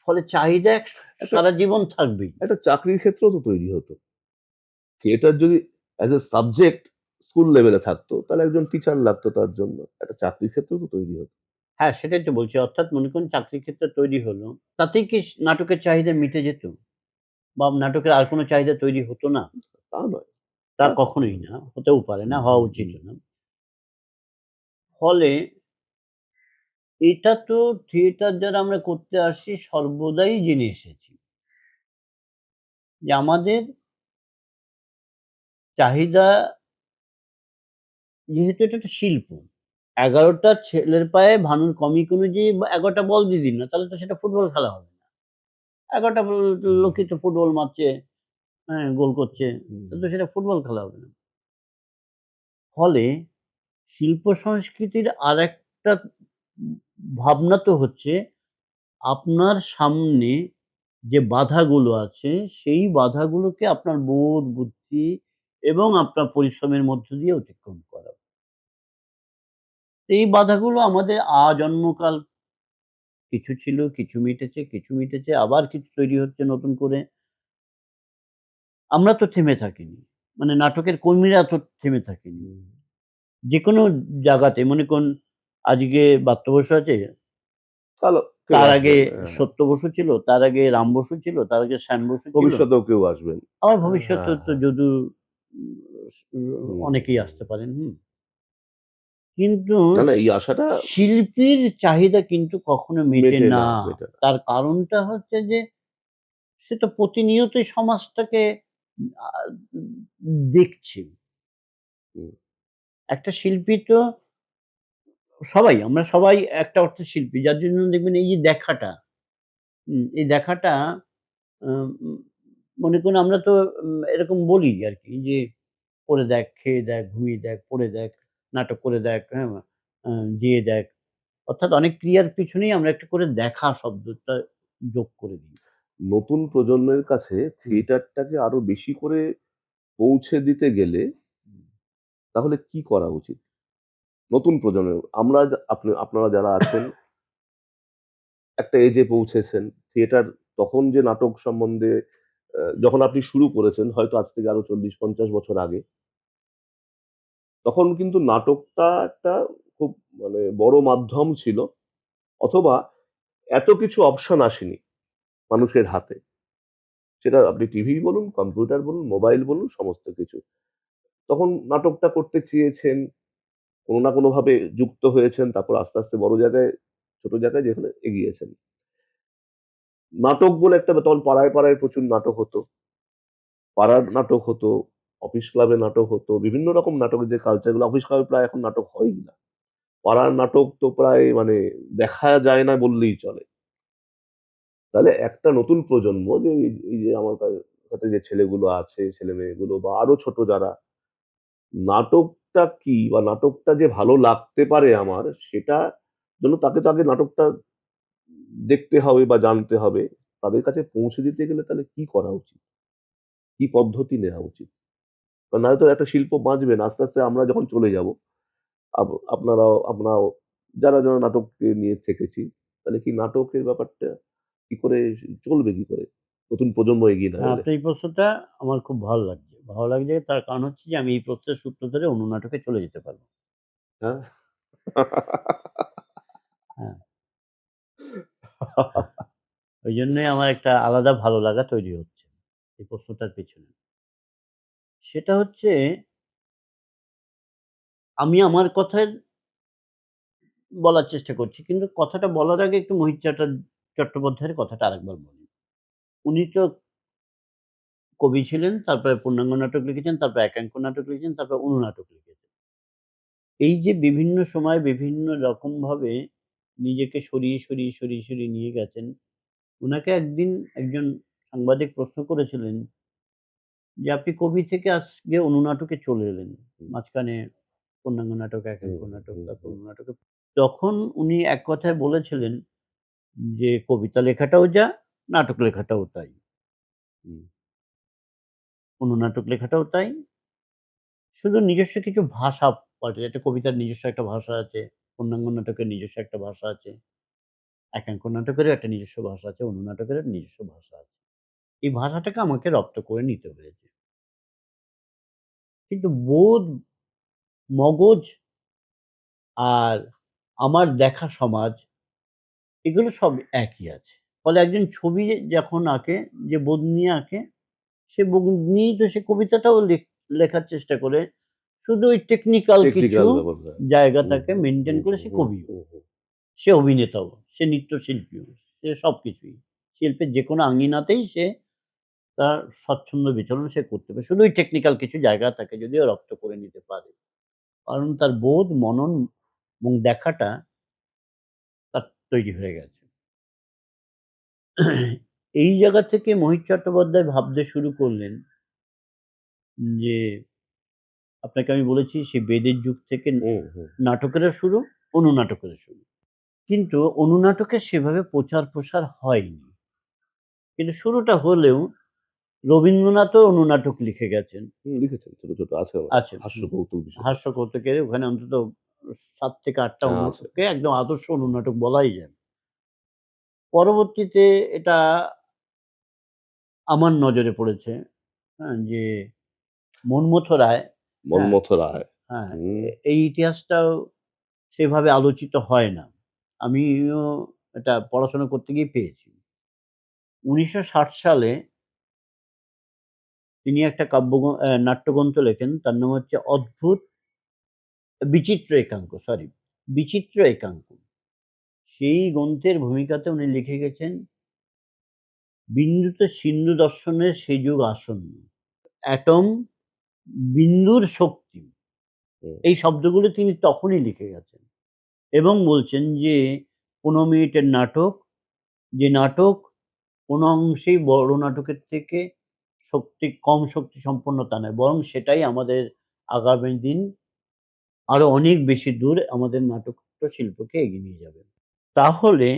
ফলে চাহিদা একটা সারা জীবন থাকবেই। একটা চাকরির ক্ষেত্রেও তো তৈরি হতো। থিয়েটার যদি অ্যাজ এ সাবজেক্ট স্কুল লেভেলে থাকতো, তাহলে একজন টিচার লাগতো তার জন্য। একটা চাকরির ক্ষেত্রেও তো তৈরি হতো। হ্যাঁ, সেটাই তো বলছি। অর্থাৎ মনে করুন চাকরির ক্ষেত্রে তৈরি হলো। তাতেই কি নাটকের চাহিদা মিটে যেত? বা নাটকের আর কোনো চাহিদা তৈরি হতো না? তা নয়। তা তা কখনোই হুম, না। হতেও পারে না, হুম, হওয়া হুম, হুম। উচিতও না। ফলে এটা তো থিয়েটার যারা আমরা করতে আসছি সর্বদাই জেনে এসেছি যে আমাদের চাহিদা, যেহেতু এটা একটা শিল্প, ১১ টা ছেলের পায়ে ভানুর কমিক অনুযায়ী ১১ টা বল দিয়ে দিন না, তাহলে তো সেটা ফুটবল খেলা হবে না। ১১ টা হুম, লোকই তো ফুটবল মারছে, হ্যাঁ, গোল করছে। হুম। তাহলে তো সেটা ফুটবল খেলা হবে না। ফলে শিল্প সংস্কৃতির আরেকটা ভাবনা তো হচ্ছে আপনার সামনে যে বাধাগুলো আছে, সেই বাধাগুলোকে আপনার বোধ, বুদ্ধি এবং আপনার পরিশ্রমের মধ্য দিয়ে অতিক্রম করা। এই বাধাগুলো আমাদের আজন্মকাল কিছু ছিল, কিছু মিটেছে, আবার কিছু তৈরি হচ্ছে নতুন করে। আমরা তো থেমে থাকিনি। মানে নাটকের কর্মীরা তো থেমে থাকিনি। হুম। যেকোনো জায়গাতে মনে করুন আজকে বাপ্ত বসু আছে, ভালো কেউ তার আগে আসবেন। হ্যাঁ। সত্য বসু ছিল, তার আগে রাম বসু ছিল, তার আগে শ্যাম বসু ছিল। ভবিষ্যতেও কেউ আসবেন। আবার হ্যাঁ, ভবিষ্যতেও হ্যাঁ, তো হ্যাঁ। যদু হুম, অনেকেই হুম। আসতে পারেন। কিন্তু না, না, এই আশাটা শিল্পীর চাহিদা কিন্তু কখনো মেটে মেটে না। না, মেটে না। তার কারণটা হচ্ছে যে সে তো প্রতিনিয়তই সমাজটাকে আ দেখছে। হুম। একটা শিল্পী তো সবাই, আমরা সবাই একটা অর্থে শিল্পী। যার জন্য দেখবেন এই যে দেখাটা, এই দেখাটা উম মনে করুন আমরা তো এরকম বলি আরকি যে, "করে দেখ, খেয়ে দেখ, ঘুমিয়ে দেখ, পড়ে দেখ, নাটক করে দেখ, হ্যাঁ? যেয়ে দেখ।" অর্থাৎ অনেক ক্রিয়ার পিছনেই আমরা একটা করে দেখা শব্দটা যোগ করে দিই। নতুন প্রজন্মের কাছে হুম, থিয়েটারটাকে আরো বেশি করে পৌঁছে দিতে গেলে হুম। তাহলে কি করা উচিত? নতুন প্রজন্মের আমরা আপনারা যারা আছেন, একটা এজে পৌঁছেছেন। থিয়েটার তখন যে নাটক সম্বন্ধে যখন আপনি শুরু করেছেন, হয়তো আজ থেকে আরো ৪০-৫০ বছর আগে, তখন কিন্তু নাটকটা একটা খুব মানে বড় মাধ্যম ছিল, অথবা এত কিছু অপশন আসেনি মানুষের হাতে। সেটা আপনি টিভি বলুন, কম্পিউটার বলুন, মোবাইল বলুন, সমস্ত কিছু। তখন নাটকটা করতে চেয়েছেন, কোনো না কোনোভাবে যুক্ত হয়েছেন, তারপর আস্তে, আস্তে বড় জায়গায়, ছোট জায়গায় যেখানে এগিয়েছেন। নাটক বলে একটা তখন পাড়ায়, পাড়ায় প্রচুর নাটক হতো। পাড়ার নাটক হতো, অফিস ক্লাবে নাটক হতো, বিভিন্ন রকম নাটকের যে কালচারগুলো, অফিস ক্লাবে প্রায় এখন নাটক হয়ই না। পাড়ার নাটক তো প্রায় মানে দেখা যায় না বললেই চলে। তাহলে একটা নতুন প্রজন্ম যে এই যে আমার সাথে যে ছেলেগুলো আছে, ছেলেমেয়েগুলো বা আরো ছোট যারা, নাটকটা কি বা নাটকটা যে ভালো লাগতে পারে আমার, সেটা জন্য তাকে তো আগে নাটকটা দেখতে হবে বা জানতে হবে। তাদের কাছে পৌঁছে দিতে গেলে তাহলে কি করা উচিত? কি পদ্ধতি নেওয়া উচিত? নাহলে তো একটা শিল্প বাঁচবে না। আস্তে, আস্তে আমরা যখন চলে যাব, আমরাও যারা নাটককে নিয়ে থেকেছি, তাহলে কি নাটকের ব্যাপারটা কি করে চলবে কি করে? নতুন প্রজন্ম এগিয়ে না এলে? আপনার এই প্রশ্নটা আমার খুব ভালো লাগছে। ভালো লাগছে তার কারণ হচ্ছে যে আমি এই প্রশ্নের সূত্র ধরে অনুনাটকে চলে যেতে পারব। হ্যাঁ? হ্যাঁ, ওইজন্যই আমার একটা আলাদা ভালো লাগা তৈরি হচ্ছে এই প্রশ্নটার পেছনে। সেটা হচ্ছে আমি আমার কথায় বলার চেষ্টা করছি। কিন্তু কথাটা বলার আগে একটু চট্টোপাধ্যায়ের কথাটা আরেকবার বলি। উনি তো কবি ছিলেন, তারপরে পূর্ণাঙ্গ নাটক লিখেছেন, তারপরে একাঙ্ক নাটক লিখেছেন, তারপরে অনুনাটক লিখেছেন। এই যে বিভিন্ন সময় বিভিন্ন রকমভাবে নিজেকে সরিয়ে নিয়ে গেছেন। উনাকে একদিন একজন সাংবাদিক প্রশ্ন করেছিলেন যে, "আপনি কবি থেকে আজকে অনুনাটকে চলে এলেন। হুম, মাঝখানে পূর্ণাঙ্গ নাটক, হুম, একাঙ্ক নাটক, হুম, তারপর হুম, অনুনাটকে" তখন উনি এক কথায় বলেছিলেন যে, "কবিতা লেখাটাও যা, নাটক লেখাটাও তাই। হুম, অনুনাটক লেখাটাও তাই। শুধু নিজস্ব কিছু ভাষা পাল্টে একটা কবিতার নিজস্ব একটা ভাষা আছে, পূর্ণাঙ্গ নাটকের নিজস্ব একটা ভাষা আছে, একাঙ্ক নাটকেরও একটা নিজস্ব ভাষা আছে, অনুনাটকেরও নিজস্ব ভাষা আছে। এই ভাষাটাকে আমাকে রপ্ত করে নিতে হয়েছে। কিন্তু বোধ, মগজ আর আমার দেখা সমাজ এগুলো সব একই আছে। ফলে একজন ছবি যখন আঁকে, যে বোধ নিয়ে আঁকে, সে বোধ নিয়েই তো সে কবিতাটাও লেখার চেষ্টা করে। শুধু ওই টেকনিক্যাল কিছু টেকনিক্যাল ব্যাপার। হুম, জায়গাটাকে হুম, মেইনটেইন হুম, করে হুম, সে হুম, কবিও। হুম, হুম। সে অভিনেতাও, সে নৃত্যশিল্পীও, সে সবকিছুই। শিল্পের যেকোনো আঙ্গিনাতেই সে তার স্বচ্ছন্দ বিচরণ সে করতে পারে। শুধু ওই টেকনিক্যাল কিছু জায়গা তাকে যদিও রপ্ত করে নিতে পারে। কারণ তার বোধ, মনন এবং দেখাটা তার তৈরি হয়ে গেছে। এই জায়গা থেকে মোহিত চট্টোপাধ্যায় ভাবতে শুরু করলেন যে, আপনাকে আমি বলেছি সেই বেদের যুগ থেকে হুম, হুম। নাটকেরও শুরু, অনুনাটকেরও শুরু। কিন্তু অনুনাটকের সেভাবে প্রচার-প্রসার হয়নি। কিন্তু শুরুটা হলেও রবীন্দ্রনাথও অনুনাটক লিখে গেছেন। হুম, লিখেছেন। ছোট, ছোট আছে আছে। হাস্যকৌতুক বিশেষ হাস্য কৌতুকের ওখানে অন্তত ৭ থেকে ৮ টা আছে। অনুনাটককে একদম আদর্শ অনুনাটক বলাই যায়। পরবর্তীতে এটা আমার নজরে পড়েছে, হ্যাঁ? যে মন্মথ রায়, হ্যাঁ? মন্মথ রায়। হ্যাঁ, হুম, এই ইতিহাসটাও সেভাবে আলোচিত হয় না। আমিও এটা পড়াশোনা করতে গিয়ে পেয়েছি। ১৯৬০ সালে তিনি একটা নাট্যগ্রন্থ লেখেন। তার নাম হচ্ছে বিচিত্র একাঙ্ক, সরি, বিচিত্র একাঙ্ক। সেই গ্রন্থের ভূমিকাতে উনি লিখে গেছেন, "বিন্দুতে সিন্ধু দর্শনের সে যুগ আসন্ন। অ্যাটম, বিন্দুর শক্তি।" হুম, এই শব্দগুলো তিনি তখনই লিখে গেছেন এবং বলছেন যে ১৫ মিনিটের নাটক, যে নাটক কোনো অংশেই বড় নাটকের থেকে কম শক্তি সম্পন্ন তা নয়। বরং সেটাই আমাদের আগামী দিন আরো অনেক বেশি দূর আমাদের নাট্য শিল্পকে এগিয়ে নিয়ে যাবে। তাহলে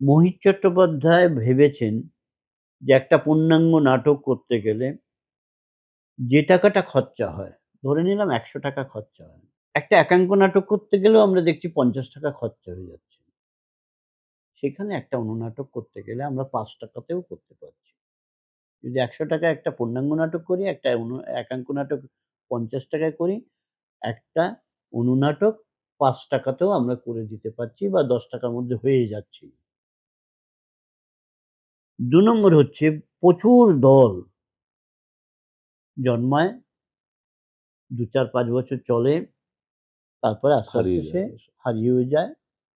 মোহিত চট্টোপাধ্যায় ভেবেছেন যে একটা পূর্ণাঙ্গ নাটক করতে গেলে যে টাকাটা খরচা হয়, ধরে নিলাম ৳১০০ খরচা হয়। একটা একাঙ্ক নাটক করতে গেলেও আমরা দেখছি ৳৫০ খরচা হয়ে যাচ্ছে। সেখানে একটা অনুনাটক করতে গেলে আমরা ৳৫ তেও করতে পারছি। যদি ৳১০০ একটা পূর্ণাঙ্গ নাটক করি, একটা একাঙ্ক নাটক ৳৫০ করি, একটা অনুনাটক ৳৫ তেও আমরা করে দিতে পারছি বা ৳১০ র মধ্যে হয়ে যাচ্ছি। ২ নম্বর হচ্ছে প্রচুর দল জন্মায়, ২, ৪, ৫ বছর চলে। তারপরে আস্তে, আস্তে হারিয়ে সে যায়। হারিয়েও যায়।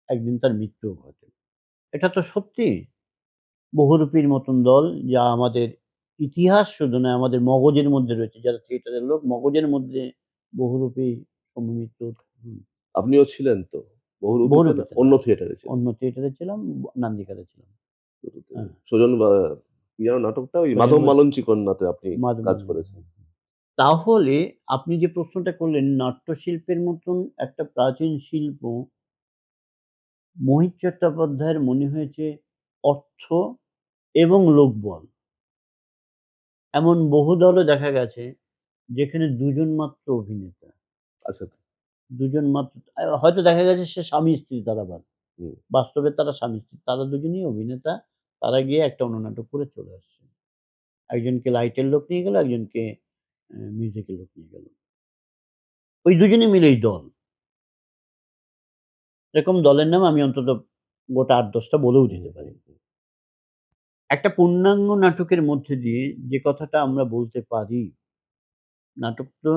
একদিন তার মৃত্যুও ঘটে। এটা তো সত্যি। বহুরূপীর মতন দল যা আমাদের ইতিহাস শুধু নয়, আমাদের মগজের মধ্যে রয়েছে। যারা থিয়েটারের লোক, মগজের মধ্যে বহুরূপী সমন্বিত। হুম, আপনিও ছিলেন তো বহুরূপীতে, না বহুরূপীতে না। অন্য থিয়েটারে ছিলেন? অন্য থিয়েটারে ছিলাম, নান্দিকাতে ছিলাম। শুরুতে। হ্যাঁ, সুজন বা কি যেন নাটকটা? ওই সোজেন মাধব বল মালঞ্চি কন্যাতে আপনি কাজ মাধবী। করেছেন। তাহলে আপনি যে প্রশ্নটা করলেন, নাট্যশিল্পের মতন একটা প্রাচীন শিল্প মোহিত চট্টোপাধ্যায়ের মনে হয়েছে অর্থ এবং লোকবল। এমন বহু দলও দেখা গেছে যেখানে ২ জন মাত্র অভিনেতা। আচ্ছা। ২ জন মাত্র হয়তো দেখা গেছে সে স্বামী-স্ত্রী তারা হুম। বাস্তবে তারা স্বামী-স্ত্রী। তারা দুজনেই অভিনেতা। তারা গিয়ে একটা অনুনাটক করে চলে আসছে। একজনকে লাইটের লোক নিয়ে গেল, একজনকে মিউজিকের লোক নিয়ে গেল। ওই দুজনে মিলেই দল। এরকম দলের নাম আমি অন্তত গোটা ৮-১০ টা বলেও দিতে পারি। একটা পূর্ণাঙ্গ নাটকের মধ্যে দিয়ে যে কথাটা আমরা বলতে পারি, নাটক তো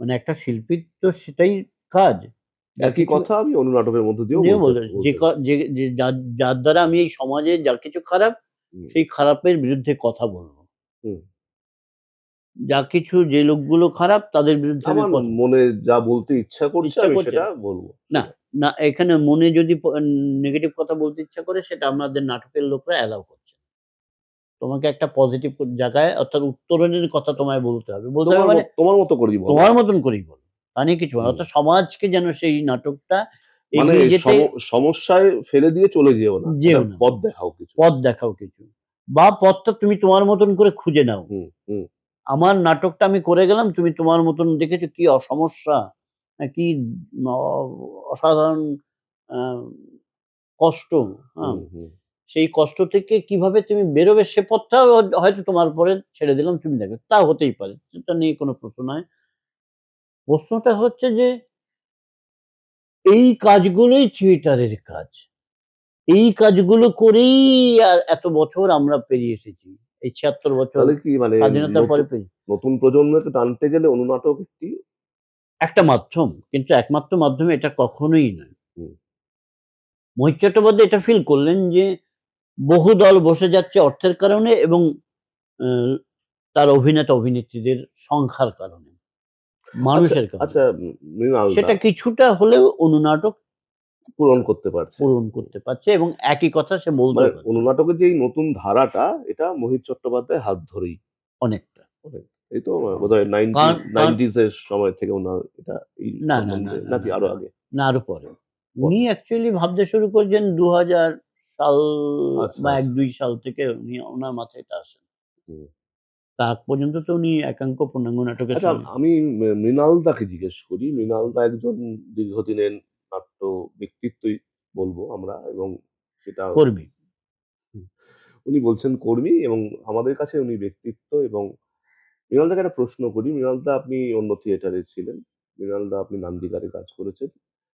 মানে একটা শিল্পীর তো সেটাই কাজ। যা একই কিছু কথা আমি অনুনাটকের মধ্য দিয়েও নিয়েও বলতে বলে যে বলতে ক যে যে যার যার দ্বারা আমি এই সমাজে যা কিছু খারাপ, হুম, সেই খারাপের বিরুদ্ধে কথা বলব। হুম। যা কিছু যে লোকগুলো খারাপ তাদের বিরুদ্ধে আমি আমার কথা মনে যা বলতে ইচ্ছা করছে ইচ্ছা আমি করছে সেটা বলব। না, না এখানে মনে যদি নেগেটিভ কথা বলতে ইচ্ছা করে সেটা আমাদের নাটকের লোকরা অ্যালাও করছে না। তোমাকে একটা পজিটিভ জায়গায় অর্থাৎ উত্তরণের কথা তোমায় বলতে হবে। বলতে হবে মানে তোমার মতো করেই বলো। তোমার মতন করেই বলো। তা নিয়ে কিছু না। হুম। অর্থাৎ সমাজকে যেন সেই নাটকটা মানে এগিয়ে যেতে সমস্যায় ফেলে দিয়ে চলে যেও না। একটা যেও না। পথ দেখাও কিছু। পথ দেখাও কিছু। বা পথটা তুমি তোমার মতন করে খুঁজে নাও। হুম, হুম, আমার নাটকটা আমি করে গেলাম, তুমি তোমার মতন দেখেছো কি সমস্যা, কি অ অসাধারণ আ কষ্ট, হ্যাঁ? হুম, হুম। সেই কষ্ট থেকে কিভাবে তুমি বেরোবে সে পথটাও হয়তো তোমার উপরে ছেড়ে দিলাম, তুমি দেখো। তা হতেই পারে। সেটা নিয়ে কোনো প্রশ্ন নয়। প্রশ্নটা হচ্ছে যে এই কাজগুলোই থিয়েটারের কাজ। এই কাজগুলো করেই এত বছর আমরা পেরিয়ে এসেছি। এই ৭৬ বছর তাহলে কি মানে স্বাধীনতার পরে নতুন প্রজন্মকে টানতে গেলে অনুনাটক একটি একটা মাধ্যম। কিন্তু একমাত্র মাধ্যম এটা কখনোই নয়। হুম, মোহিত চট্টোপাধ্যায় এটা ফিল করলেন যে বহু দল বসে যাচ্ছে অর্থের কারণে এবং আ তার অভিনেতা-অভিনেত্রীদের সংখ্যার কারণে, আচ্ছা, মানুষের কারণে। আচ্ছা মৃণালদা সেটা কিছুটা হলেও অনুনাটক পূরণ করতে পারছে। পূরণ করতে পারছে এবং একই কথা সে মানে বলতেও পারছে অনুনাটকের যে এই নতুন ধারাটা এটা মোহিত চট্টোপাধ্যায়ের হাত ধরেই। অনেকটা। অনেক এই তো বোধহয় কারণ কারণ 90s এর সময় থেকে উনার এটা এই না, না, না, সম্বন্ধে না, নাকি না, আরো না, আগে? না আরো পরে। উনি পরে। অ্যাকচুয়ালি ভাবতে শুরু করেছেন ২০০০ সাল আচ্ছা, বা আচ্ছা। ১-২ সাল থেকে উনার মাথায় এটা আসে। হুম। তা আগ পর্যন্ত তো উনি একাঙ্ক পূর্ণাঙ্গ নাটকের আচ্ছা সঙ্গে আমি মৃণালদাকে জিজ্ঞেস করি। মৃণালদা একজন দীর্ঘদিনের নাট্য ব্যক্তিত্বই বলবো আমরা এবং সেটা কর্মী। হুম, উনি বলছেন কর্মী এবং আমাদের কাছে উনি ব্যক্তিত্ব এবং মৃণালদাকে একটা প্রশ্ন করি। মৃণালদা আপনি অন্য থিয়েটারে ছিলেন। মৃণালদা আপনি নান্দিকারে কাজ করেছেন।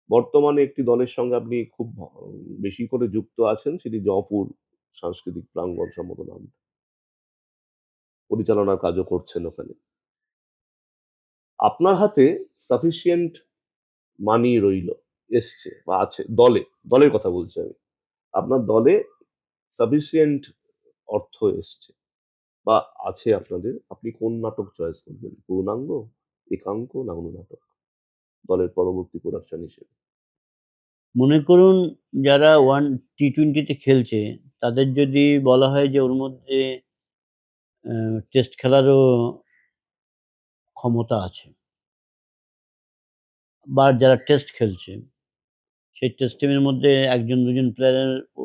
বর্তমানে একটি দলের সঙ্গে আপনি খুব বেশি করে যুক্ত আছেন সেটি জয়পুর সাংস্কৃতিক প্রাঙ্গণ সম্ভবত নাম। পরিচালনার কাজও করছেন ওখানে। আপনার হাতে সাফিসিয়েন্ট মানি রইলো, এসছে বা আছে দলের কথা বলছি আমি। আপনার দলে সাফিসিয়েন্ট অর্থ এসছে বা আছে আপনাদের। আপনি কোন নাটক চয়েস করবেন? পূর্ণাঙ্গ, একাঙ্ক না অনুনাটক? দলের পরবর্তী প্রোডাকশন হিসেবে। মনে করুন যারা টি-20 তে খেলছে তাদের যদি বলা হয় যে ওর মধ্যে আ টেস্ট খেলারও ক্ষমতা আছে বা যারা টেস্ট খেলছে সেই টেস্ট টিমের মধ্যে ১ জন ২ জন প্লেয়ারের ও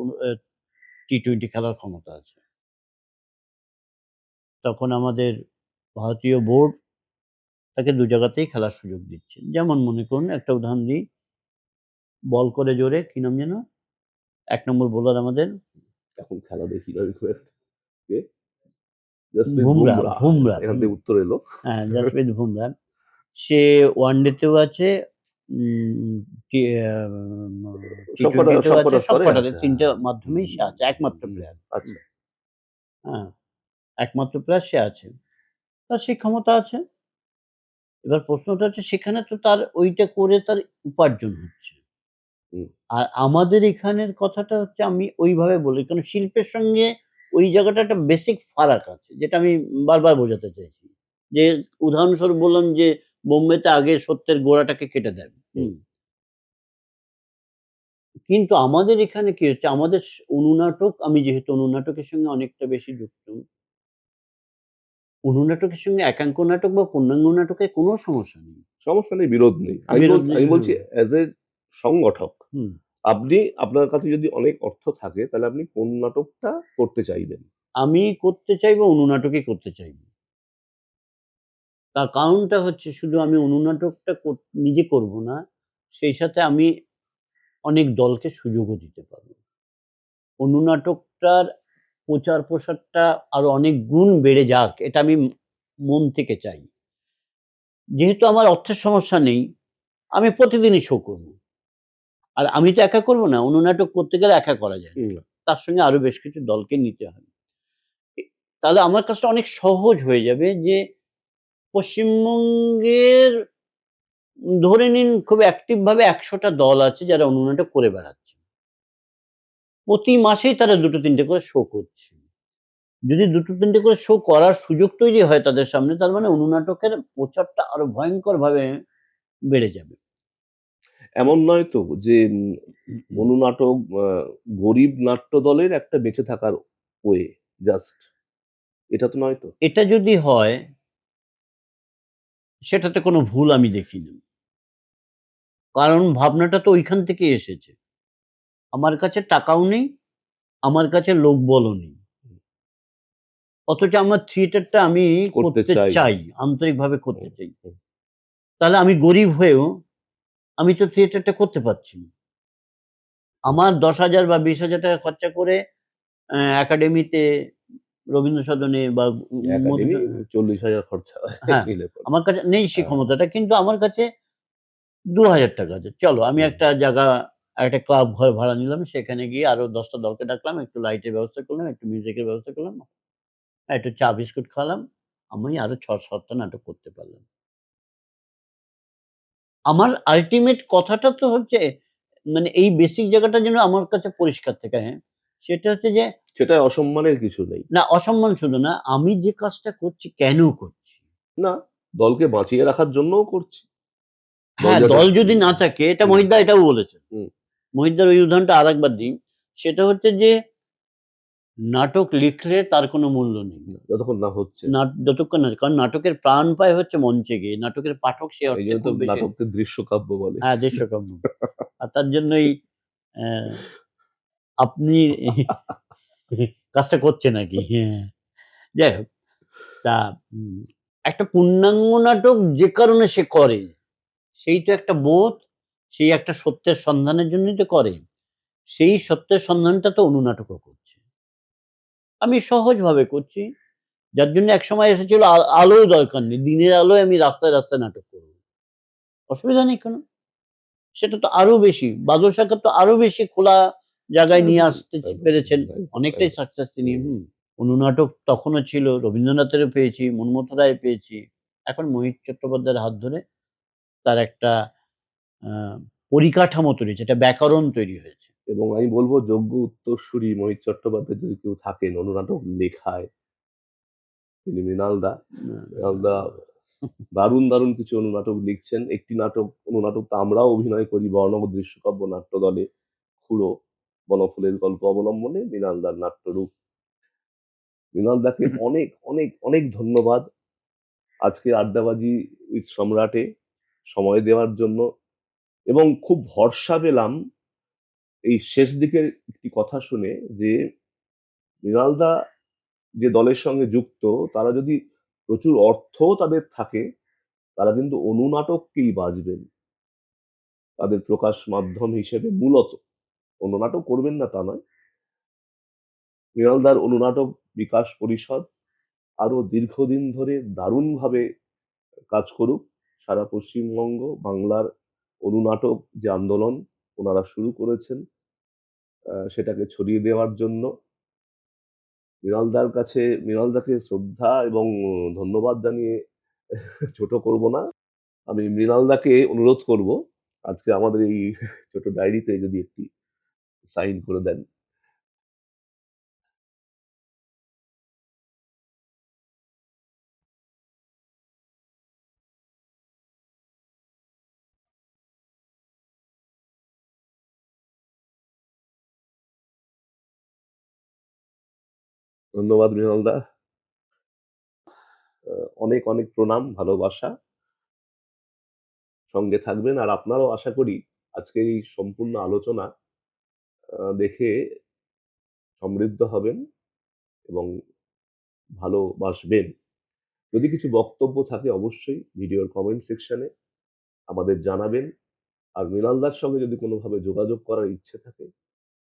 টি-20 খেলার ক্ষমতা আছে। তখন আমাদের ভারতীয় বোর্ড তাকে ২ জায়গাতেই খেলার সুযোগ দিচ্ছে। যেমন মনে করুন একটা উদাহরণ দিই, বল করে জোরে কি নাম যেন? ১ নম্বর বোলার আমাদের এখন খেলা দেখি না আমি খুব একটা। কে? জসপ্রীত বুমরা, বুমরাহ। বুমরা। এখান থেকে উত্তর এলো। হ্যাঁ, জাসপ্রীত বুমরা। সে ওয়ানডেতেও আছে, উম টি আ সবকটা টি-20 তেও আছে, সবকটা স্তরে সবকটাতে আছে। ৩ হ্যাঁ। টে হুম, মাধ্যমেই সে আছে। একমাত্র হুম। প্লেয়ার। আচ্ছা। হ্যাঁ, একমাত্র প্লেয়ার সে আছে। তার সেই ক্ষমতা আছে। এবার প্রশ্নটা হচ্ছে সেখানে তো তার ওইটা করে তার উপার্জন হচ্ছে। হুম, আর আমাদের এখানের কথাটা হচ্ছে আমি ওইভাবে বলি। কারণ শিল্পের সঙ্গে ওই জায়গাটা একটা বেসিক ফারাক আছে, যেটা আমি বারবার বোঝাতে চাইছি। যে উদাহরণস্বরূপ বললাম যে বোম্বেতে আগে সত্যের গোড়াটাকে কেটে দেন। হুম। কিন্তু আমাদের এখানে কি হচ্ছে, আমাদের অনুনাটক, আমি যেহেতু অনুনাটকের সঙ্গে অনেকটা বেশি যুক্ত, অনুনাটকের সঙ্গে একাঙ্ক নাটক বা পূর্ণাঙ্গ নাটকের কোনো সমস্যা নেই। সমস্যা নেই, বিরোধ নেই। বিরোধ নেই। আমি বলছি হুম, অ্যাজ এ সংগঠক, হুম। আপনি আপনার কাছে যদি অনেক অর্থ থাকে তাহলে আপনি কোন নাটকটা করতে চাইবেন? আমি করতে চাইবো, অনুনাটকই করতে চাইবো। তার কারণটা হচ্ছে, শুধু আমি অনুনাটকটা নিজে করব না, সেই সাথে আমি অনেক দলকে সুযোগও দিতে পারব। অনুনাটকটার প্রচার-প্রসারটা আরো অনেক গুণ বেড়ে যাক, এটা আমি মন থেকে চাই। যেহেতু আমার অর্থের সমস্যা নেই, আমি প্রতিদিনই শো করব। আর আমি তো একা করব না, অনুনাটক করতে গেলে একা করা যায় না। হুম। তার সঙ্গে আরো বেশ কিছু দলকে নিতে হবে। এ তাহলে আমার কাজটা অনেক সহজ হয়ে যাবে, যে পশ্চিমবঙ্গের ধরে নিন খুব অ্যাক্টিভ ভাবে ১০০ টা দল আছে যারা অনুনাটক করে বেড়াচ্ছে। প্রতি মাসেই তারা ২ টো ৩ টে করে শো করছে। যদি ২ টো ৩ টে করে শো করার সুযোগ তৈরি হয় তাদের সামনে, তার মানে অনুনাটকের প্রচারটা আরো ভয়ংকরভাবে বেড়ে যাবে। এমন নয় তো যে অনুনাটক গরিব নাট্য দলের একটা বেঁচে থাকার ওয়ে জাস্ট, এটা তো নয় তো? এটা যদি হয়, সেটাতে কোনো ভুল আমি দেখি না। কারণ ভাবনাটা তো ঐখান থেকেই এসেছে। আমার কাছে টাকাও নেই, আমার কাছে লোকবলও নেই। অথচ আমার থিয়েটারটা আমি করতে করতে চাই। চাই, আন্তরিকভাবে করতে হুম, চাই। হুম। তাহলে আমি গরিব হয়েও আমি তো থিয়েটারটা করতে পারছি না। হুম। আমার ১০,০০০ বা ২০,০০০ টাকা খরচা করে একাডেমিতে, রবীন্দ্র সদনে বা একাডেমি মধুসূদন, ৪০,০০০ খরচা হয় হ্যাঁ, নিলে পরে। আমার কাছে নেই সেই হ্যাঁ, ক্ষমতাটা। কিন্তু আমার কাছে ৳২,০০০ আছে। চলো আমি হুম। একটা জায়গা, একটা ক্লাব ঘর ভাড়া নিলাম। সেখানে গিয়ে আরো ১০ টা দলকে ডাকলাম। একটু লাইটের ব্যবস্থা করলাম, একটু মিউজিকের ব্যবস্থা করলাম, একটু চা বিস্কুট খাওয়ালাম। আমি আরো ৬-৭ টা নাটক করতে পারলাম। আমার আল্টিমেট কথাটা তো হচ্ছে, মানে এই বেসিক জায়গাটা যেন আমার কাছে পরিষ্কার থাকে, হ্যাঁ? সেটা হচ্ছে যে, সেটায় অসম্মানের কিছু নেই। না অসম্মান শুধু না, আমি যে কাজটা করছি কেন করছি? না, দলকে বাঁচিয়ে রাখার জন্যও করছি। দল হ্যাঁ, যাতে দল যদি না থাকে, এটা হুম, মহিতদা এটাও বলেছেন। হুম। মহিতদার ওই উদাহরণটা আরেকবার দিই। সেটা হচ্ছে যে, নাটক লিখলে তার কোনো মূল্য নেই। যতক্ষণ না হচ্ছে। যতক্ষণ না, কারণ নাটকের প্রাণ পায় হচ্ছে মঞ্চে গিয়ে। নাটকের পাঠক সে অর্থে এইজন্য তো খুব বেশি, নাটককে দৃশ্যকাব্য বলে। হ্যাঁ, দেশকাম্য। আর তার জন্যই অ্যা আপনি কাজটা করছেন আরকি। হ্যাঁ। যাই হোক, তা উম একটা পূর্ণাঙ্গ নাটক যে কারণে সে করে, সেই তো একটা বোধ, সেই একটা সত্যের সন্ধানের জন্যই তো করে। সেই সত্যের সন্ধানটা তো অনুনাটকও করছে। আমি সহজভাবে করছি। যার জন্য একসময় এসেছিল আলোও দরকার নেই। দিনের আলোয় আমি রাস্তায়, রাস্তায় নাটক করব। অসুবিধা নেই কোনো। সেটা তো আরো বেশি। বাদল সরকার তো আরো বেশি খোলা জায়গায় নিয়ে একদম, আসতে একদম, পেরেছেন। একদম, অনেকটাই একদম। সাকসেস তিনি। হুম। হুম। অনুনাটক তখনও ছিল, রবীন্দ্রনাথেরও পেয়েছি, মনমোহন রায় পেয়েছি। এখন মোহিত চট্টোপাধ্যায়ের হাত ধরে তার একটা আ পরিকাঠামো তৈরি হয়েছে, একটা ব্যাকরণ তৈরি হয়েছে। এবং আমি বলব যোগ্য উত্তরসূরি মোহিত চট্টোপাধ্যায় যদি কেউ থাকেন অনুনাটক লেখায়, তিনি মৃণাল দা। মৃণাল দা দারুণ, দারুণ কিছু অনুনাটক লিখছেন। একটি অনুনাটক তো আমরাও অভিনয় করি বর্ণব দৃশ্যকাব্য নাট্য দলে। খুড়ো, বনফুলের গল্প অবলম্বনে মৃণাল দার নাট্যরূপ। মৃণাল দাকে অনেক, অনেক, অনেক ধন্যবাদ আজকে আড্ডাবাজি উইথ সম্রাটে সময় দেওয়ার জন্য, এবং খুব ভরসা পেলাম এই শেষ দিকের একটি কথা শুনে যে মৃণাল দা যে দলের সঙ্গে যুক্ত, তারা যদি প্রচুর অর্থও তাদের থাকে, তারা কিন্তু অনুনাটককেই বাছবেন তাদের প্রকাশ মাধ্যম হিসেবে মূলত। অন্য নাটক করবেন না তা নয়। মৃণালদার অনুনাটক বিকাশ পরিষদ আরো দীর্ঘদিন ধরে দারুণভাবে কাজ করুক। সারা পশ্চিমবঙ্গ বাংলার অনুনাটক যে আন্দোলন ওনারা শুরু করেছেন, সেটাকে ছড়িয়ে দেওয়ার জন্য মৃণালদাকে শ্রদ্ধা এবং ধন্যবাদ জানিয়ে ছোট করব না। আমি মৃণালদাকে অনুরোধ করব আজকে আমাদের এই ছোট ডায়েরিতে যদি একটি সাইন করে দেন। ধন্যবাদ মৃণালদা। অনেক অনেক প্রণাম, ভালোবাসা। সঙ্গে থাকবেন। আর আপনারাও আশা করি আজকের এই সম্পূর্ণ আলোচনা দেখে সমৃদ্ধ হবেন এবং ভালোবাসবেন। যদি কিছু বক্তব্য থাকে অবশ্যই ভিডিওর কমেন্ট সেকশনে আমাদের জানাবেন। আর মৃণালদার সঙ্গে যদি কোনোভাবে যোগাযোগ করার ইচ্ছে থাকে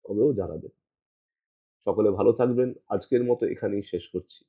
তবেও জানাবেন। সকলে ভালো থাকবেন। আজকের মতো এখানেই শেষ করছি।